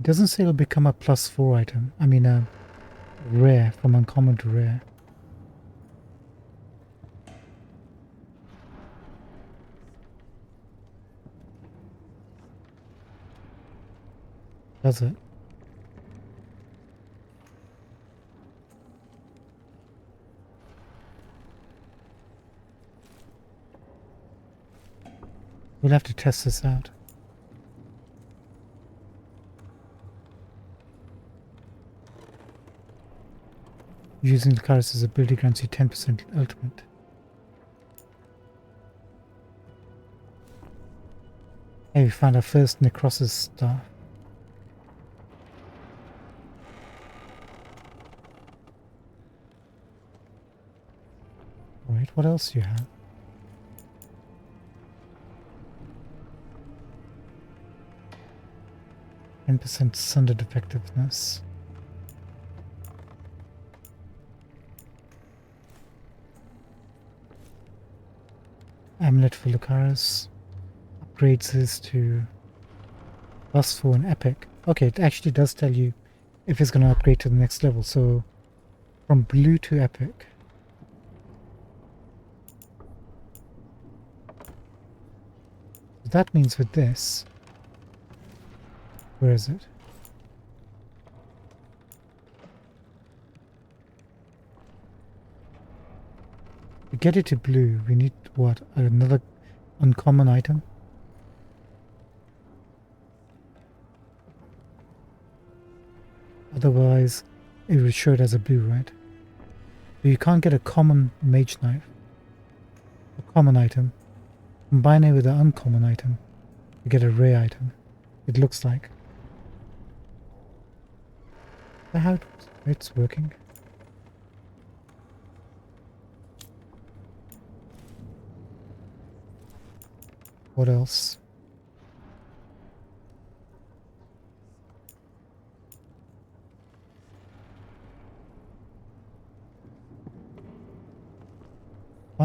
It doesn't say it'll become a +4 item. I mean a rare, from uncommon to rare. Does it? We'll have to test this out. Using Lucaris' ability grants you 10% ultimate. Hey, we found our first Necrosis staff. Alright, what else do you have? %10 sundered effectiveness. Amulet for Lucaris. Upgrades this to +4 and Epic. Okay, it actually does tell you if it's going to upgrade to the next level. So from blue to Epic. That means with this, where is it? To get it to blue, we need what? Another uncommon item? Otherwise, it will show it as a blue, right? So you can't get a common mage knife, a common item. Combine it with an uncommon item, you get a rare item. It looks like. Is that how it's working? What else?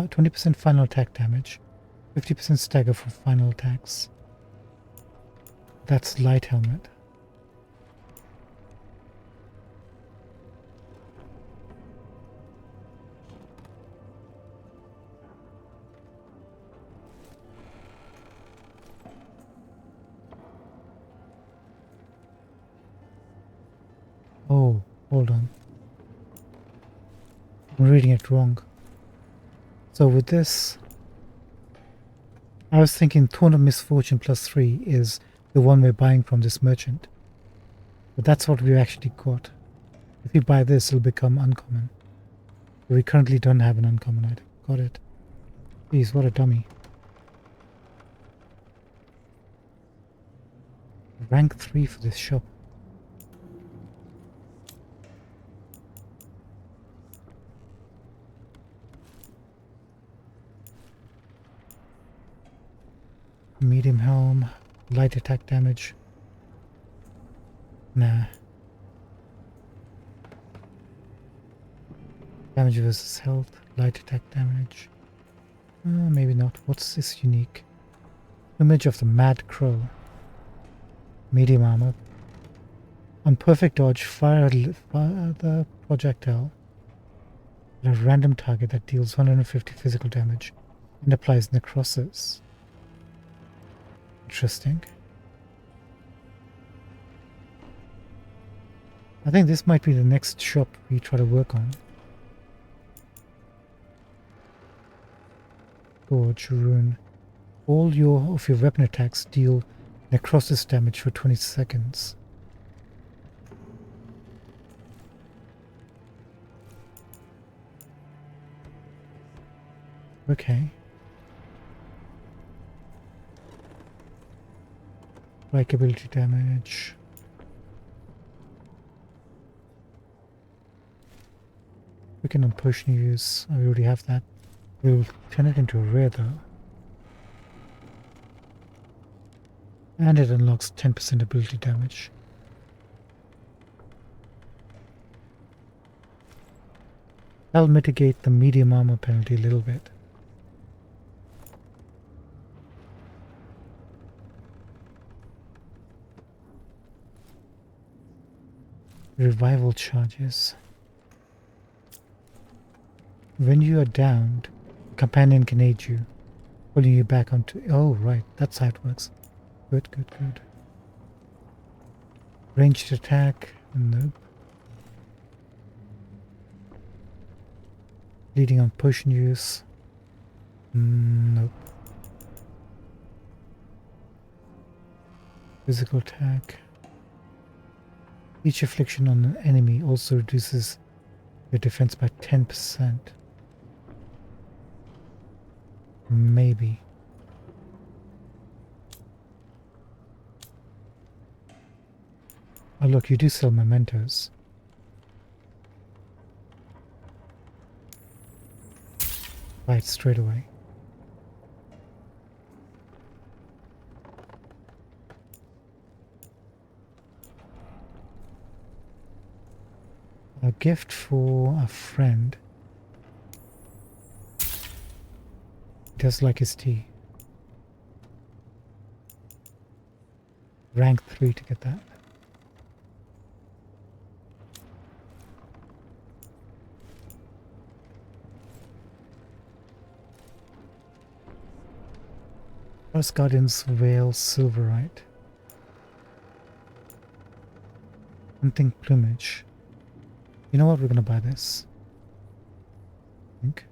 20% final attack damage, 50% stagger for final attacks. That's light helmet. Oh, hold on. I'm reading it wrong. So with this, I was thinking Thorn of Misfortune +3 is the one we're buying from this merchant. But that's what we actually got. If we buy this, it'll become uncommon. We currently don't have an uncommon item. Got it. Jeez, what a dummy. Rank 3 for this shop. Medium helm, light attack damage. Nah. Damage versus health, light attack damage. Maybe not. What's this unique? Image of the Mad Crow. Medium armor. On perfect dodge, fire the projectile at a random target that deals 150 physical damage and applies necrosis. Interesting. I think this might be the next shop we try to work on. Gorge Rune. All of your weapon attacks deal necrosis damage for 20 seconds. Okay. Like ability damage. We can on potion use. We already have that. We'll turn it into a rare though. And it unlocks 10% ability damage. That'll mitigate the medium armor penalty a little bit. Revival charges. When you are downed, a companion can aid you, pulling you back onto... Oh, right, that's how it works. Good, good, good. Ranged attack? Nope. Leading on potion use? Nope. Physical attack. Each affliction on an enemy also reduces your defense by 10%. Maybe. Oh look, you do sell mementos. Right, straight away. A gift for a friend. Just like his tea. Rank 3 to get that. Forest Guardian's Veil Silverite. Hunting Plumage. You know what? We're gonna buy this. I think.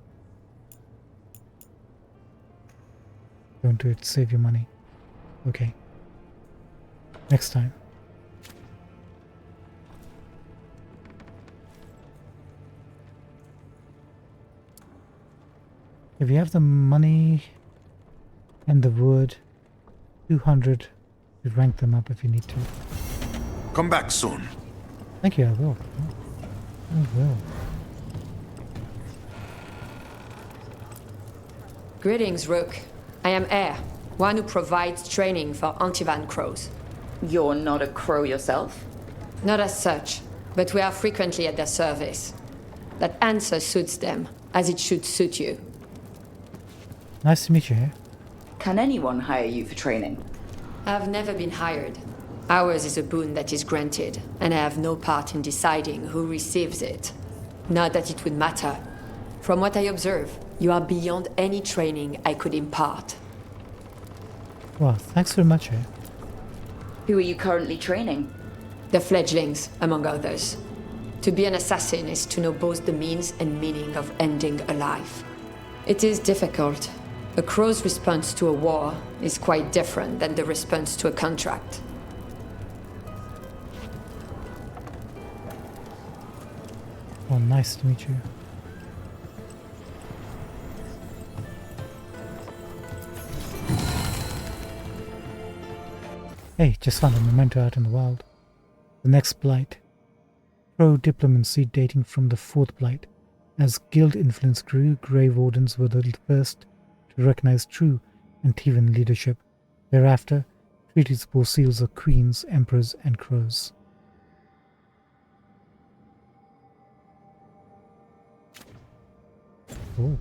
Don't do it. Save your money. Okay. Next time. If you have the money and the wood, 200, you rank them up if you need to. Come back soon. Thank you, I will. I will. Greetings, Rook. I am Air, one who provides training for Antivan crows. You're not a crow yourself? Not as such, but we are frequently at their service. That answer suits them, as it should suit you. Nice to meet you here. Can anyone hire you for training? I've never been hired. Ours is a boon that is granted, and I have no part in deciding who receives it. Not that it would matter. From what I observe, you are beyond any training I could impart. Well, thanks very much here. Who are you currently training? The fledglings, among others. To be an assassin is to know both the means and meaning of ending a life. It is difficult. A crow's response to a war is quite different than the response to a contract. Oh, nice to meet you. Hey, just found a memento out in the wild. The next blight. Pro-diplomacy dating from the fourth blight. As guild influence grew, Grey Wardens were the first to recognize true Antivan leadership. Thereafter, treaties bore seals of queens, emperors, and crows. Oh.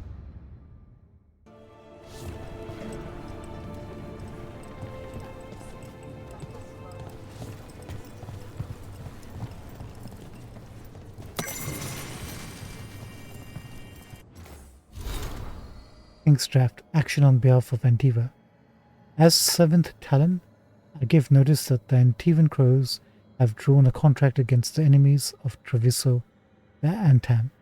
King's Draft, action on behalf of Antiva. As 7th Talon, I give notice that the Antivan Crows have drawn a contract against the enemies of Treviso, the Antam.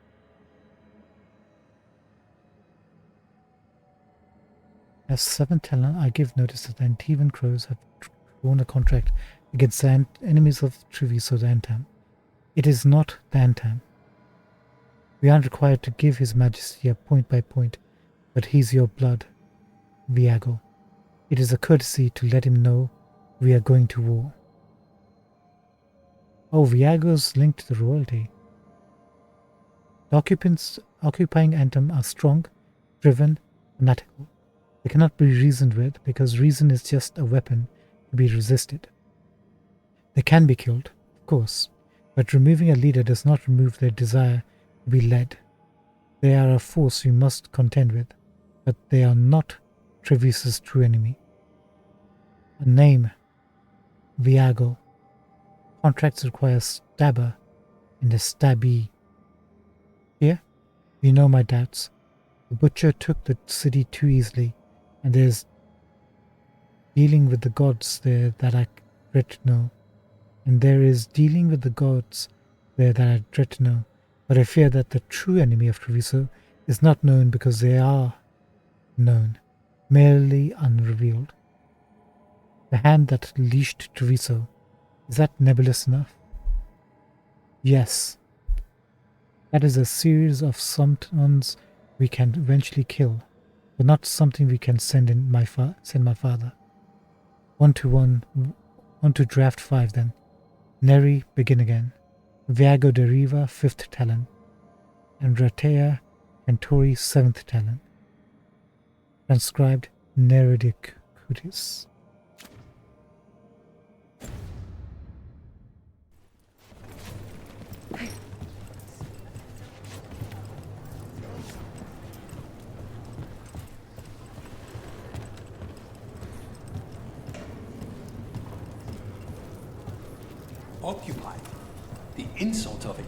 As 7th Talon, I give notice that the Antivan Crows have drawn a contract against the enemies of Treviso, the Antam. It is not the Antam. We aren't required to give His Majesty a point by point, but he's your blood, Viago. It is a courtesy to let him know we are going to war. Oh, Viago's linked to the royalty. The occupants occupying Antam are strong, driven, fanatical. They cannot be reasoned with because reason is just a weapon to be resisted. They can be killed, of course, but removing a leader does not remove their desire to be led. They are a force you must contend with, but they are not Treviso's true enemy. A name, Viago. Contracts require a stabber and a stabbee. Here, you know my doubts. The butcher took the city too easily, and there's dealing with the gods there that I dread to know. And there is dealing with the gods there that I dread to know. But I fear that the true enemy of Treviso is not known because they are known, merely unrevealed. The hand that leashed Treviso, is that nebulous enough? Yes. That is a series of summons we can eventually kill, but not something we can send my father. 1 to draft 5 then. Neri, begin again. Viago de Riva, 5th Talon. And Ratea Cantori, 7th Talon. Transcribed Neredic Cutis. Occupy. The insult of it.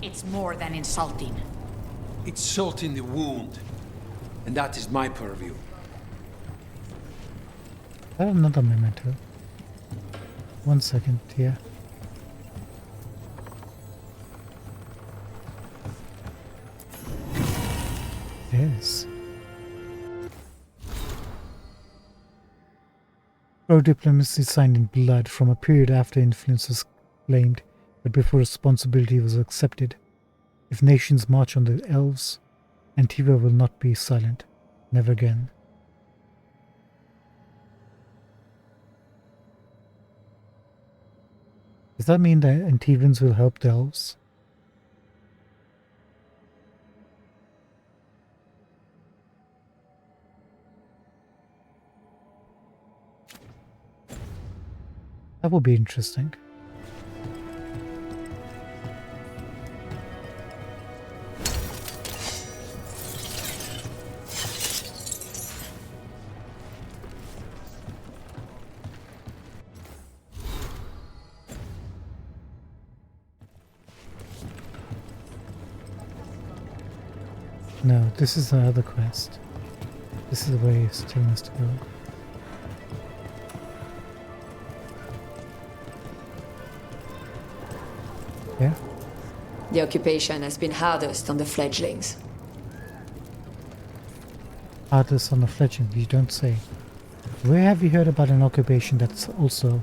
It's more than insulting. It's salt in the wound. And that is my purview. Another memento. 1 second here. Yes. Pro-diplomacy signed in blood from a period after influence was claimed, but before responsibility was accepted. If nations march on the elves, Antiva will not be silent. Never again. Does that mean that Antivans will help the elves? That will be interesting. No, this is the other quest. This is the way it's telling us to go. Yeah? The occupation has been hardest on the fledglings. Hardest on the fledgling, you don't say. Where have you heard about an occupation that's also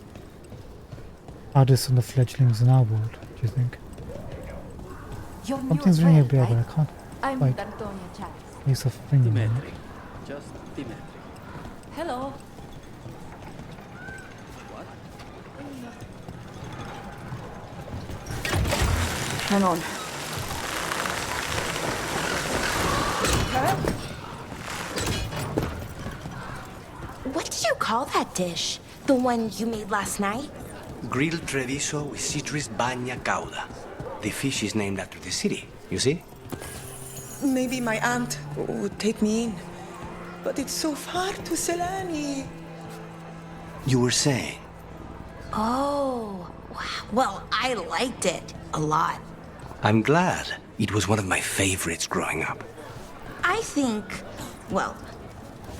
hardest on the fledglings in our world, do you think? Something's ringing a bell, but I can't quite place a finger on it. Just Dimitri. Hello. Hang on. What did you call that dish? The one you made last night? Grilled treviso with citrus bagna cauda. The fish is named after the city, you see? Maybe my aunt would take me in. But it's so far to Selani. You were saying? Oh, well, I liked it a lot. I'm glad. It was one of my favorites growing up. I think, well,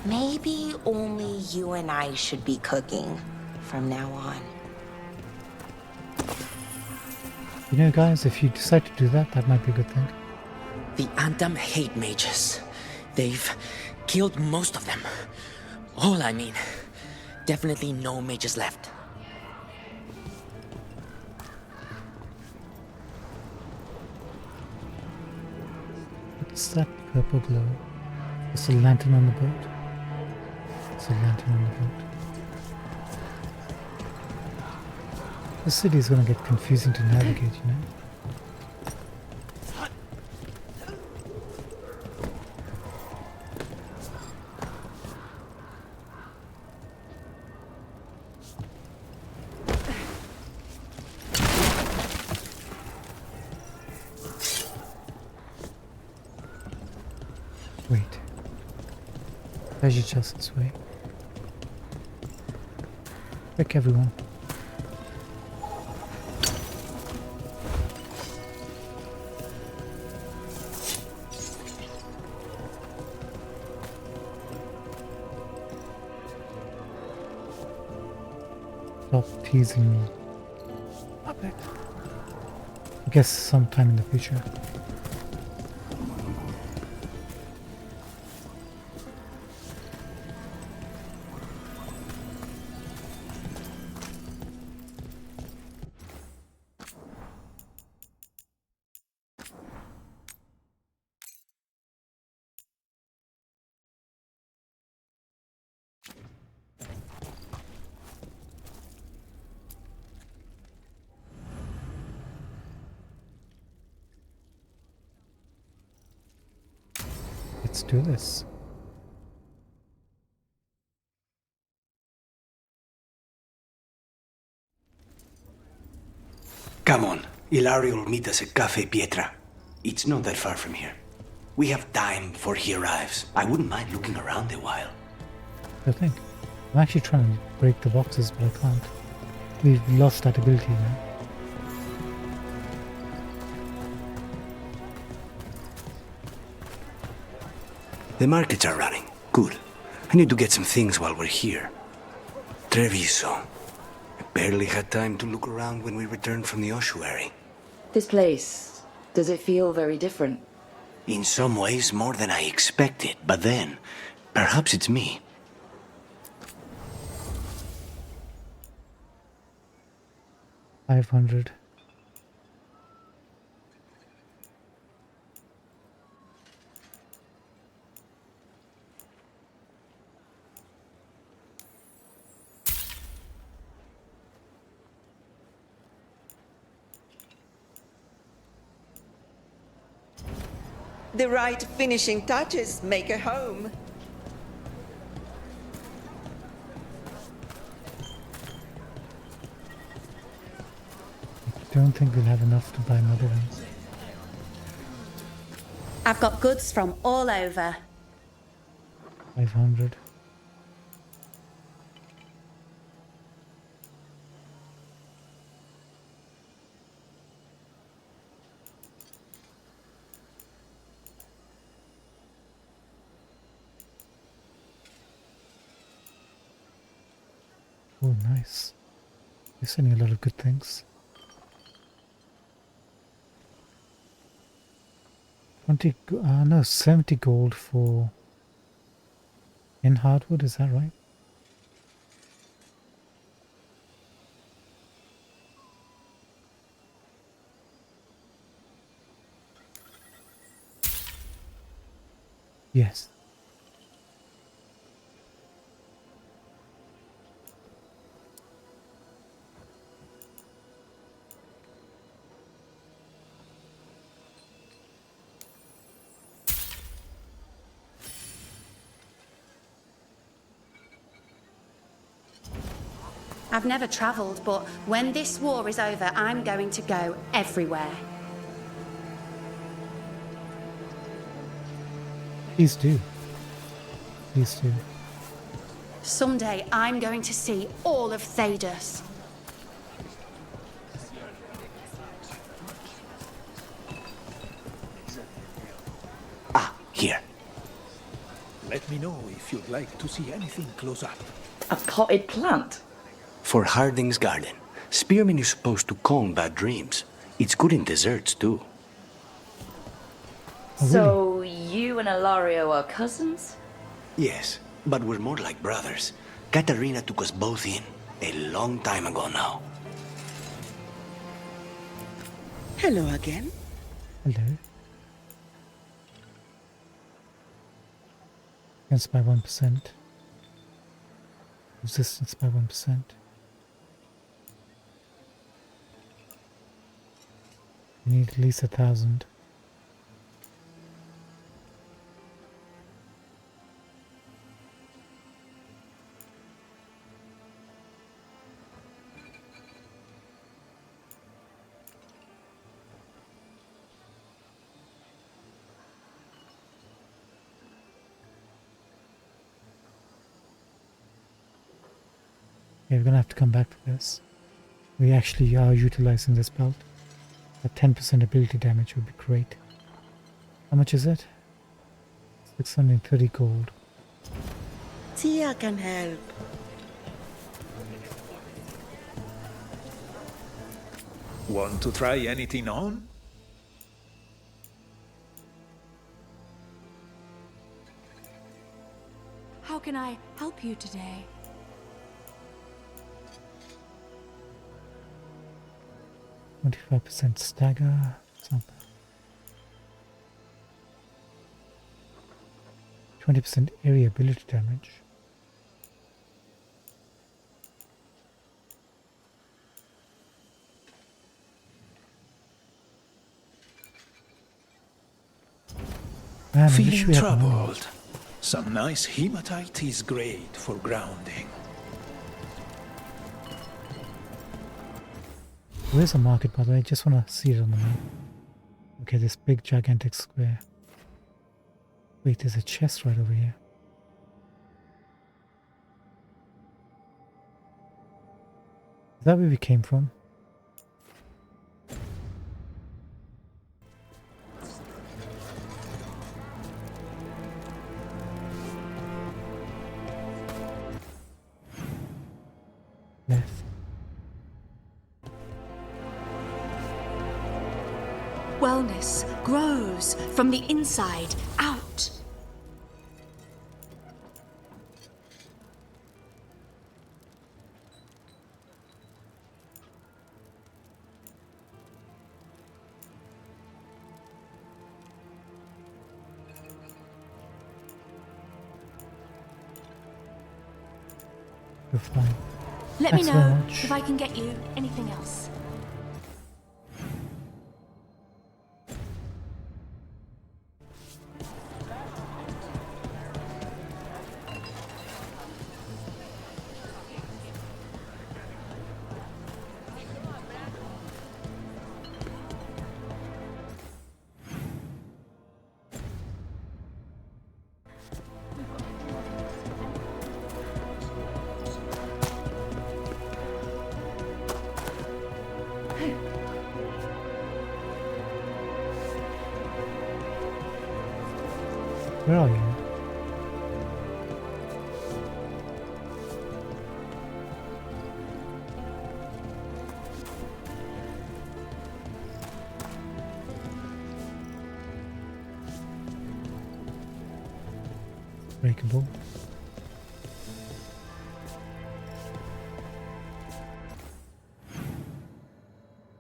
maybe only you and I should be cooking from now on. You know, guys, if you decide to do that, that might be a good thing. The Anthem hate mages. They've killed most of them. All I mean. Definitely no mages left. What's that purple glow? It's a lantern on the boat. It's a lantern on the boat. The city is going to get confusing to navigate, you know? Wait. Treasure chest this way. Quick, everyone. Stop teasing me. Stop it. I guess sometime in the future. Let's do this. Come on. Ilario will meet us at Cafe Pietra. It's not that far from here. We have time before he arrives. I wouldn't mind looking around a while. I think. I'm actually trying to break the boxes, but I can't. We've lost that ability now. The markets are running. Good. I need to get some things while we're here. Treviso. I barely had time to look around when we returned from the ossuary. This place, does it feel very different? In some ways, more than I expected. But then, perhaps it's me. $500. The right finishing touches make a home. I don't think we'll have enough to buy another one. I've got goods from all over. 500. Oh, nice. You're sending a lot of good things. 70 gold for in hardwood, is that right? Yes. I've never travelled, but when this war is over, I'm going to go everywhere. Please do. Please do. Someday I'm going to see all of Thedas. Here. Let me know if you'd like to see anything close up. A potted plant? For Harding's garden. Spearmint is supposed to calm bad dreams. It's good in desserts, too. So, you and Ilario are cousins? Yes, but we're more like brothers. Katarina took us both in, a long time ago now. Hello again. Hello. Against by 1%. Resistance by 1%. You need at least 1,000. Yeah, we're gonna have to come back to this. We actually are utilizing this belt. A 10% ability damage would be great. How much is it? 630 gold. Tia can help. Want to try anything on? How can I help you today? 25% stagger. Something. 20% area ability damage. Man, I wish Feeling we had more. troubled? Some nice hematite is great for grounding. Where's the market, by the way? I just want to see it on the map. Okay, this big gigantic square. Wait, there's a chest right over here. Is that where we came from? Left. Wellness grows from the inside out. You're fine. Let Thanks me very know much. if I can get you anything else. Where are you? breakable.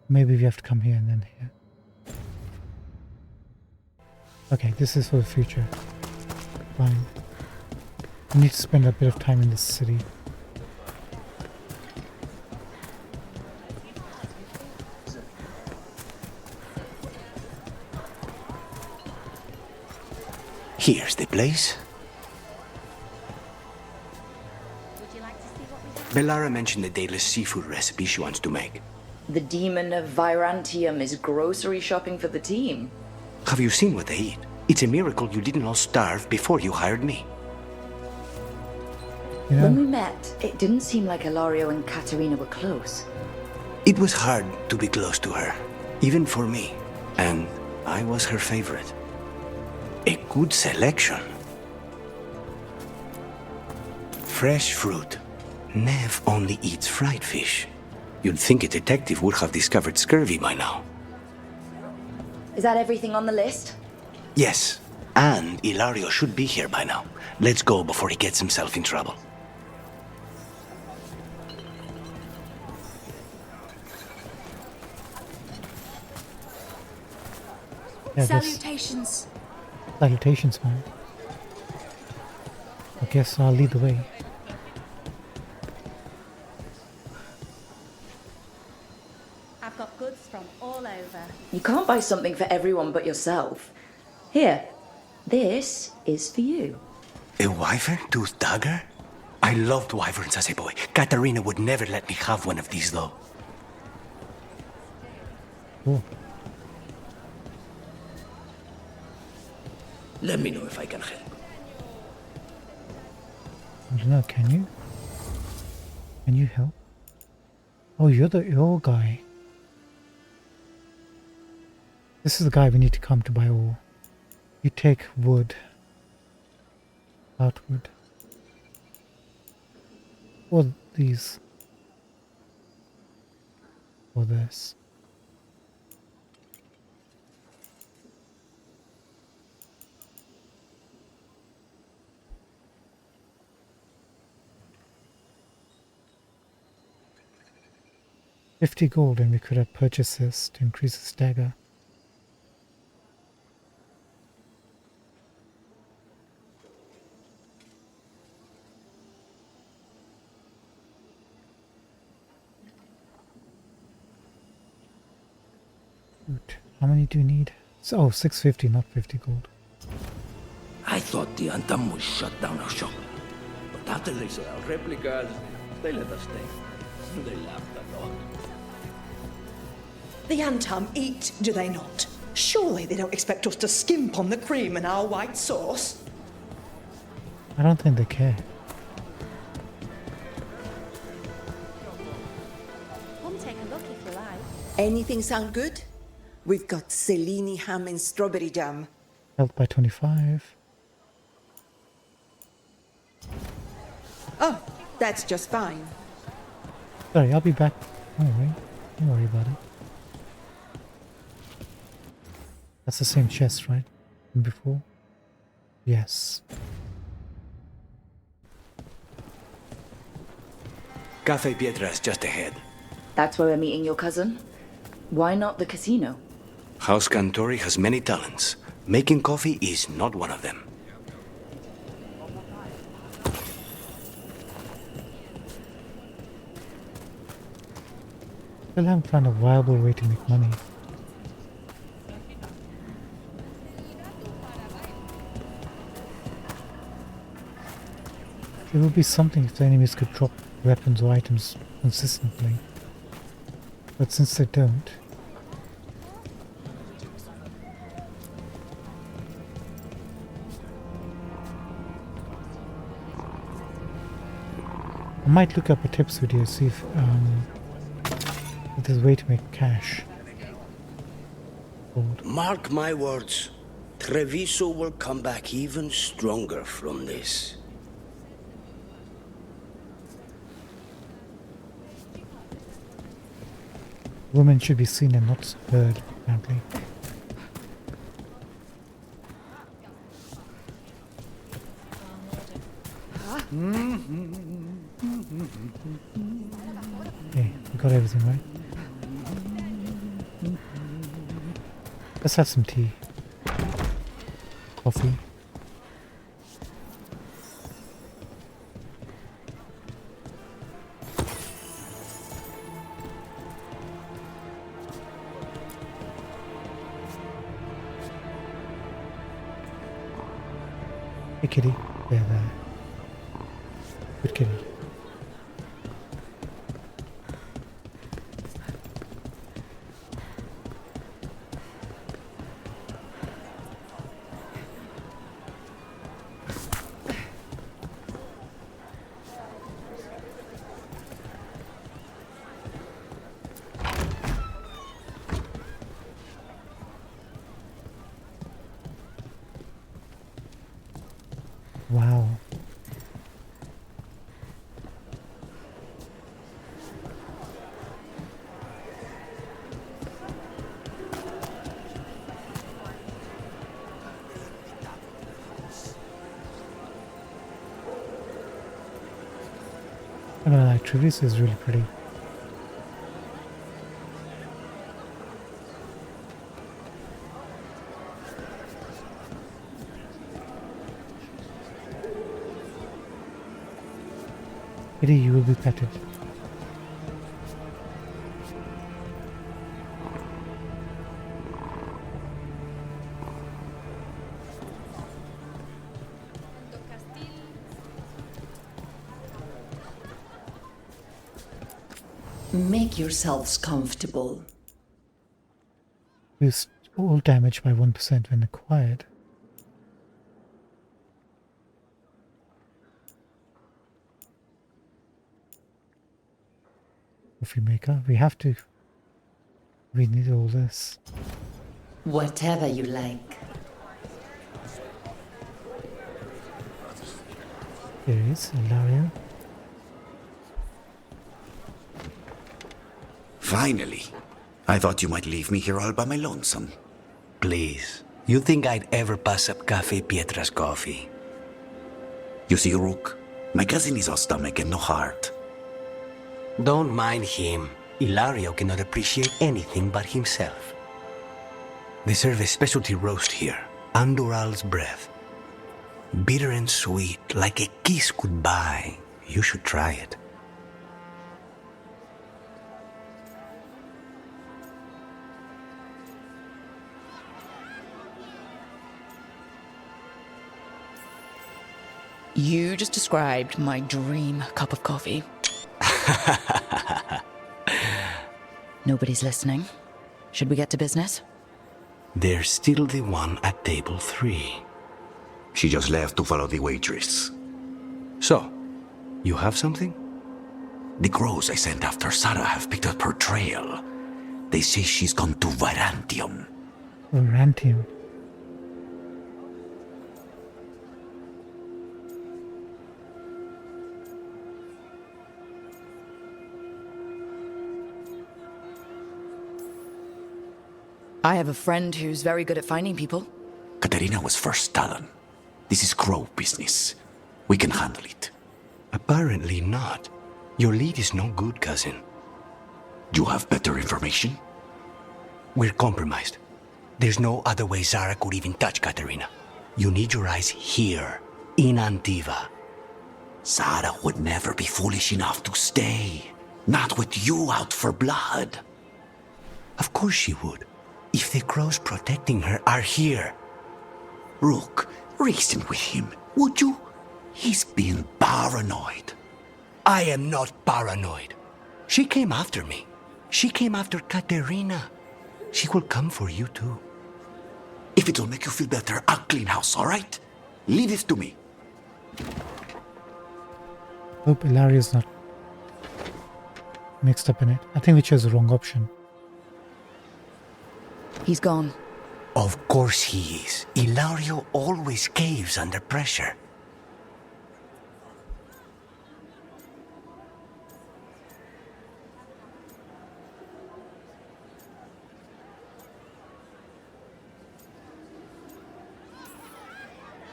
Maybe we have to come here and then here. Okay, this is for the future. Fine. We need to spend a bit of time in this city. Here's the place. Bellara mentioned the daily seafood recipe she wants to make. The demon of Virantium is grocery shopping for the team. Have you seen what they eat? It's a miracle you didn't all starve before you hired me. Yeah. When we met, it didn't seem like Ilario and Katerina were close. It was hard to be close to her, even for me. And I was her favorite. A good selection. Fresh fruit. Nev only eats fried fish. You'd think a detective would have discovered scurvy by now. Is that everything on the list? Yes, and Ilario should be here by now. Let's go before he gets himself in trouble. Yeah, Salutations. Salutations, man. I guess I'll lead the way. I've got goods from all over. You can't buy something for everyone but yourself. Here, this is for you. A wyvern-toothed dagger? I loved wyverns as a boy. Katerina would never let me have one of these, though. Cool. Let me know if I can help. I don't know, can you? Can you help? Oh, you're the ore guy. This is the guy we need to come to buy ore. You take wood. Outward. Or these. Or this. $50 gold, and we could have purchased this to increase the stagger. How many do you need? Oh, 650, not 50 gold. I thought the Antam would shut down our shop. But after they saw our replicas, they let us stay. They laughed a lot. The Antam eat, do they not? Surely they don't expect us to skimp on the cream and our white sauce. I don't think they care. Come take a look if you like. Anything sound good? We've got Cellini ham and strawberry jam. Health by 25. Oh, that's just fine. Sorry, I'll be back. Alright, don't worry about it. That's the same chest, right? From before? Yes. Cafe Pietra's just ahead. That's where we're meeting your cousin? Why not the casino? House Cantori has many talents. Making coffee is not one of them. Still haven't found a viable way to make money. It would be something if the enemies could drop weapons or items consistently. But since they don't... I might look up a tips video, see if there's a way to make cash. Gold. Mark my words, Treviso will come back even stronger from this. Women should be seen and not heard, apparently. Okay, we got everything right. Let's have some tea. Coffee. Hey kitty. There. Good kitty. Wow. I'm gonna lie, Trevis is really pretty. Kitty, you will be petted. Make yourselves comfortable. Boost all damage by 1% when acquired. Coffee maker. We have to. We need all this. Whatever you like. Here is Ilario. Finally. I thought you might leave me here all by my lonesome. Please. You think I'd ever pass up Cafe Pietra's coffee? You see, Rook, my cousin is all stomach and no heart. Don't mind him. Ilario cannot appreciate anything but himself. They serve a specialty roast here, Andoral's breath. Bitter and sweet, like a kiss goodbye. You should try it. You just described my dream cup of coffee. Nobody's listening. Should we get to business? There's still the one at table 3. She just left to follow the waitress. So, you have something? The crows I sent after Sarah have picked up her trail. They say she's gone to Virantium. Virantium. I have a friend who's very good at finding people. Katerina was first Talon. This is crow business. We can handle it. Apparently not. Your lead is no good, cousin. You have better information? We're compromised. There's no other way Zara could even touch Katerina. You need your eyes here, in Antiva. Zara would never be foolish enough to stay. Not with you out for blood. Of course she would. If the crows protecting her are here. Rook, reason with him, would you? He's being paranoid. I am not paranoid. She came after me. She came after Katerina. She will come for you too. If it'll make you feel better, I'll clean house, all right? Leave this to me. Hope Ilario's not mixed up in it. I think we chose the wrong option. He's gone. Of course he is. Ilario always caves under pressure.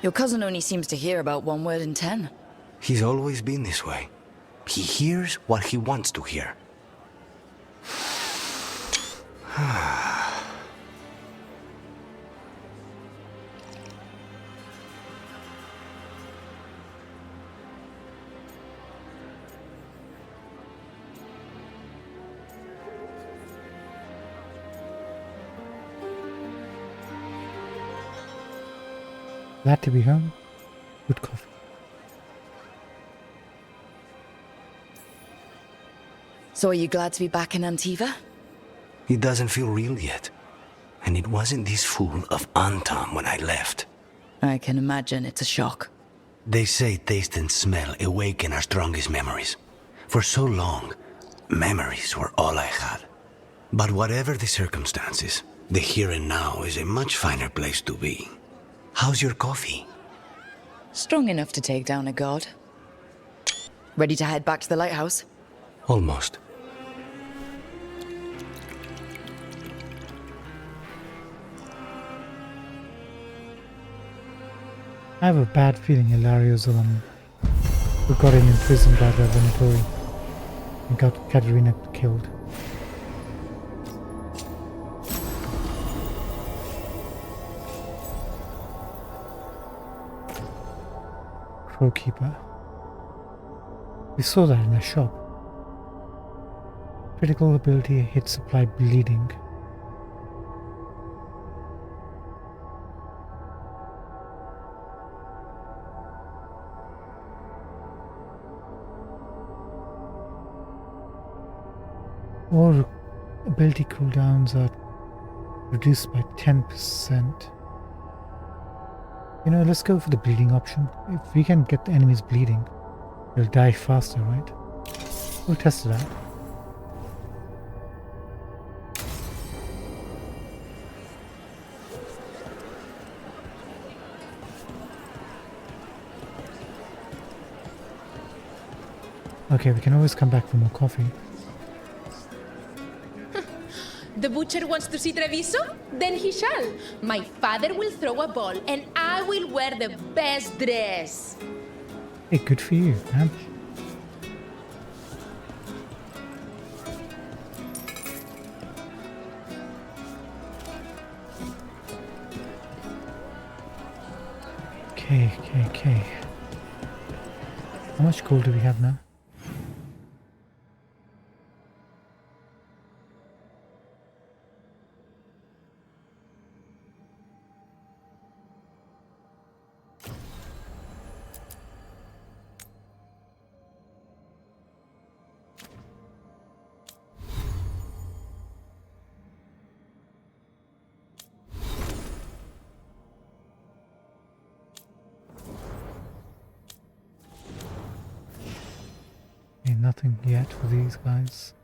Your cousin only seems to hear about one word in 10. He's always been this way. He hears what he wants to hear. Glad to be home. Good coffee. So are you glad to be back in Antiva? It doesn't feel real yet. And it wasn't this fool of Anton when I left. I can imagine it's a shock. They say taste and smell awaken our strongest memories. For so long, memories were all I had. But whatever the circumstances, the here and now is a much finer place to be. How's your coffee? Strong enough to take down a god. Ready to head back to the lighthouse? Almost. I have a bad feeling Hilario's the one who got him imprisoned by the Venatori and got Katerina killed. Crowkeeper. We saw that in a shop. Critical ability hit supply bleeding. All ability cooldowns are reduced by 10%. You know, let's go for the bleeding option. If we can get the enemies bleeding, they'll die faster, right? We'll test it out. Okay, we can always come back for more coffee. The butcher wants to see Treviso? Then he shall. My father will throw a ball, and I will wear the best dress. Hey, good for you, man. Okay. How much gold do we have now? Nothing yet for these guys.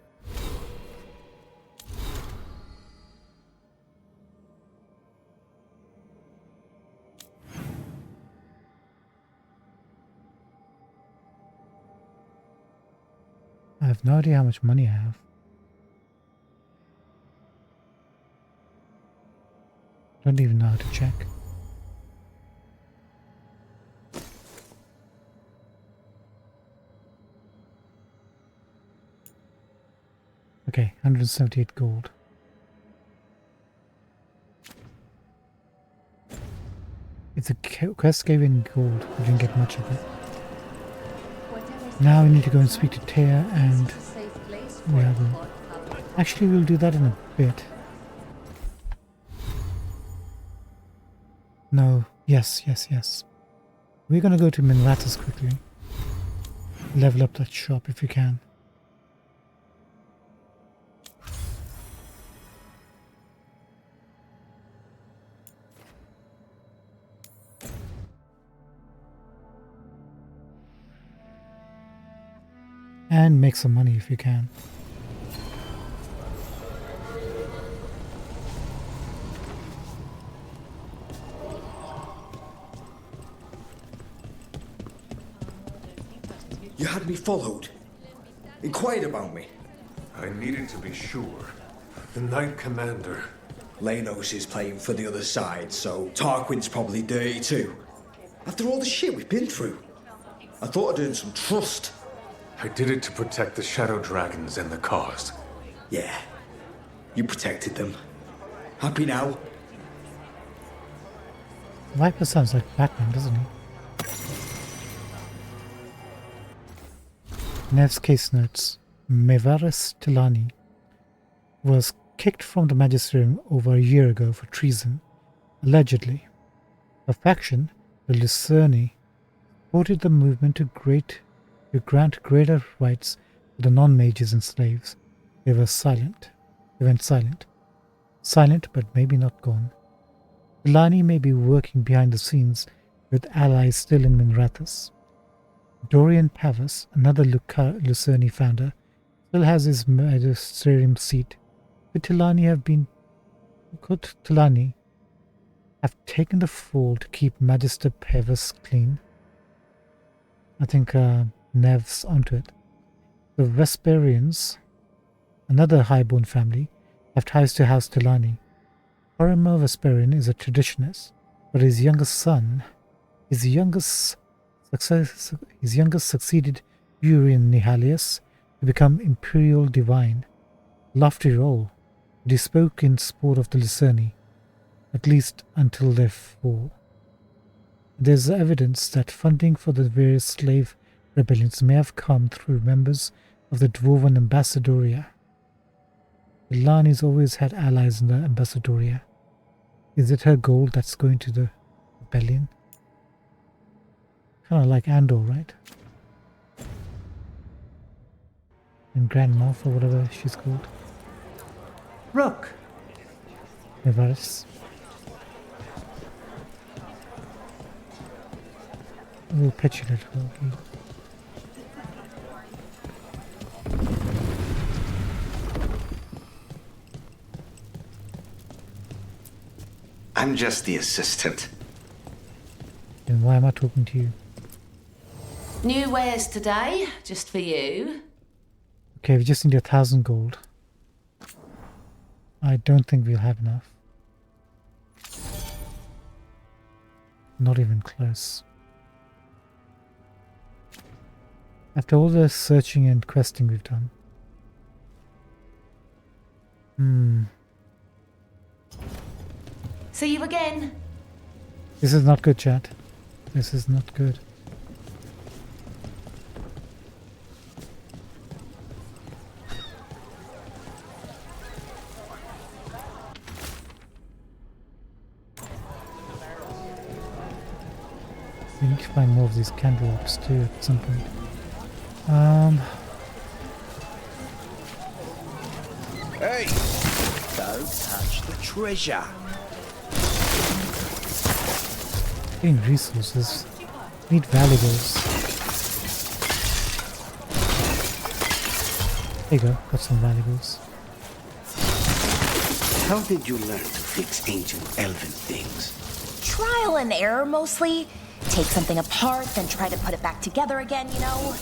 I have no idea how much money I have. Don't even know how to check. Okay, 178 gold. It's a quest gave in gold. We didn't get much of it. Now we need to go and speak to Taya and actually we'll do that in a bit. No, yes. We're gonna go to Minratus quickly. Level up that shop if we can. And make some money if you can. You had me followed. Inquired about me. I needed to be sure. The Knight Commander. Lenos is playing for the other side, so Tarquin's probably dirty too. After all the shit we've been through. I thought I'd earned some trust. I did it to protect the Shadow Dragons and the cause. Yeah. You protected them. Happy now? Viper sounds like Batman, doesn't he? Nev's case notes. Mevaris Tilani was kicked from the magisterium over a year ago for treason, allegedly. A faction, the Lucerni, supported the movement to grant greater rights to the non-mages and slaves. They were silent. They went silent. Silent, but maybe not gone. Tilani may be working behind the scenes with allies still in Minrathous. Dorian Pavus, another Lucerni founder, still has his magisterium seat. Could Tilani have taken the fall to keep Magister Pavus clean? I think Nev's onto it. The Vesperians, another highborn family, have ties to House Tilani. Horimer Vesperian is a traditionist, but his youngest succeeded Urian Nihalius to become Imperial Divine. Lofty role, but he spoke in support of the Lucerni, at least until their fall. There is evidence that funding for the various slave rebellions may have come through members of the Dwarven Ambassadoria. Ilani's always had allies in the Ambassadoria. Is it her gold that's going to the rebellion? Kind of like Andor, right? And Grand Moff or whatever she's called. Rook. Nevaris. A little petulant, probably. I'm just the assistant. Then why am I talking to you? New wares today, just for you. Okay, we just need 1,000 gold. I don't think we'll have enough. Not even close. After all the searching and questing we've done. See you again. This is not good, chat. This is not good. We need to find more of these candelabres too at some point. Hey! Don't touch the treasure. Getting resources. Need valuables. There you go, got some valuables. How did you learn to fix ancient elven things? Trial and error, mostly. Take something apart, then try to put it back together again, you know?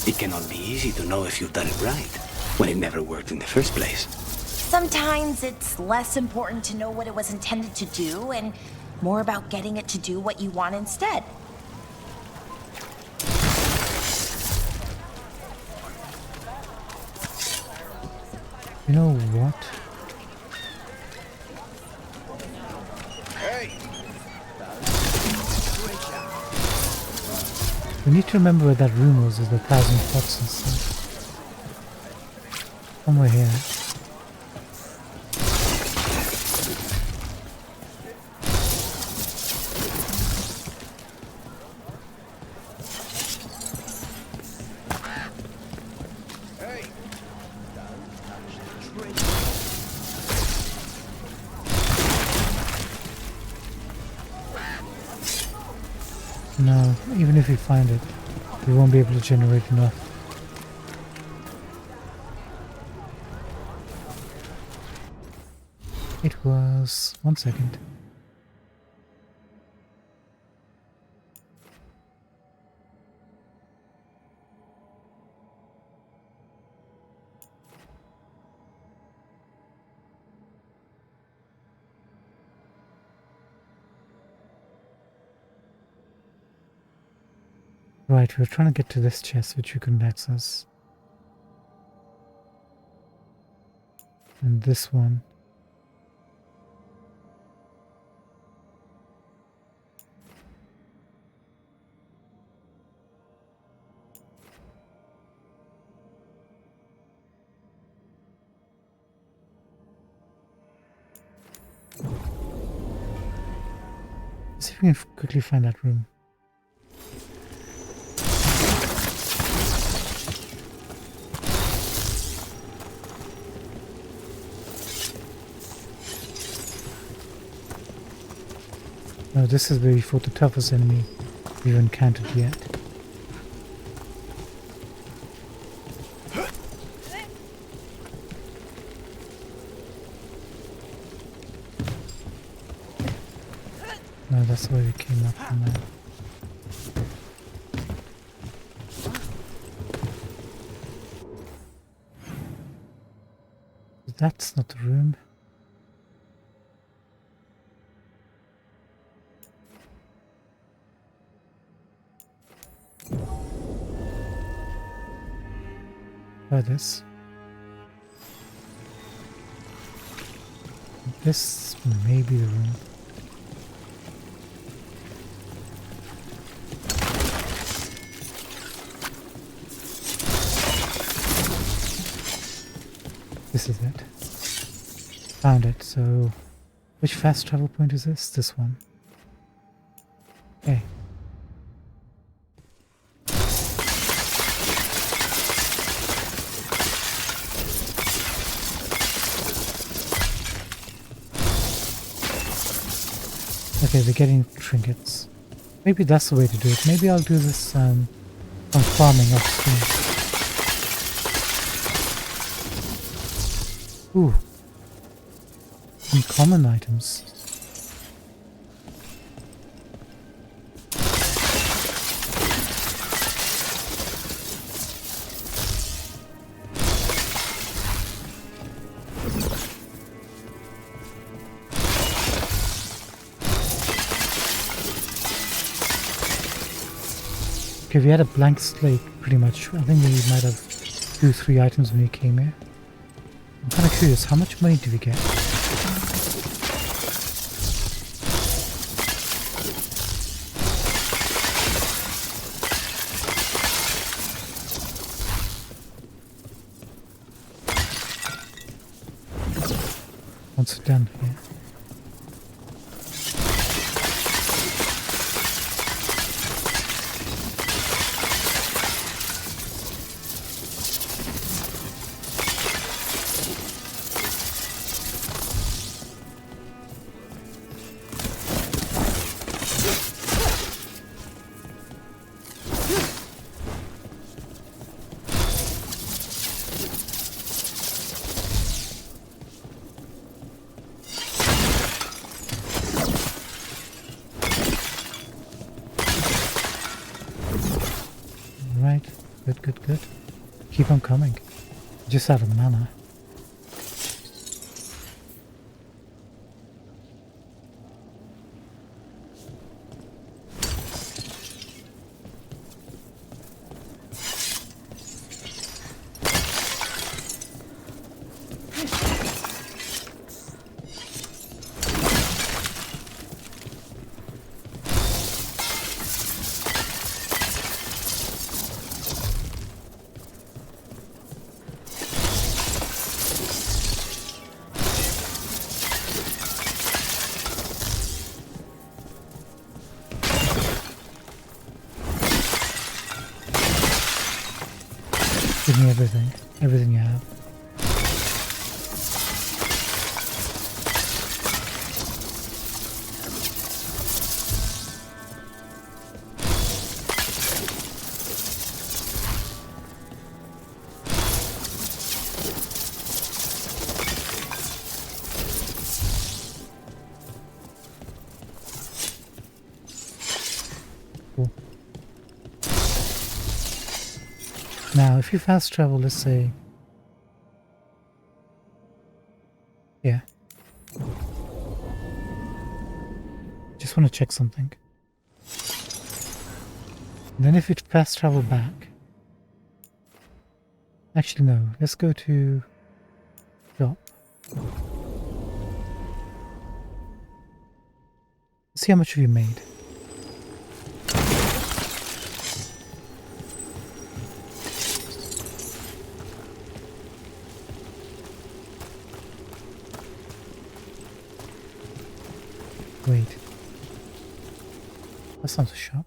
It cannot be easy to know if you've done it right, when it never worked in the first place. Sometimes it's less important to know what it was intended to do, and more about getting it to do what you want instead. You know what? Hey! We need to remember where that room was with the 1,000 pots and stuff. Somewhere here. No, even if we find it, we won't be able to generate enough. It was... 1 second. Right, we were trying to get to this chest which we couldn't access. And this one. Let's see if we can quickly find that room. No, this is where we fought the toughest enemy we've encountered yet. No, that's where we came up from there. That's not the room. Try this. This may be the room. This is it. Found it. So, which fast travel point is this? This one. Okay. Okay, they're getting trinkets. Maybe that's the way to do it. Maybe I'll do this on farming off screen. Ooh. Some common items. Okay, we had a blank slate pretty much. I think we might have 2-3 items when we came here. I'm kind of curious, how much money do we get? Once we're done here. Good. Keep on coming. Just out of mana. Give me everything you have. Cool. Now, if you fast travel, let's say, yeah, just want to check something. Then if we fast travel back... Actually no, let's go to shop. See how much we made. Wait. That's not a shop.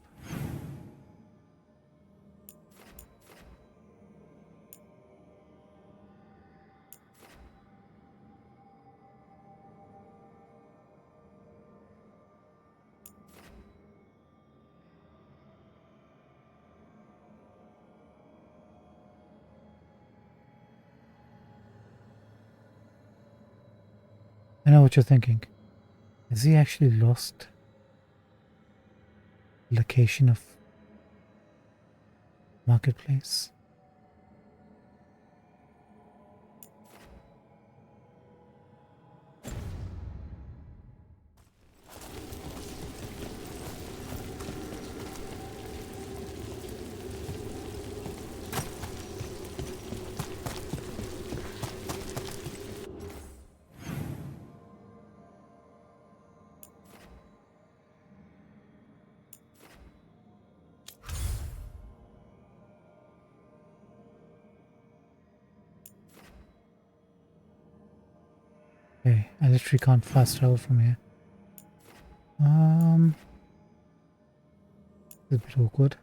I know what you're thinking. Has he actually lost the location of marketplace? Okay, I literally can't fast travel from here. It's a bit awkward.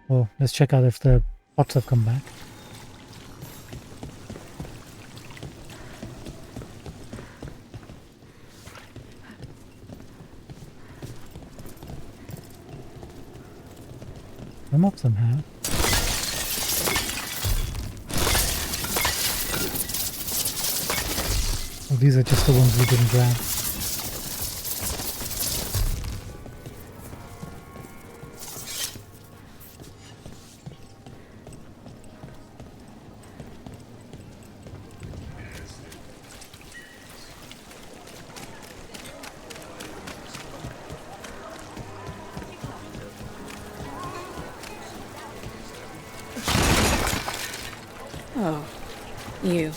Oh, let's check out if the pots have come back. Some of them have. Oh, these are just the ones we didn't grab. Oh, you.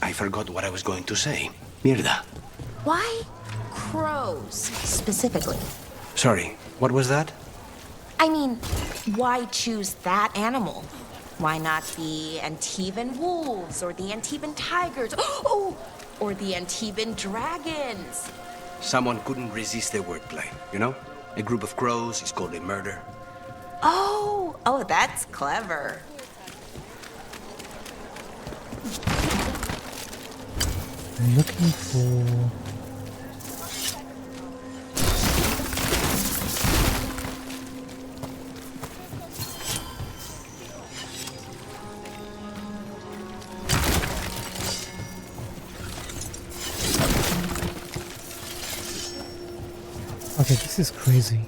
I forgot what I was going to say. Mierda. Why crows, specifically? Sorry, what was that? I mean, why choose that animal? Why not the Antivan wolves, or the Antivan tigers, oh, or the Antivan dragons? Someone couldn't resist the wordplay, you know? A group of crows is called a murder. Oh, that's clever. I'm looking for... Okay, this is crazy.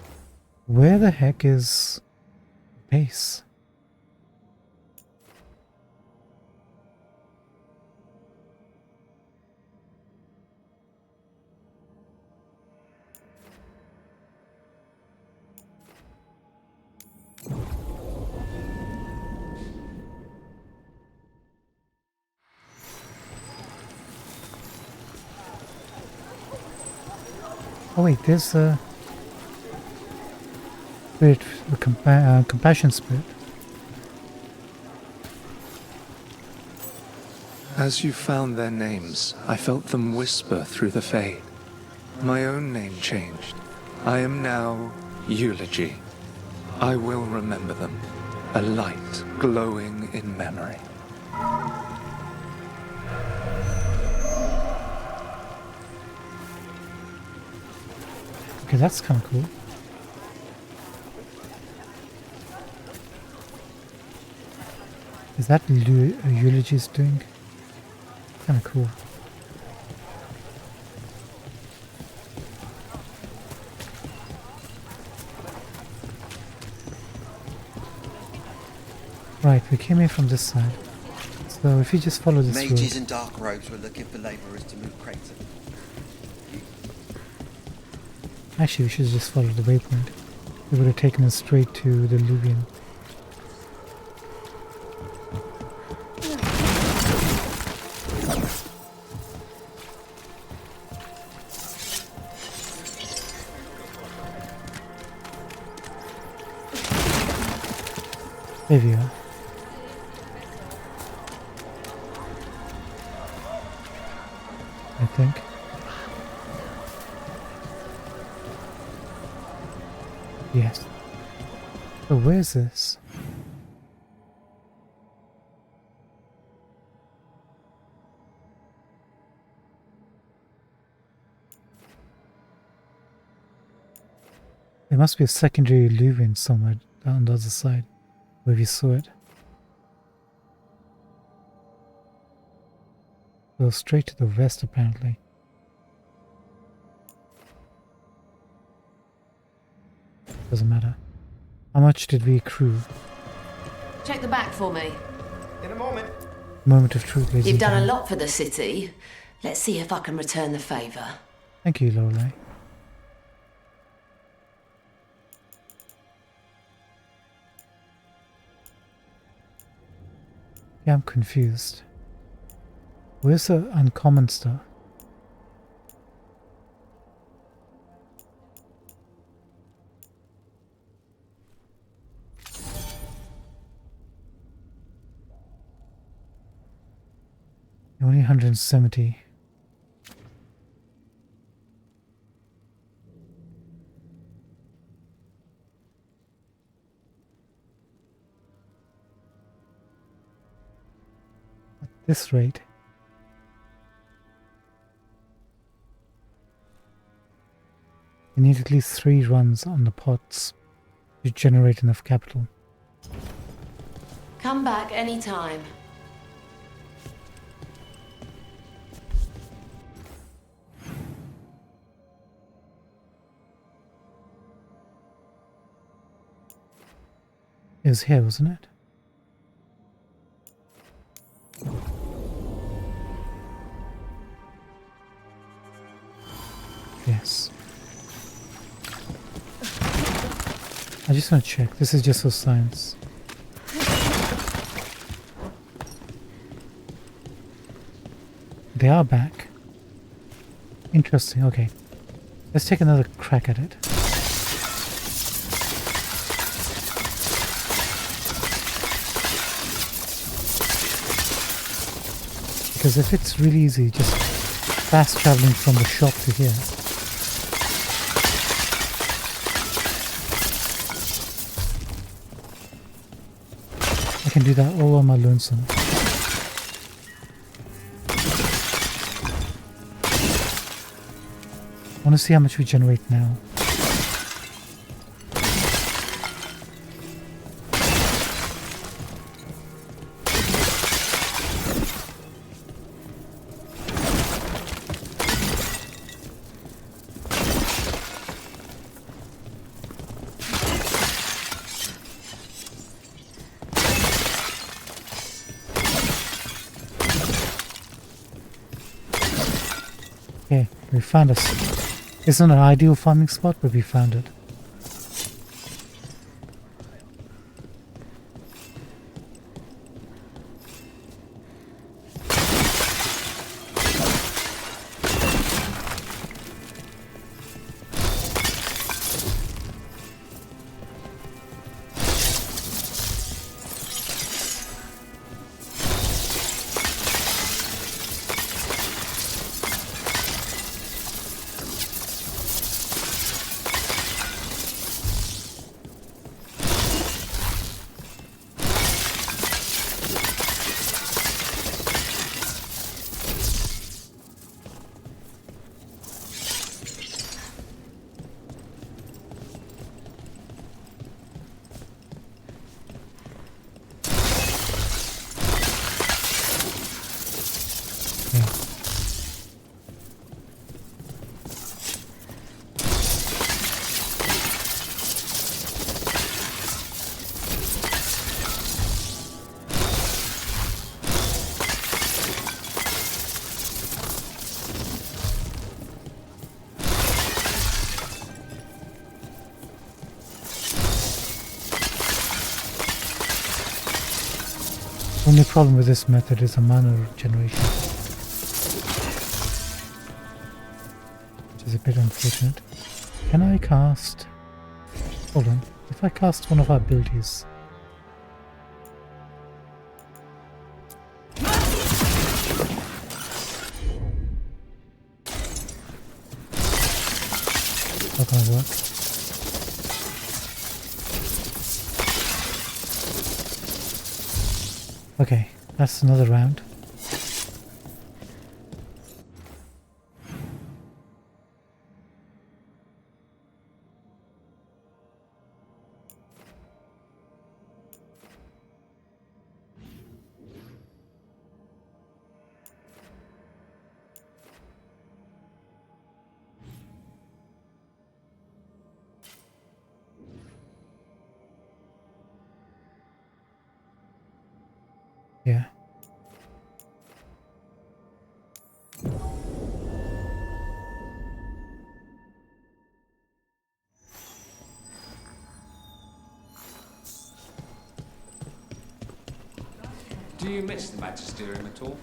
Where the heck is base? Oh wait, there's a spirit, a compassion spirit. As you found their names, I felt them whisper through the fade. My own name changed. I am now Eulogy. I will remember them, a light glowing in memory. Okay, that's kind of cool. Is that Eulogy's doing? Kind of cool. Right, we came in from this side. So if you just follow this Mages road... in dark robes were looking for labourers to move crates. Actually, we should have just followed the waypoint. It would have taken us straight to the Luvian. There we are. I think. Yes. So where's this? There must be a secondary Luvian somewhere on the other side where we saw it. Go straight to the west apparently. Doesn't matter. How much did we accrue? Check the back for me. In a moment. Moment of truth, ladies You've and done a gentlemen. lot for the city. Let's see if I can return the favour. Thank you, Lorelei. Yeah, I'm confused. Where's the uncommon stuff? Only 170. At this rate, we need at least 3 runs on the pots to generate enough capital. Come back anytime. It was here, wasn't it? Yes. I just want to check. This is just for science. They are back. Interesting. Okay. Let's take another crack at it. Because if it's really easy, just fast traveling from the shop to here. I can do that all on my lonesome. I want to see how much we generate now. Okay, we found us. It's not an ideal farming spot, but we found it. only problem with this method is a mana generation, which is a bit unfortunate. Can I cast... Hold on. If I cast one of our abilities... Not gonna work. Okay, that's another round. Yeah. Do you miss the Magisterium at all?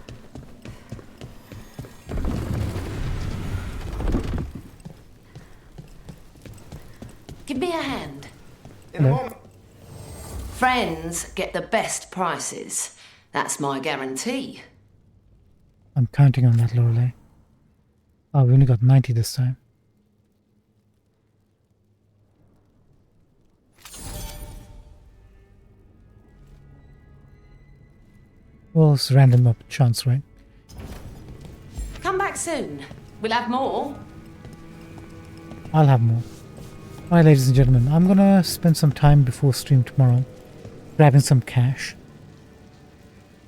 Give me a hand. Hello. Friends get the best prices. That's my guarantee. I'm counting on that, Lorelei. Oh, we only got 90 this time. Well, it's random up chance, right? Come back soon. We'll have more. I'll have more. Alright, ladies and gentlemen, I'm gonna spend some time before stream tomorrow grabbing some cash.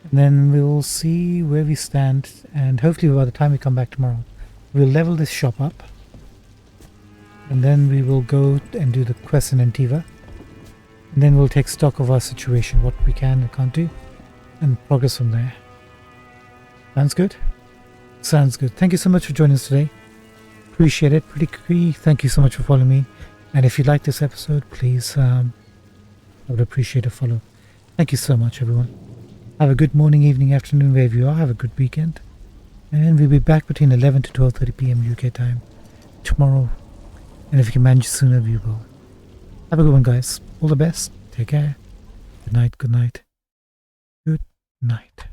And then we'll see where we stand, and hopefully by the time we come back tomorrow, we'll level this shop up. And then we will go and do the quest in Antiva. And then we'll take stock of our situation, what we can and can't do, and progress from there. Sounds good? Sounds good. Thank you so much for joining us today. Appreciate it. Pretty quick. Thank you so much for following me. And if you like this episode, please, I would appreciate a follow. Thank you so much, everyone. Have a good morning, evening, afternoon, wherever you are. Have a good weekend. And we'll be back between 11 to 12:30 p.m. UK time tomorrow. And if you can manage sooner, we will. Have a good one, guys. All the best. Take care. Good night. Good night. Good night.